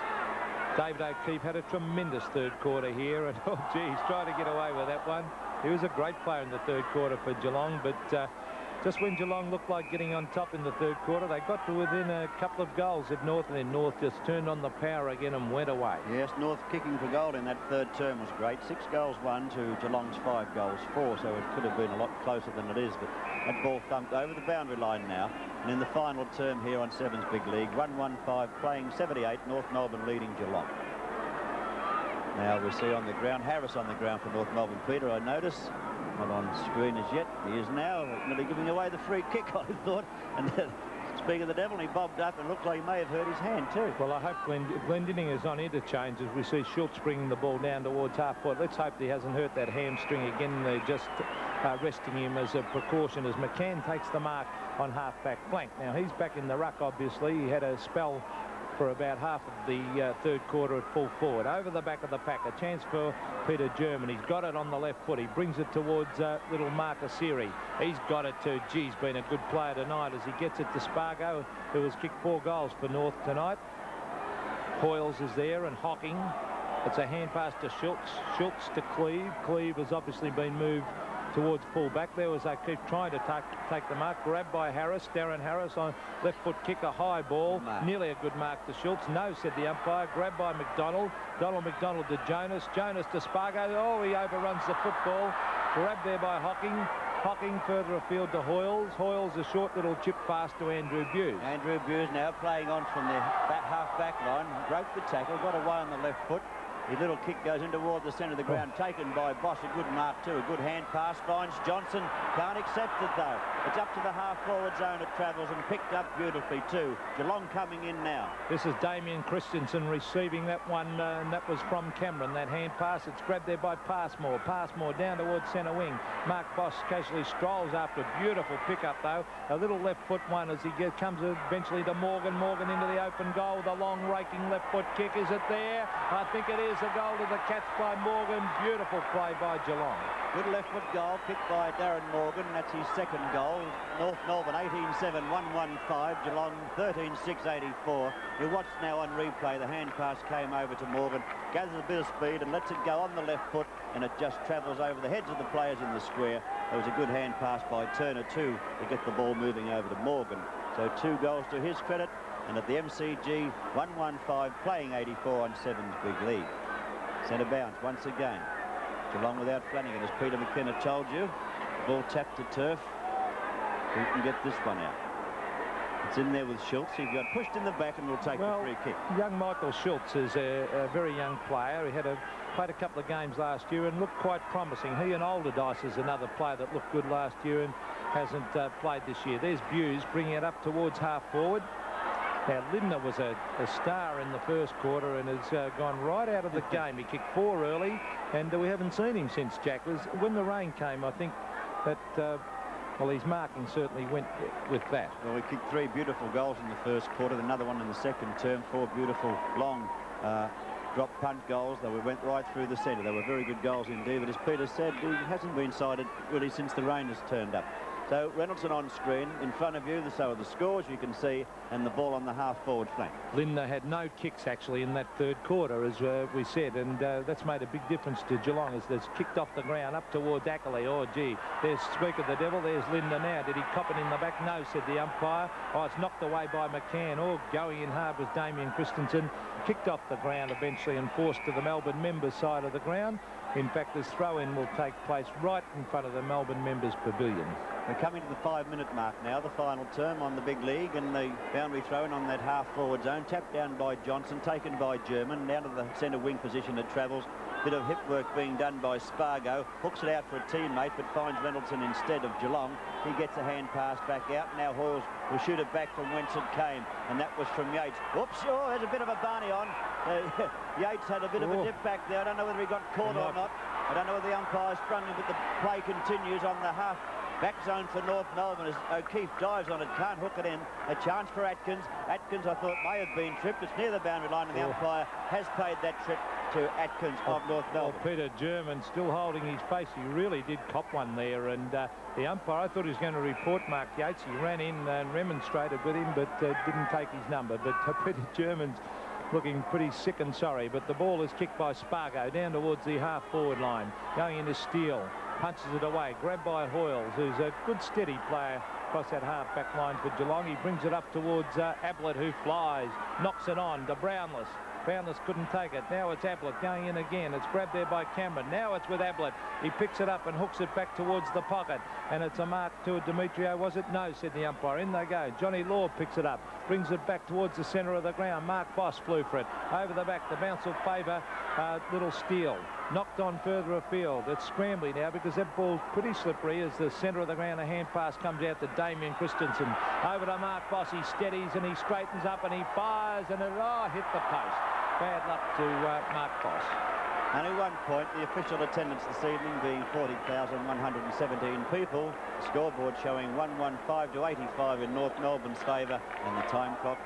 S4: David O'Keefe had a tremendous 3rd quarter here, and oh gee, he's trying to get away with that one. He was a great player in the 3rd quarter for Geelong, but just when Geelong looked like getting on top in the 3rd quarter, they got to within a couple of goals of North, and then North just turned on the power again and went away.
S2: Yes, North kicking for goal in that 3rd term was great. 6 goals 1 to Geelong's 5 goals 4, so it could have been a lot closer than it is, but that ball thumped over the boundary line now. And in the final term here on 7's big league, 1-1-5 playing 78, North Melbourne leading Geelong. Now we see on the ground, Harris on the ground for North Melbourne. Peter, I notice, not on screen as yet. He is now nearly giving away the free kick, I thought. And speaking of the devil, he bobbed up and looked like he may have hurt his hand too.
S4: Well, I hope Glendinning is on interchange as we see Schultz bringing the ball down towards half-court. Let's hope he hasn't hurt that hamstring again. They're just resting him as a precaution as McCann takes the mark on half-back flank. Now, he's back in the ruck, obviously. He had a spell for about half of the 3rd quarter at full forward. Over the back of the pack, a chance for Peter German. He's got it on the left foot. He brings it towards little Marcus Seary. He's got it to, he's been a good player tonight as he gets it to Spargo, who has kicked 4 goals for North tonight. Hoyles is there, and Hocking. It's a hand pass to Schultz. Schultz to Cleve. Cleve has obviously been moved towards full-back. There was O'Keefe trying to take the mark. Grabbed by Harris. Darren Harris on left foot kick, a high ball. Nearly a good mark to Schultz. No, said the umpire. Grabbed by McDonald. Donald McDonald to Jonas. Jonas to Spargo. Oh, he overruns the football. Grabbed there by Hocking. Hocking further afield to Hoyles. Hoyles a short little chip pass to Andrew Buse.
S2: Andrew Buse now playing on from the half-back line. Broke the tackle. Got away on the left foot. His little kick goes in toward the centre of the ground, taken by Bosch. A good mark too. A good hand pass finds Johnson. Can't accept it though. It's up to the half-forward zone it travels and picked up beautifully too. Geelong coming in now.
S4: This is Damien Christensen receiving that one, and that was from Cameron. That hand pass, it's grabbed there by Passmore. Passmore down towards centre wing. Mark Bosch casually strolls after a beautiful pickup though. A little left foot one as he comes eventually to Morgan. Morgan into the open goal. The long raking left foot kick. Is it there? I think it is. A goal to the Cats by Morgan. Beautiful play by Geelong.
S2: Good left foot goal kicked by Darren Morgan. That's his 2nd goal. North Melbourne 18-7, 1-1-5. Geelong 13-6-84. You watch now on replay. The hand pass came over to Morgan. Gathers a bit of speed and lets it go on the left foot, and it just travels over the heads of the players in the square. There was a good hand pass by Turner too to get the ball moving over to Morgan. So 2 goals to his credit. And at the MCG, 115, playing 84 on 7's big lead. Centre bounce once again. Geelong without Flanagan, as Peter McKenna told you. Ball tapped to turf. Who can get this one out? It's in there with Schultz. He got pushed in the back and will take the free kick.
S4: Young Michael Schultz is a very young player. He played a couple of games last year and looked quite promising. He and Alderdice is another player that looked good last year and hasn't played this year. There's Buse bringing it up towards half forward. Now, Lindner was a star in the first quarter and has gone right out of the game. He kicked 4 early, and we haven't seen him since, Jack. When the rain came, I think that, well, his marking certainly went with that.
S2: Well, we kicked 3 beautiful goals in the first quarter, another one in the second term, 4 beautiful long drop punt goals, though we went right through the centre. They were very good goals indeed, but as Peter said, he hasn't been sighted really since the rain has turned up. So Reynolds on screen in front of you, so are the scores you can see, and the ball on the half-forward flank.
S4: Linda had no kicks actually in that third quarter, as we said, and that's made a big difference to Geelong as it's kicked off the ground up towards Ackley. Oh, gee, there's Speak of the Devil. There's Linda now. Did he cop it in the back? No, said the umpire. Oh, it's knocked away by McCann. Oh, going in hard was Damien Christensen. Kicked off the ground eventually and forced to the Melbourne members' side of the ground. In fact, this throw-in will take place right in front of the Melbourne members' pavilion.
S2: We're coming to the 5-minute mark now, the final term on the big league, and the boundary throw-in on that half-forward zone. Tapped down by Johnson, taken by German, down to the centre wing position it travels. Bit of hip work being done by Spargo. Hooks it out for a teammate, but finds Reynoldsson instead of Geelong. He gets a hand pass back out. Now Hoyles will shoot it back from whence it came, and that was from Yates. Whoops, oh, there's a bit of a Barney on. Yates had a bit of a dip back there. I don't know whether he got caught or not. I don't know whether the umpire sprung him, but the play continues on the half back zone for North Melbourne as O'Keefe dives on it, can't hook it in. A chance for Atkins. Atkins, I thought, may have been tripped. It's near the boundary line, and the umpire has paid that trip to Atkins of North Melbourne.
S4: Well, Peter German still holding his face. He really did cop one there, and the umpire, I thought he was going to report Mark Yates. He ran in and remonstrated with him, but didn't take his number. But Peter German's looking pretty sick and sorry, but the ball is kicked by Spargo down towards the half-forward line, going into Steele, punches it away, grabbed by Hoyles, who's a good steady player across that half-back line for Geelong. He brings it up towards Ablett, who flies, knocks it on to Brownless. Brownless couldn't take it. Now it's Ablett going in again. It's grabbed there by Cameron. Now it's with Ablett. He picks it up and hooks it back towards the pocket. And it's a mark to Demetrio, was it? No, said the umpire. In they go. Johnny Law picks it up. Brings it back towards the centre of the ground. Mark Boss flew for it. Over the back. The bounce will favour Little Steele. Knocked on further afield. It's scrambling now because that ball's pretty slippery as the centre of the ground. A hand pass comes out to Damien Christensen. Over to Mark Boss. He steadies and he straightens up and he fires and it hit the post. Bad luck to Mark Boss.
S2: Only 1 point. The official attendance this evening being 40,117 people. The scoreboard showing 115 to 85 in North Melbourne's favour, and the time clock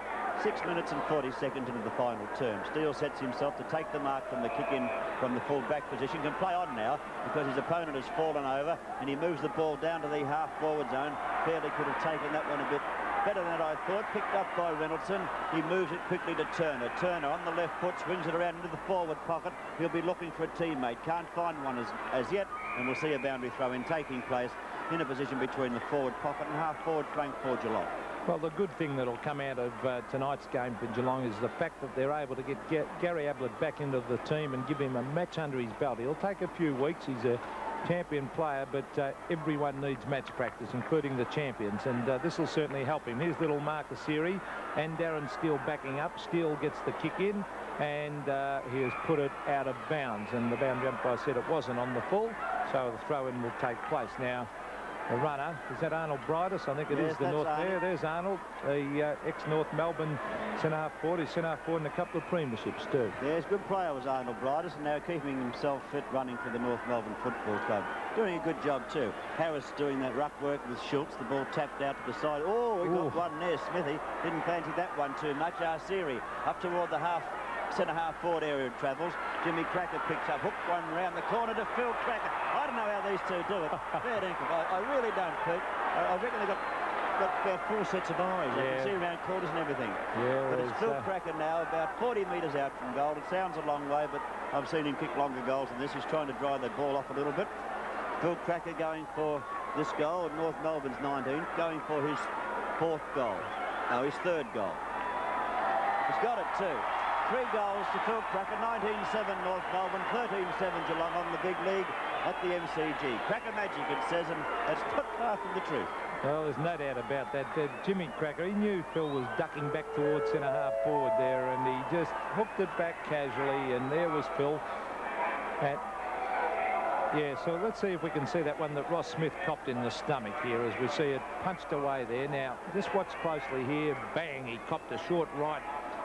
S2: 6 minutes and 40 seconds into the final term. Steele sets himself to take the mark from the kick-in from the full-back position. Can play on now because his opponent has fallen over, and he moves the ball down to the half-forward zone. Fairly could have taken that one a bit better than I thought. Picked up by Reynoldson. He moves it quickly to Turner. Turner on the left foot swings it around into the forward pocket. He'll be looking for a teammate. Can't find one as yet, and we'll see a boundary throw-in taking place in a position between the forward pocket and half-forward flank for Geelong.
S4: Well, the good thing that'll come out of tonight's game for Geelong is the fact that they're able to get Gary Ablett back into the team and give him a match under his belt. He'll take a few weeks. He's a champion player, but everyone needs match practice, including the champions, and this will certainly help him. Here's little Marcus Seary and Darren Steele backing up. Steele gets the kick in, and he has put it out of bounds, and the boundary umpire said it wasn't on the full, so the throw-in will take place. Now, the runner, is that Arnold Bridus? I think it is the North there. There's Arnold, the ex-North Melbourne centre-half forward. He's centre-half forward in a couple of premierships too.
S2: Yes, good player was Arnold Bridus, and now keeping himself fit, running for the North Melbourne Football Club. Doing a good job too. Harris doing that ruck work with Schultz. The ball tapped out to the side. Oh, he got one there. Smithy didn't fancy that one too much. Arsiri up toward the centre-half forward area it travels. Jimmy Cracker picks up, hooked one round the corner to Phil Cracker. I don't know how these two do it. Fair dinkum. I really don't, Pete. I reckon they've got 4 sets of eyes. Yeah. You can see around corners and everything. Yeah, but it's Phil Cracker now, about 40 metres out from goal. It sounds a long way, but I've seen him kick longer goals than this. He's trying to dry the ball off a little bit. Phil Cracker going for this goal, and North Melbourne's 19, going for his fourth goal. No, his third goal. He's got it too. 3 goals to Phil Cracker, 19-7 North Melbourne, 13-7 Geelong on the big league at the MCG. Cracker magic, it says, and that's not far from the truth.
S4: Well, there's no doubt about that. Jimmy Cracker, he knew Phil was ducking back towards centre-half forward there, and he just hooked it back casually, and there was Phil. Yeah, so let's see if we can see that one that Ross Smith copped in the stomach here as we see it punched away there. Now, just watch closely here. Bang, he copped a short right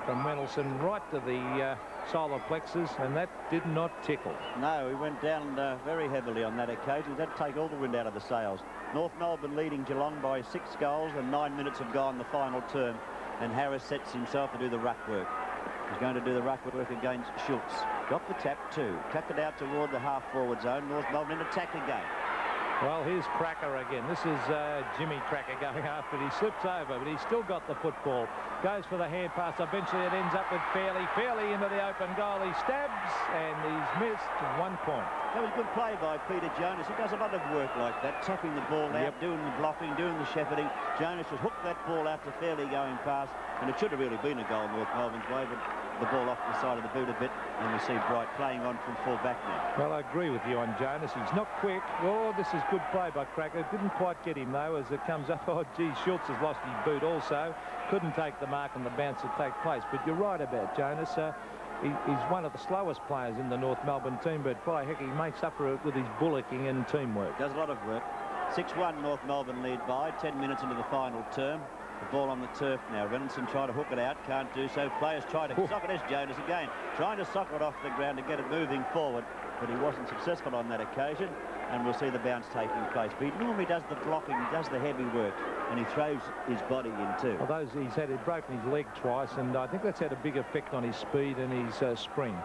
S4: from Reynoldsson right to the solar plexus, and that did not tickle.
S2: No, he went down very heavily on that occasion. That'd take all the wind out of the sails. North Melbourne leading Geelong by 6 goals, and 9 minutes have gone the final term, and Harris sets himself to do the ruck work. He's going to do the ruck work against Schultz. Got the tap too. Tapped it out toward the half-forward zone. North Melbourne in attack again.
S4: Well, here's Cracker again. This is Jimmy Cracker going after it. He slips over, but he's still got the football. Goes for the hand pass. Eventually it ends up with Fairley. Fairley into the open goal. He stabs, and he's missed 1 point.
S2: That was good play by Peter Jonas. He does a lot of work like that, tapping the ball out, doing the blocking, doing the shepherding. Jonas has hooked that ball out to Fairley going past, and it should have really been a goal North Melbourne's way, but the ball off the side of the boot a bit, and we see Bright playing on from full back now.
S4: Well, I agree with you on Jonas. He's not quick. Oh, this is good play by Cracker. Didn't quite get him, though, as it comes up. Oh, gee, Schultz has lost his boot also. Couldn't take the mark and the bounce to take place. But you're right about Jonas. He's one of the slowest players in the North Melbourne team, but by heck, he may suffer with his bullocking and teamwork.
S2: Does a lot of work. 6-1 North Melbourne lead by 10 minutes into the final term. The ball on the turf now. Reynoldsson trying to hook it out, can't do so. Players try to sock it. There's Jonas again, trying to sock it off the ground to get it moving forward, but he wasn't successful on that occasion, and we'll see the bounce taking place. But he normally does the blocking, he does the heavy work, and he throws his body in too.
S4: Although he's broken his leg twice, and I think that's had a big effect on his speed and his spring.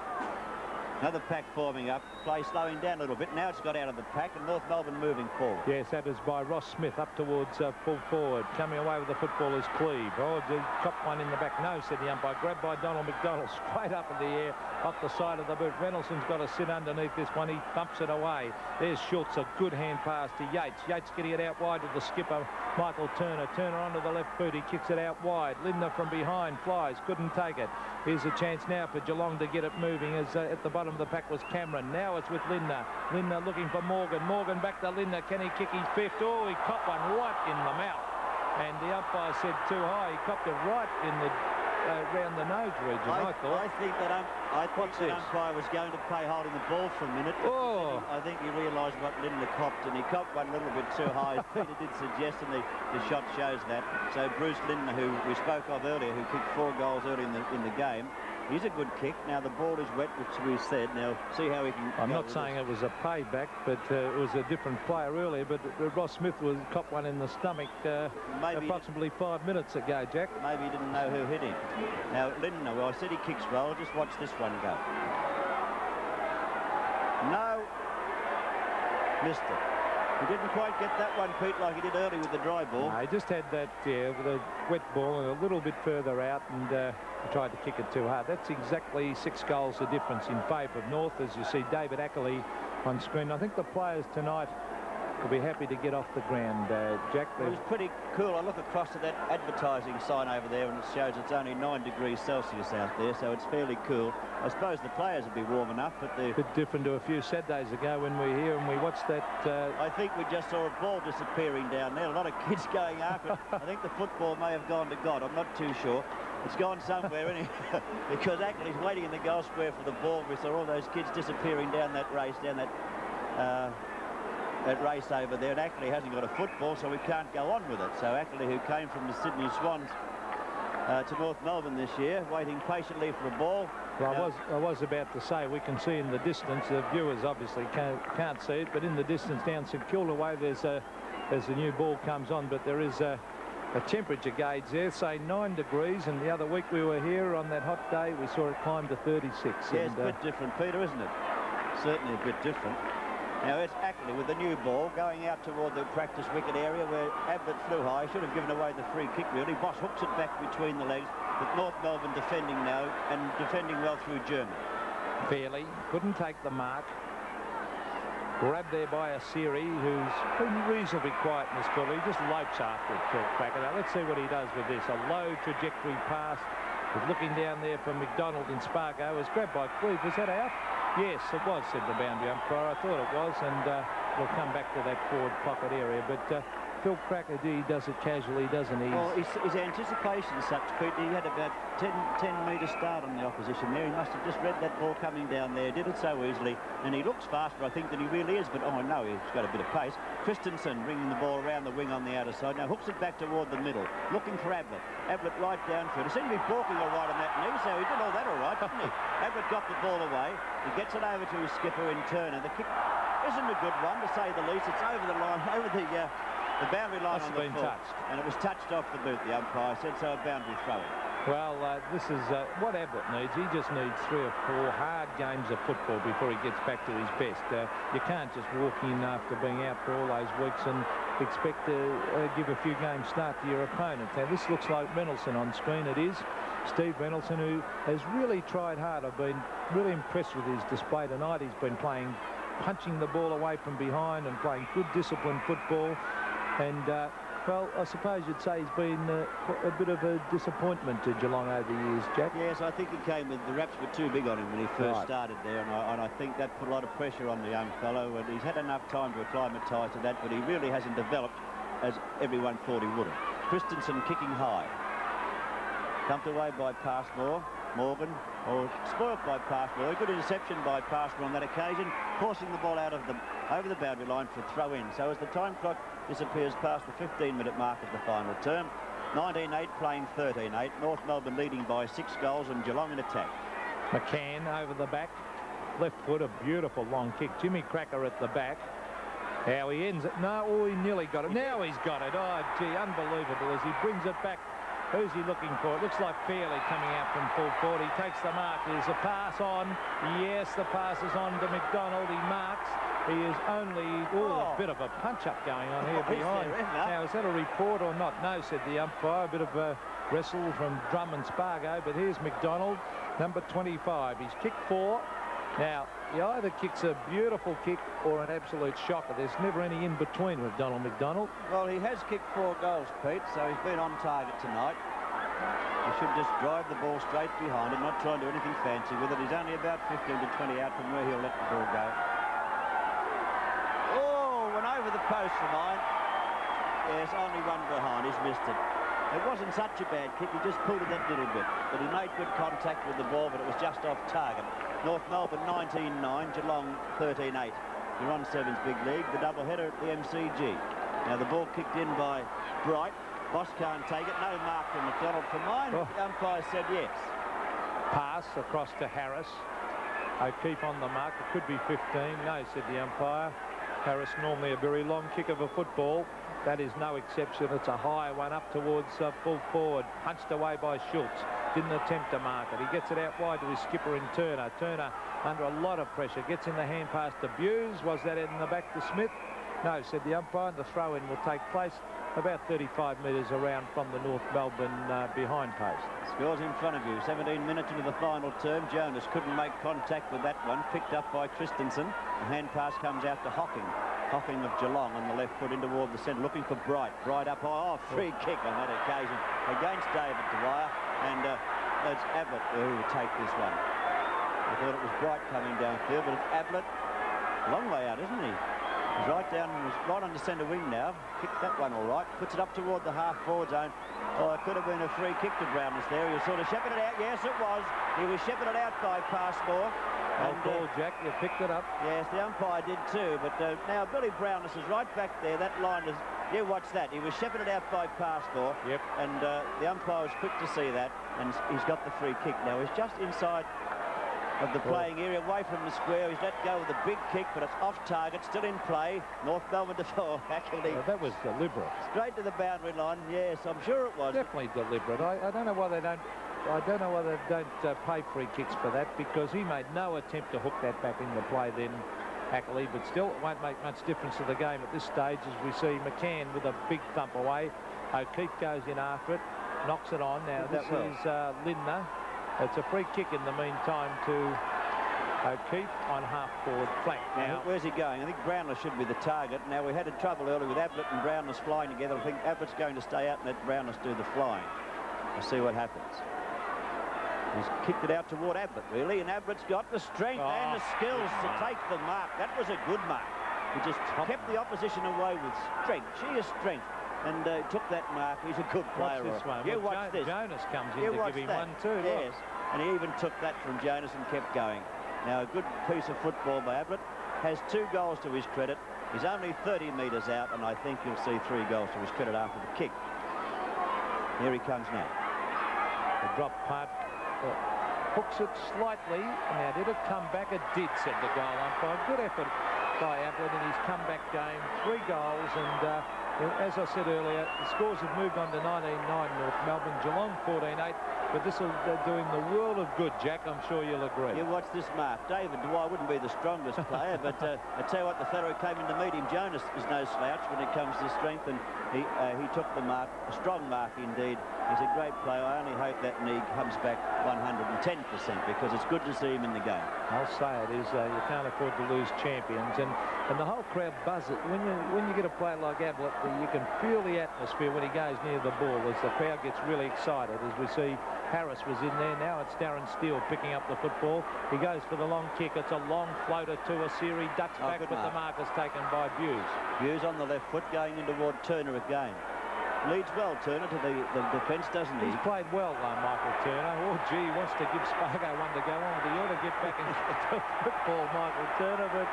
S2: Another pack forming up, play slowing down a little bit. Now it's got out of the pack, and North Melbourne moving forward.
S4: Yes, that is by Ross Smith up towards full forward. Coming away with the football is Cleve. Oh, chopped one in the back. No, said the umpire. Grabbed by Donald McDonald, straight up in the air, off the side of the boot. Reynoldson's got to sit underneath this one. He bumps it away. There's Schultz, a good hand pass to Yates. Yates getting it out wide with the skipper, Michael Turner. Turner onto the left boot. He kicks it out wide. Lindner from behind flies. Couldn't take it. Here's a chance now for Geelong to get it moving, as at the bottom of the pack was Cameron. Now it's with Lindner. Lindner looking for Morgan. Morgan back to Lindner. Can he kick his fifth? Oh, he copped one right in the mouth. And the umpire said too high. He copped it right in the round the nose region, I thought.
S2: I think that umpire was going to play holding the ball for a minute.
S4: Oh.
S2: I think he realised what Lindner copped, and he copped one a little bit too high. Peter did suggest, and the shot shows that. So Bruce Lindner, who we spoke of earlier, who kicked 4 goals early in the game, he's a good kick. Now the ball is wet, which we said. Now see how he can.
S4: I'm not saying it was a payback, but it was a different player earlier. But Ross Smith was copped one in the stomach approximately 5 minutes ago, Jack.
S2: Maybe he didn't know who hit him. Now Lindner, well, I said he kicks well. Just watch this one go. No, missed it. He didn't quite get that one, Pete, like he did early with the dry ball.
S4: No, he just had that, with a wet ball and a little bit further out, and tried to kick it too hard. That's exactly 6 goals the difference in favour of North, as you see David Ackley on screen. I think the players tonight could be happy to get off the ground, Jack.
S2: It was pretty cool. I look across at that advertising sign over there, and it shows it's only 9 degrees Celsius out there, so it's fairly cool. I suppose the players would be warm enough, but they're...
S4: A bit different to a few Saturdays ago when we were here and we watched that...
S2: I think we just saw a ball disappearing down there. A lot of kids going after it. I think the football may have gone to God. I'm not too sure. It's gone somewhere, anyway, because Ackley's waiting in the goal square for the ball. We saw all those kids disappearing down that race, down that race over there, and Ackley hasn't got a football, so we can't go on with it. So Ackley, who came from the Sydney Swans to North Melbourne this year, waiting patiently for a ball.
S4: Well, I was about to say, we can see in the distance, the viewers obviously can't see it, but in the distance down St Kilda way, there's a new ball comes on, but there is a temperature gauge there, say 9 degrees, and the other week we were here on that hot day, we saw it climb to 36.
S2: Yeah, it's a bit different, Peter, isn't it? Certainly a bit different. Now it's Ackley with the new ball going out toward the practice wicket area where Ablett flew high. Should have given away the free kick, really. Boss hooks it back between the legs, but North Melbourne defending now, and defending well through German.
S4: Fairley couldn't take the mark. Grabbed there by a Siri, who's been reasonably quiet in this quarter. He just lopes after it, Phil Cracker. Now, let's see what he does with this. A low trajectory pass. He's looking down there for McDonald in Spargo. It was grabbed by Cleve. Was that out? Yes, it was, said the boundary umpire. I thought it was, and we'll come back to that forward pocket area. But Phil Cracker, he does it casually, doesn't he?
S2: Well, his anticipation is such, Pete. He had about 10 metre start on the opposition there. He must have just read that ball coming down there, did it so easily. And he looks faster, I think, than he really is. But, oh, no, he's got a bit of pace. Christensen bringing the ball around the wing on the outer side. Now hooks it back toward the middle, looking for Ablett. Ablett right down through. He seemed to be balking all right on that knee, so he did all that all right, didn't he? Ablett got the ball away. He gets it over to his skipper in Turner. The kick isn't a good one, to say the least. It's over the line, over the boundary line on the foot. And it was touched off the boot, the umpire said, so a boundary throw.
S4: Well, this is what Ablett needs. He just needs 3 or 4 hard games of football before he gets back to his best. You can't just walk in after being out for all those weeks and expect to give a few games start to your opponent. Now, this looks like Reynoldsson on screen. It is Steve Reynoldsson, who has really tried hard. I've been really impressed with his display tonight. He's been punching the ball away from behind and playing good disciplined football. And well, I suppose you'd say he's been a bit of a disappointment to Geelong over the years, Jack.
S2: Yes, I think he came with the raps were too big on him when he first started there, and I think that put a lot of pressure on the young fellow, and he's had enough time to acclimatise to that, but he really hasn't developed as everyone thought he would have. Christensen kicking high. Dumped away by Passmore. Morgan, or spoilt by Passmore. A good interception by Passmore on that occasion, forcing the ball over the boundary line for a throw in. So as the time clock disappears past the 15-minute mark of the final term, 19-8 playing 13-8. North Melbourne leading by 6 goals and Geelong in attack.
S4: McCann over the back. Left foot, a beautiful long kick. Jimmy Cracker at the back. How he ends it. No, oh, he nearly got it. Now he's got it. Oh, gee, unbelievable as he brings it back. Who's he looking for? It looks like Fairley coming out from full forward. He takes the mark. There's a pass on. Yes, the pass is on to McDonald. He marks. He is only... Oh, a bit of a punch-up going on here behind. Now, is that a report or not? No, said the umpire. A bit of a wrestle from Drum and Spargo. But here's McDonald, number 25. He's kicked 4. Now, he either kicks a beautiful kick or an absolute shocker. There's never any in between with Donald McDonald.
S2: Well, he has kicked 4 goals, Pete, so he's been on target tonight. He should just drive the ball straight behind him, not try and do anything fancy with it. He's only about 15 to 20 out from where he'll let the ball go. Oh, went over the post for mine. Yes, only one behind. He's missed it. It wasn't such a bad kick. He just pulled it that little bit. But he made good contact with the ball, but it was just off target. North Melbourne 19-9, Geelong 13-8. You're on Sevens Big League, the doubleheader at the MCG. Now the ball kicked in by Bright. Boss can't take it. No mark from McDonald for mine. Oh. The umpire said yes.
S4: Pass across to Harris. O'Keefe on the mark. It could be 15. No, said the umpire. Harris normally a very long kick of a football. That is no exception. It's a high one up towards full forward. Punched away by Schultz. Didn't attempt to mark it. He gets it out wide to his skipper in Turner. Turner under a lot of pressure. Gets in the hand pass to Buse. Was that in the back to Smith? No, said the umpire. The throw-in will take place about 35 metres around from the North Melbourne behind post.
S2: Scores in front of you. 17 minutes into the final term. Jonas couldn't make contact with that one. Picked up by Christensen. The hand pass comes out to Hocking. Hocking of Geelong on the left foot in toward the centre, looking for Bright. Bright up, free kick on that occasion against David Dwyer, and it's Ablett who will take this one. I thought it was Bright coming downfield, but it's Ablett. Long way out, isn't he? He's right down, he's right on the centre wing now. Kicked that one all right. Puts it up toward the half-forward zone. Oh, it could have been a free kick to Brownless there. He was sort of shepherded out. Yes, it was. He was shepherded out by Passmore.
S4: Well called, Jack. You picked it up.
S2: Yes, the umpire did too. But now Billy Brownless is right back there. That line is... You watch that. He was shepherded out by Passmore.
S4: Yep.
S2: And the umpire was quick to see that. And he's got the free kick now. He's just inside of the playing area, away from the square. He's let go with a big kick, but it's off target, still in play. North Melbourne actually.
S4: Well, that was deliberate.
S2: Straight to the boundary line. Yes, I'm sure it was.
S4: Definitely deliberate. I don't know why they don't. I don't know why they don't pay free kicks for that, because he made no attempt to hook that back into play then, Ackley, but still it won't make much difference to the game at this stage as we see McCann with a big thump away. O'Keefe goes in after it, knocks it on. Now this is Lindner. It's a free kick in the meantime to O'Keefe on half-forward flank.
S2: Now, where's he going? I think Brownless should be the target. Now, we had a trouble earlier with Ablett and Brownless flying together. I think Ablett's going to stay out and let Brownless do the flying. We'll see what happens. He's kicked it out toward Ablett, really, and Ablett's got the strength and the skills to take the mark. That was a good mark. He just kept the opposition away with strength, sheer strength, and took that mark. He's a good player.
S4: Watch this one.
S2: You watch this.
S4: Jonas comes in to give him one too.
S2: Yes, and he even took that from Jonas and kept going. Now, a good piece of football by Ablett. Has 2 goals to his credit. He's only 30 metres out, and I think you'll see 3 goals to his credit after the kick. Here he comes now.
S4: The drop punt. Hooks it slightly. Now, did it come back? It did, said the goal umpire. Good effort by Ablett in his comeback game. 3 goals, and as I said earlier, the scores have moved on to 19-9 North Melbourne. Geelong 14-8. But this will do him the world of good, Jack. I'm sure you'll agree.
S2: You watch this mark. David Dwyer wouldn't be the strongest player, but I tell you what, the fellow who came in to meet him, Jonas, is no slouch when it comes to strength, and he took the mark, a strong mark indeed. He's a great player. I only hope that knee comes back 110% because it's good to see him in the game.
S4: I'll say it is. You can't afford to lose champions, and the whole crowd buzz it. When you get a player like Ablett, you can feel the atmosphere when he goes near the ball as the crowd gets really excited. As we see, Harris was in there. Now it's Darren Steele picking up the football. He goes for the long kick. It's a long floater to a series. Ducks back, but the mark is taken by Buse.
S2: Buse on the left foot going in toward Turner again. Leads well, Turner, to the defence, doesn't he?
S4: He's played well, Michael Turner. Oh, gee, he wants to give Spargo one to go on, but he ought to get back into football, Michael Turner, but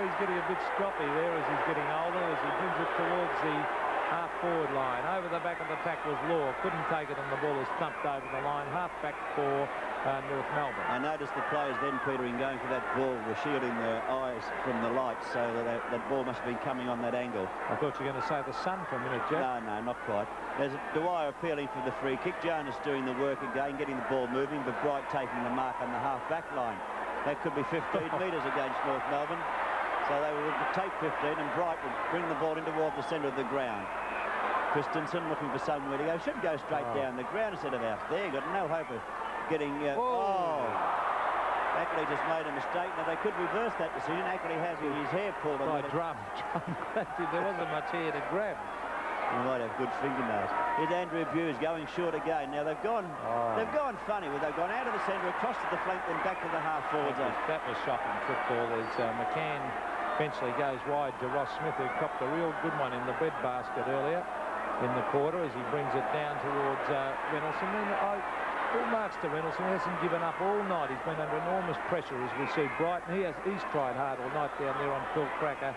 S4: he's getting a bit stroppy there as he's getting older, as he brings it towards the half-forward line. Over the back of the pack was Law. Couldn't take it, and the ball is thumped over the line. Half-back for North Melbourne.
S2: I noticed the players then, Peter, in going for that ball, were shielding their eyes from the lights, so that ball must have been coming on that angle.
S4: I thought you were going to say the sun for a minute, Jack.
S2: No, not quite. There's Dwyer appealing for the free kick. Jonas doing the work again, getting the ball moving, but Bright taking the mark on the half-back line. That could be 15 metres against North Melbourne. So they would take 15, and Bright would bring the ball in toward the centre of the ground. Christensen looking for somewhere to go. Should go straight down the ground instead of out there. Got no hope of getting... Ackley just made a mistake. Now, they could reverse that decision. Ackley has his hair pulled on.
S4: Drum. There wasn't much hair to grab.
S2: He might have good fingernails. Here's Andrew Buse going short again. Now, they've gone funny. They've gone out of the centre, across to the flank, then back to the half-forward zone.
S4: That was shocking football as McCann eventually goes wide to Ross Smith, who copped a real good one in the breadbasket earlier in the quarter as he brings it down towards Reynolds. Full marks to Reynolds. He hasn't given up all night. He's been under enormous pressure as we see Brighton. He's tried hard all night down there on Phil Cracker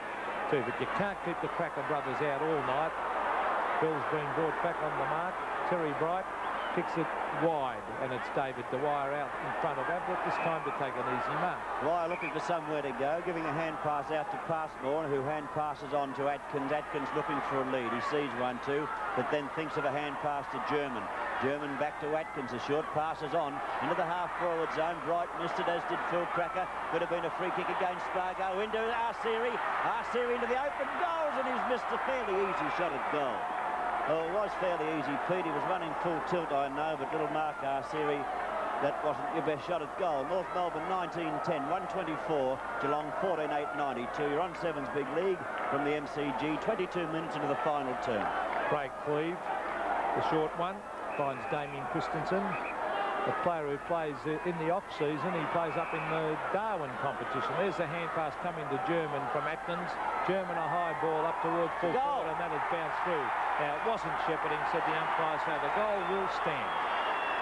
S4: too, but you can't keep the Cracker brothers out all night. Phil's been brought back on the mark. Terry Bright kicks it wide, and it's David Dwyer out in front of Ablett. This time to take an easy mark.
S2: Dwyer looking for somewhere to go, giving a hand pass out to Passmore, who hand passes on to Atkins. Atkins looking for a lead. He sees one too, but then thinks of a hand pass to German. German back to Atkins. A short passes on into the half-forward zone. Bright missed it, as did Phil Cracker. Could have been a free kick against Spargo. Into Arceri. Arceri into the open goals, and he's missed a fairly easy shot at goal. Oh, it was fairly easy, Pete. He was running full tilt, I know, but little Mark Arceri, that wasn't your best shot at goal. North Melbourne 19-10, 124. Geelong 14-8-92. You're on Sevens Big League from the MCG. 22 minutes into the final term.
S4: Craig Cleave, the short one, finds Damien Christensen, the player who plays in the off-season. He plays up in the Darwin competition. There's the hand pass coming to German from Atkins. German a high ball up towards full forward, and that has bounced through. Now, it wasn't shepherding, said the umpire, so the goal will stand.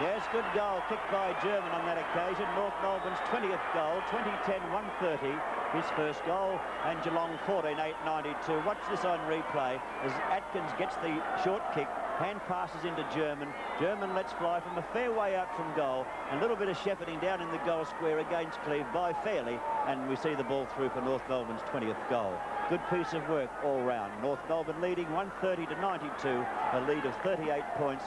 S2: Yes, good goal kicked by German on that occasion. North Melbourne's 20th goal, 2010-130, his first goal, and Geelong 14-8-92. Watch this on replay as Atkins gets the short kick, hand passes into German. German lets fly from a fair way out from goal, and a little bit of shepherding down in the goal square against Cleve by Fairley, and we see the ball through for North Melbourne's 20th goal. Good piece of work all round. North Melbourne leading 130-92, a lead of 38 points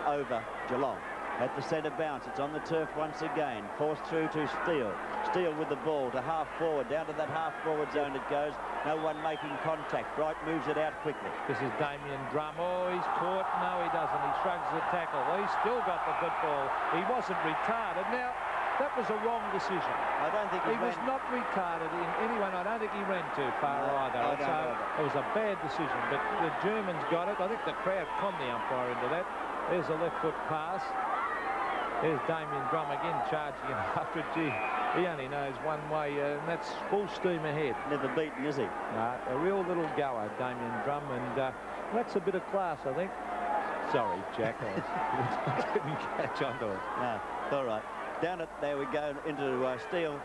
S2: over Geelong. At the centre bounce, it's on the turf once again. Forced through to Steele. Steele with the ball to half-forward. Down to that half-forward zone it goes. No one making contact. Bright moves it out quickly.
S4: This is Damien Drum. Oh, he's caught. No, he doesn't. He shrugs the tackle. Well, he's still got the football. He wasn't retarded. Now, That was a wrong decision.
S2: I don't think
S4: he was not retarded in any way. I don't think he ran too far either. So it was a bad decision, but the Germans got it. I think the crowd conned the umpire into that. There's a left foot pass. There's Damien Drum again charging him after it. Gee, he only knows one way, and that's full steam ahead.
S2: Never beaten, is he?
S4: No, a real little goer, Damien Drum, and that's a bit of class, I think. Sorry, Jack, I didn't catch onto it.
S2: No, all right. Down it, there we go into Steele.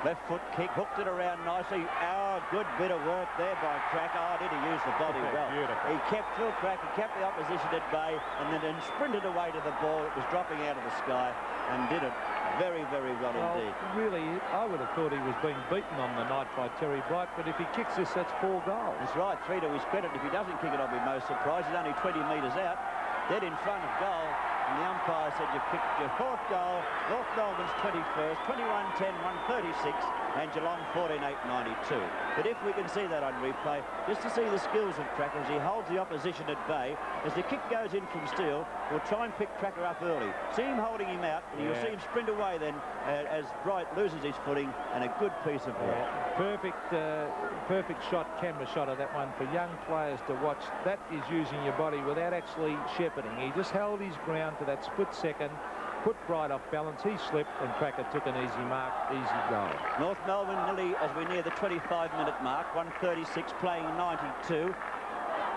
S2: Left foot kick, hooked it around nicely. Oh, good bit of work there by Cracker. Oh, did he use the body well?
S4: Beautiful.
S2: He kept Phil Cracker, kept the opposition at bay, and then sprinted away to the ball. It was dropping out of the sky, and did it very, very well indeed.
S4: Really, I would have thought he was being beaten on the night by Terry Bright, but if he kicks this, that's 4 goals.
S2: That's right, 3 to his credit. If he doesn't kick it, I'll be most surprised. He's only 20 metres out, dead in front of goal. And the umpire said you picked your 4th goal. North Melbourne's 21st, 21-10, 136, and Geelong 14-8-92. But if we can see that on replay, just to see the skills of Cracker as he holds the opposition at bay, as the kick goes in from Steele, we'll try and pick Cracker up early. See him holding him out, and you'll see him sprint away then as Bright loses his footing, and a good piece of work.
S4: Perfect shot, camera shot of that one for young players to watch. That is using your body without actually shepherding. He just held his ground for that split second, put Bright off balance, he slipped, and Cracker took an easy mark, easy goal.
S2: North Melbourne nearly as we near the 25-minute mark, 136 playing 92.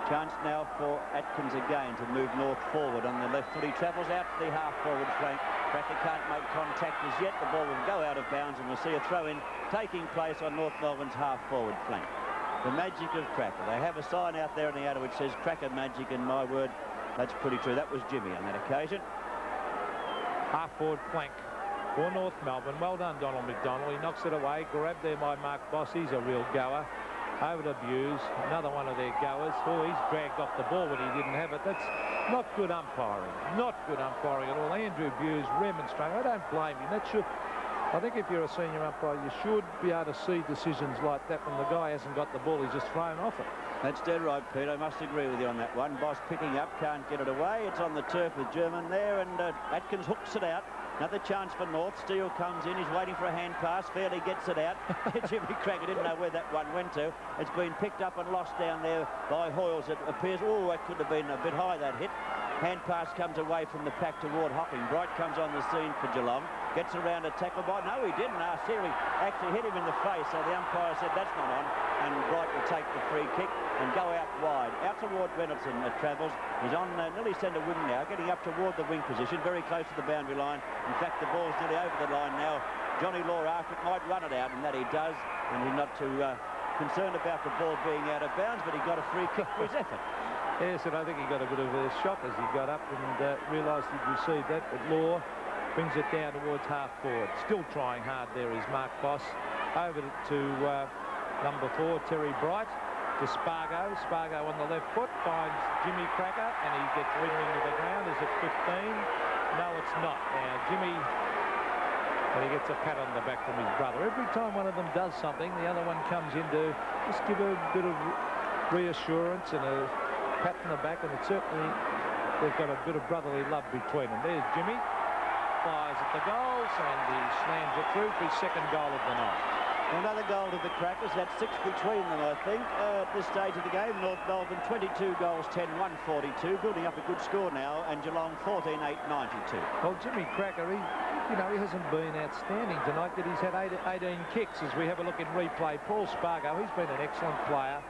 S2: Chance now for Atkins again to move North forward on the left foot. He travels out to the half-forward flank. Cracker can't make contact as yet. The ball will go out of bounds, and we'll see a throw-in taking place on North Melbourne's half-forward flank. The magic of Cracker. They have a sign out there in the outer which says Cracker magic, and my word, that's pretty true. That was Jimmy on that occasion.
S4: Half-forward flank for North Melbourne. Well done, Donald McDonald. He knocks it away. Grabbed there by Mark Boss. He's a real goer. Over to Buse. Another one of their goers. Oh, he's dragged off the ball when he didn't have it. That's not good umpiring. Not good umpiring at all. Andrew Buse remonstrating. I don't blame him. That should... I think if you're a senior umpire, you should be able to see decisions like that when the guy hasn't got the ball. He's just thrown off it.
S2: That's dead right, Pete. I must agree with you on that one. Boss picking up, can't get it away. It's on the turf with German there, and Atkins hooks it out. Another chance for North. Steele comes in. He's waiting for a hand pass. Fairly gets it out. Jimmy Cracker didn't know where that one went to. It's been picked up and lost down there by Hoyles. It appears, oh, that could have been a bit high, that hit. Hand pass comes away from the pack toward Hocking. Bright comes on the scene for Geelong. Gets around a tackle by... No, he didn't. Sealy actually hit him in the face, so the umpire said that's not on. And Bright will take the free kick and go out wide. Out toward Reynoldsson travels. He's on nearly centre wing now, getting up toward the wing position, very close to the boundary line. In fact, the ball's nearly over the line now. Johnny Law after it might run it out, and that he does. And he's not too concerned about the ball being out of bounds, but he got a free kick for his effort.
S4: Yes, and I think he got a bit of a shock as he got up and realised he'd received that, but Law brings it down towards half-forward. Still trying hard there is Mark Boss. Over to number 4, Terry Bright, to Spargo. Spargo on the left foot, finds Jimmy Cracker, and he gets ridden into the ground. Is it 15? No, it's not. Now, Jimmy, and he gets a pat on the back from his brother. Every time one of them does something, the other one comes in to just give a bit of reassurance and a pat on the back, and it's certainly, they've got a bit of brotherly love between them. There's Jimmy, fires at the goals, and he slams it through for his 2nd goal of the night.
S2: Another goal to the Crackers. That's 6 between them, I think. At this stage of the game, North Melbourne 22 goals, 10, 142, building up a good score now, and Geelong 14, 8, 92.
S4: Well, Jimmy Cracker, he hasn't been outstanding tonight, but he's had 18 kicks as we have a look in replay. Paul Spargo, he's been an excellent player.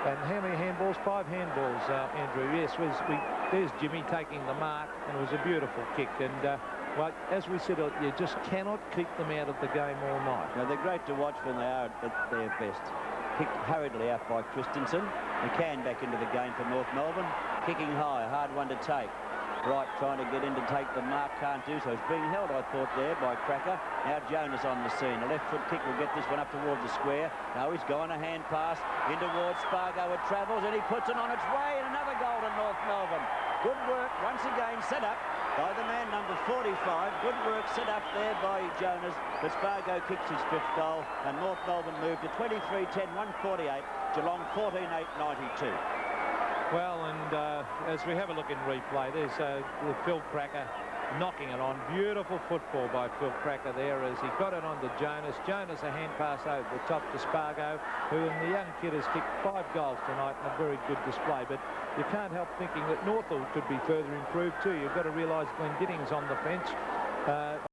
S4: And how many handballs? 5 handballs, Andrew. Yes, there's Jimmy taking the mark, and it was a beautiful kick. And, well, as we said, you just cannot keep them out of the game all night.
S2: Now, they're great to watch when they are at their best. Kicked hurriedly out by Christensen. McCann back into the game for North Melbourne. Kicking high, hard one to take. Bright trying to get in to take the mark, can't do so. It's being held, I thought, there by Cracker. Now Jonas on the scene. The left foot kick will get this one up towards the square. Now he's gone a hand pass in towards Spargo. It travels and he puts it on its way, and another goal to North Melbourne. Good work once again set up by the man number 45. Good work set up there by Jonas. But Spargo kicks his 5th goal, and North Melbourne moved to 23-10, 148. Geelong 14-8, 92.
S4: Well, and as we have a look in replay, there's the Phil Cracker. knocking it on. Beautiful football by Phil Cracker there as he got it onto Jonas. Jonas a hand pass over the top to Spargo, who in the young kid has kicked 5 goals tonight in a very good display. But you can't help thinking that Northall could be further improved too. You've got to realise Glendinning's on the bench.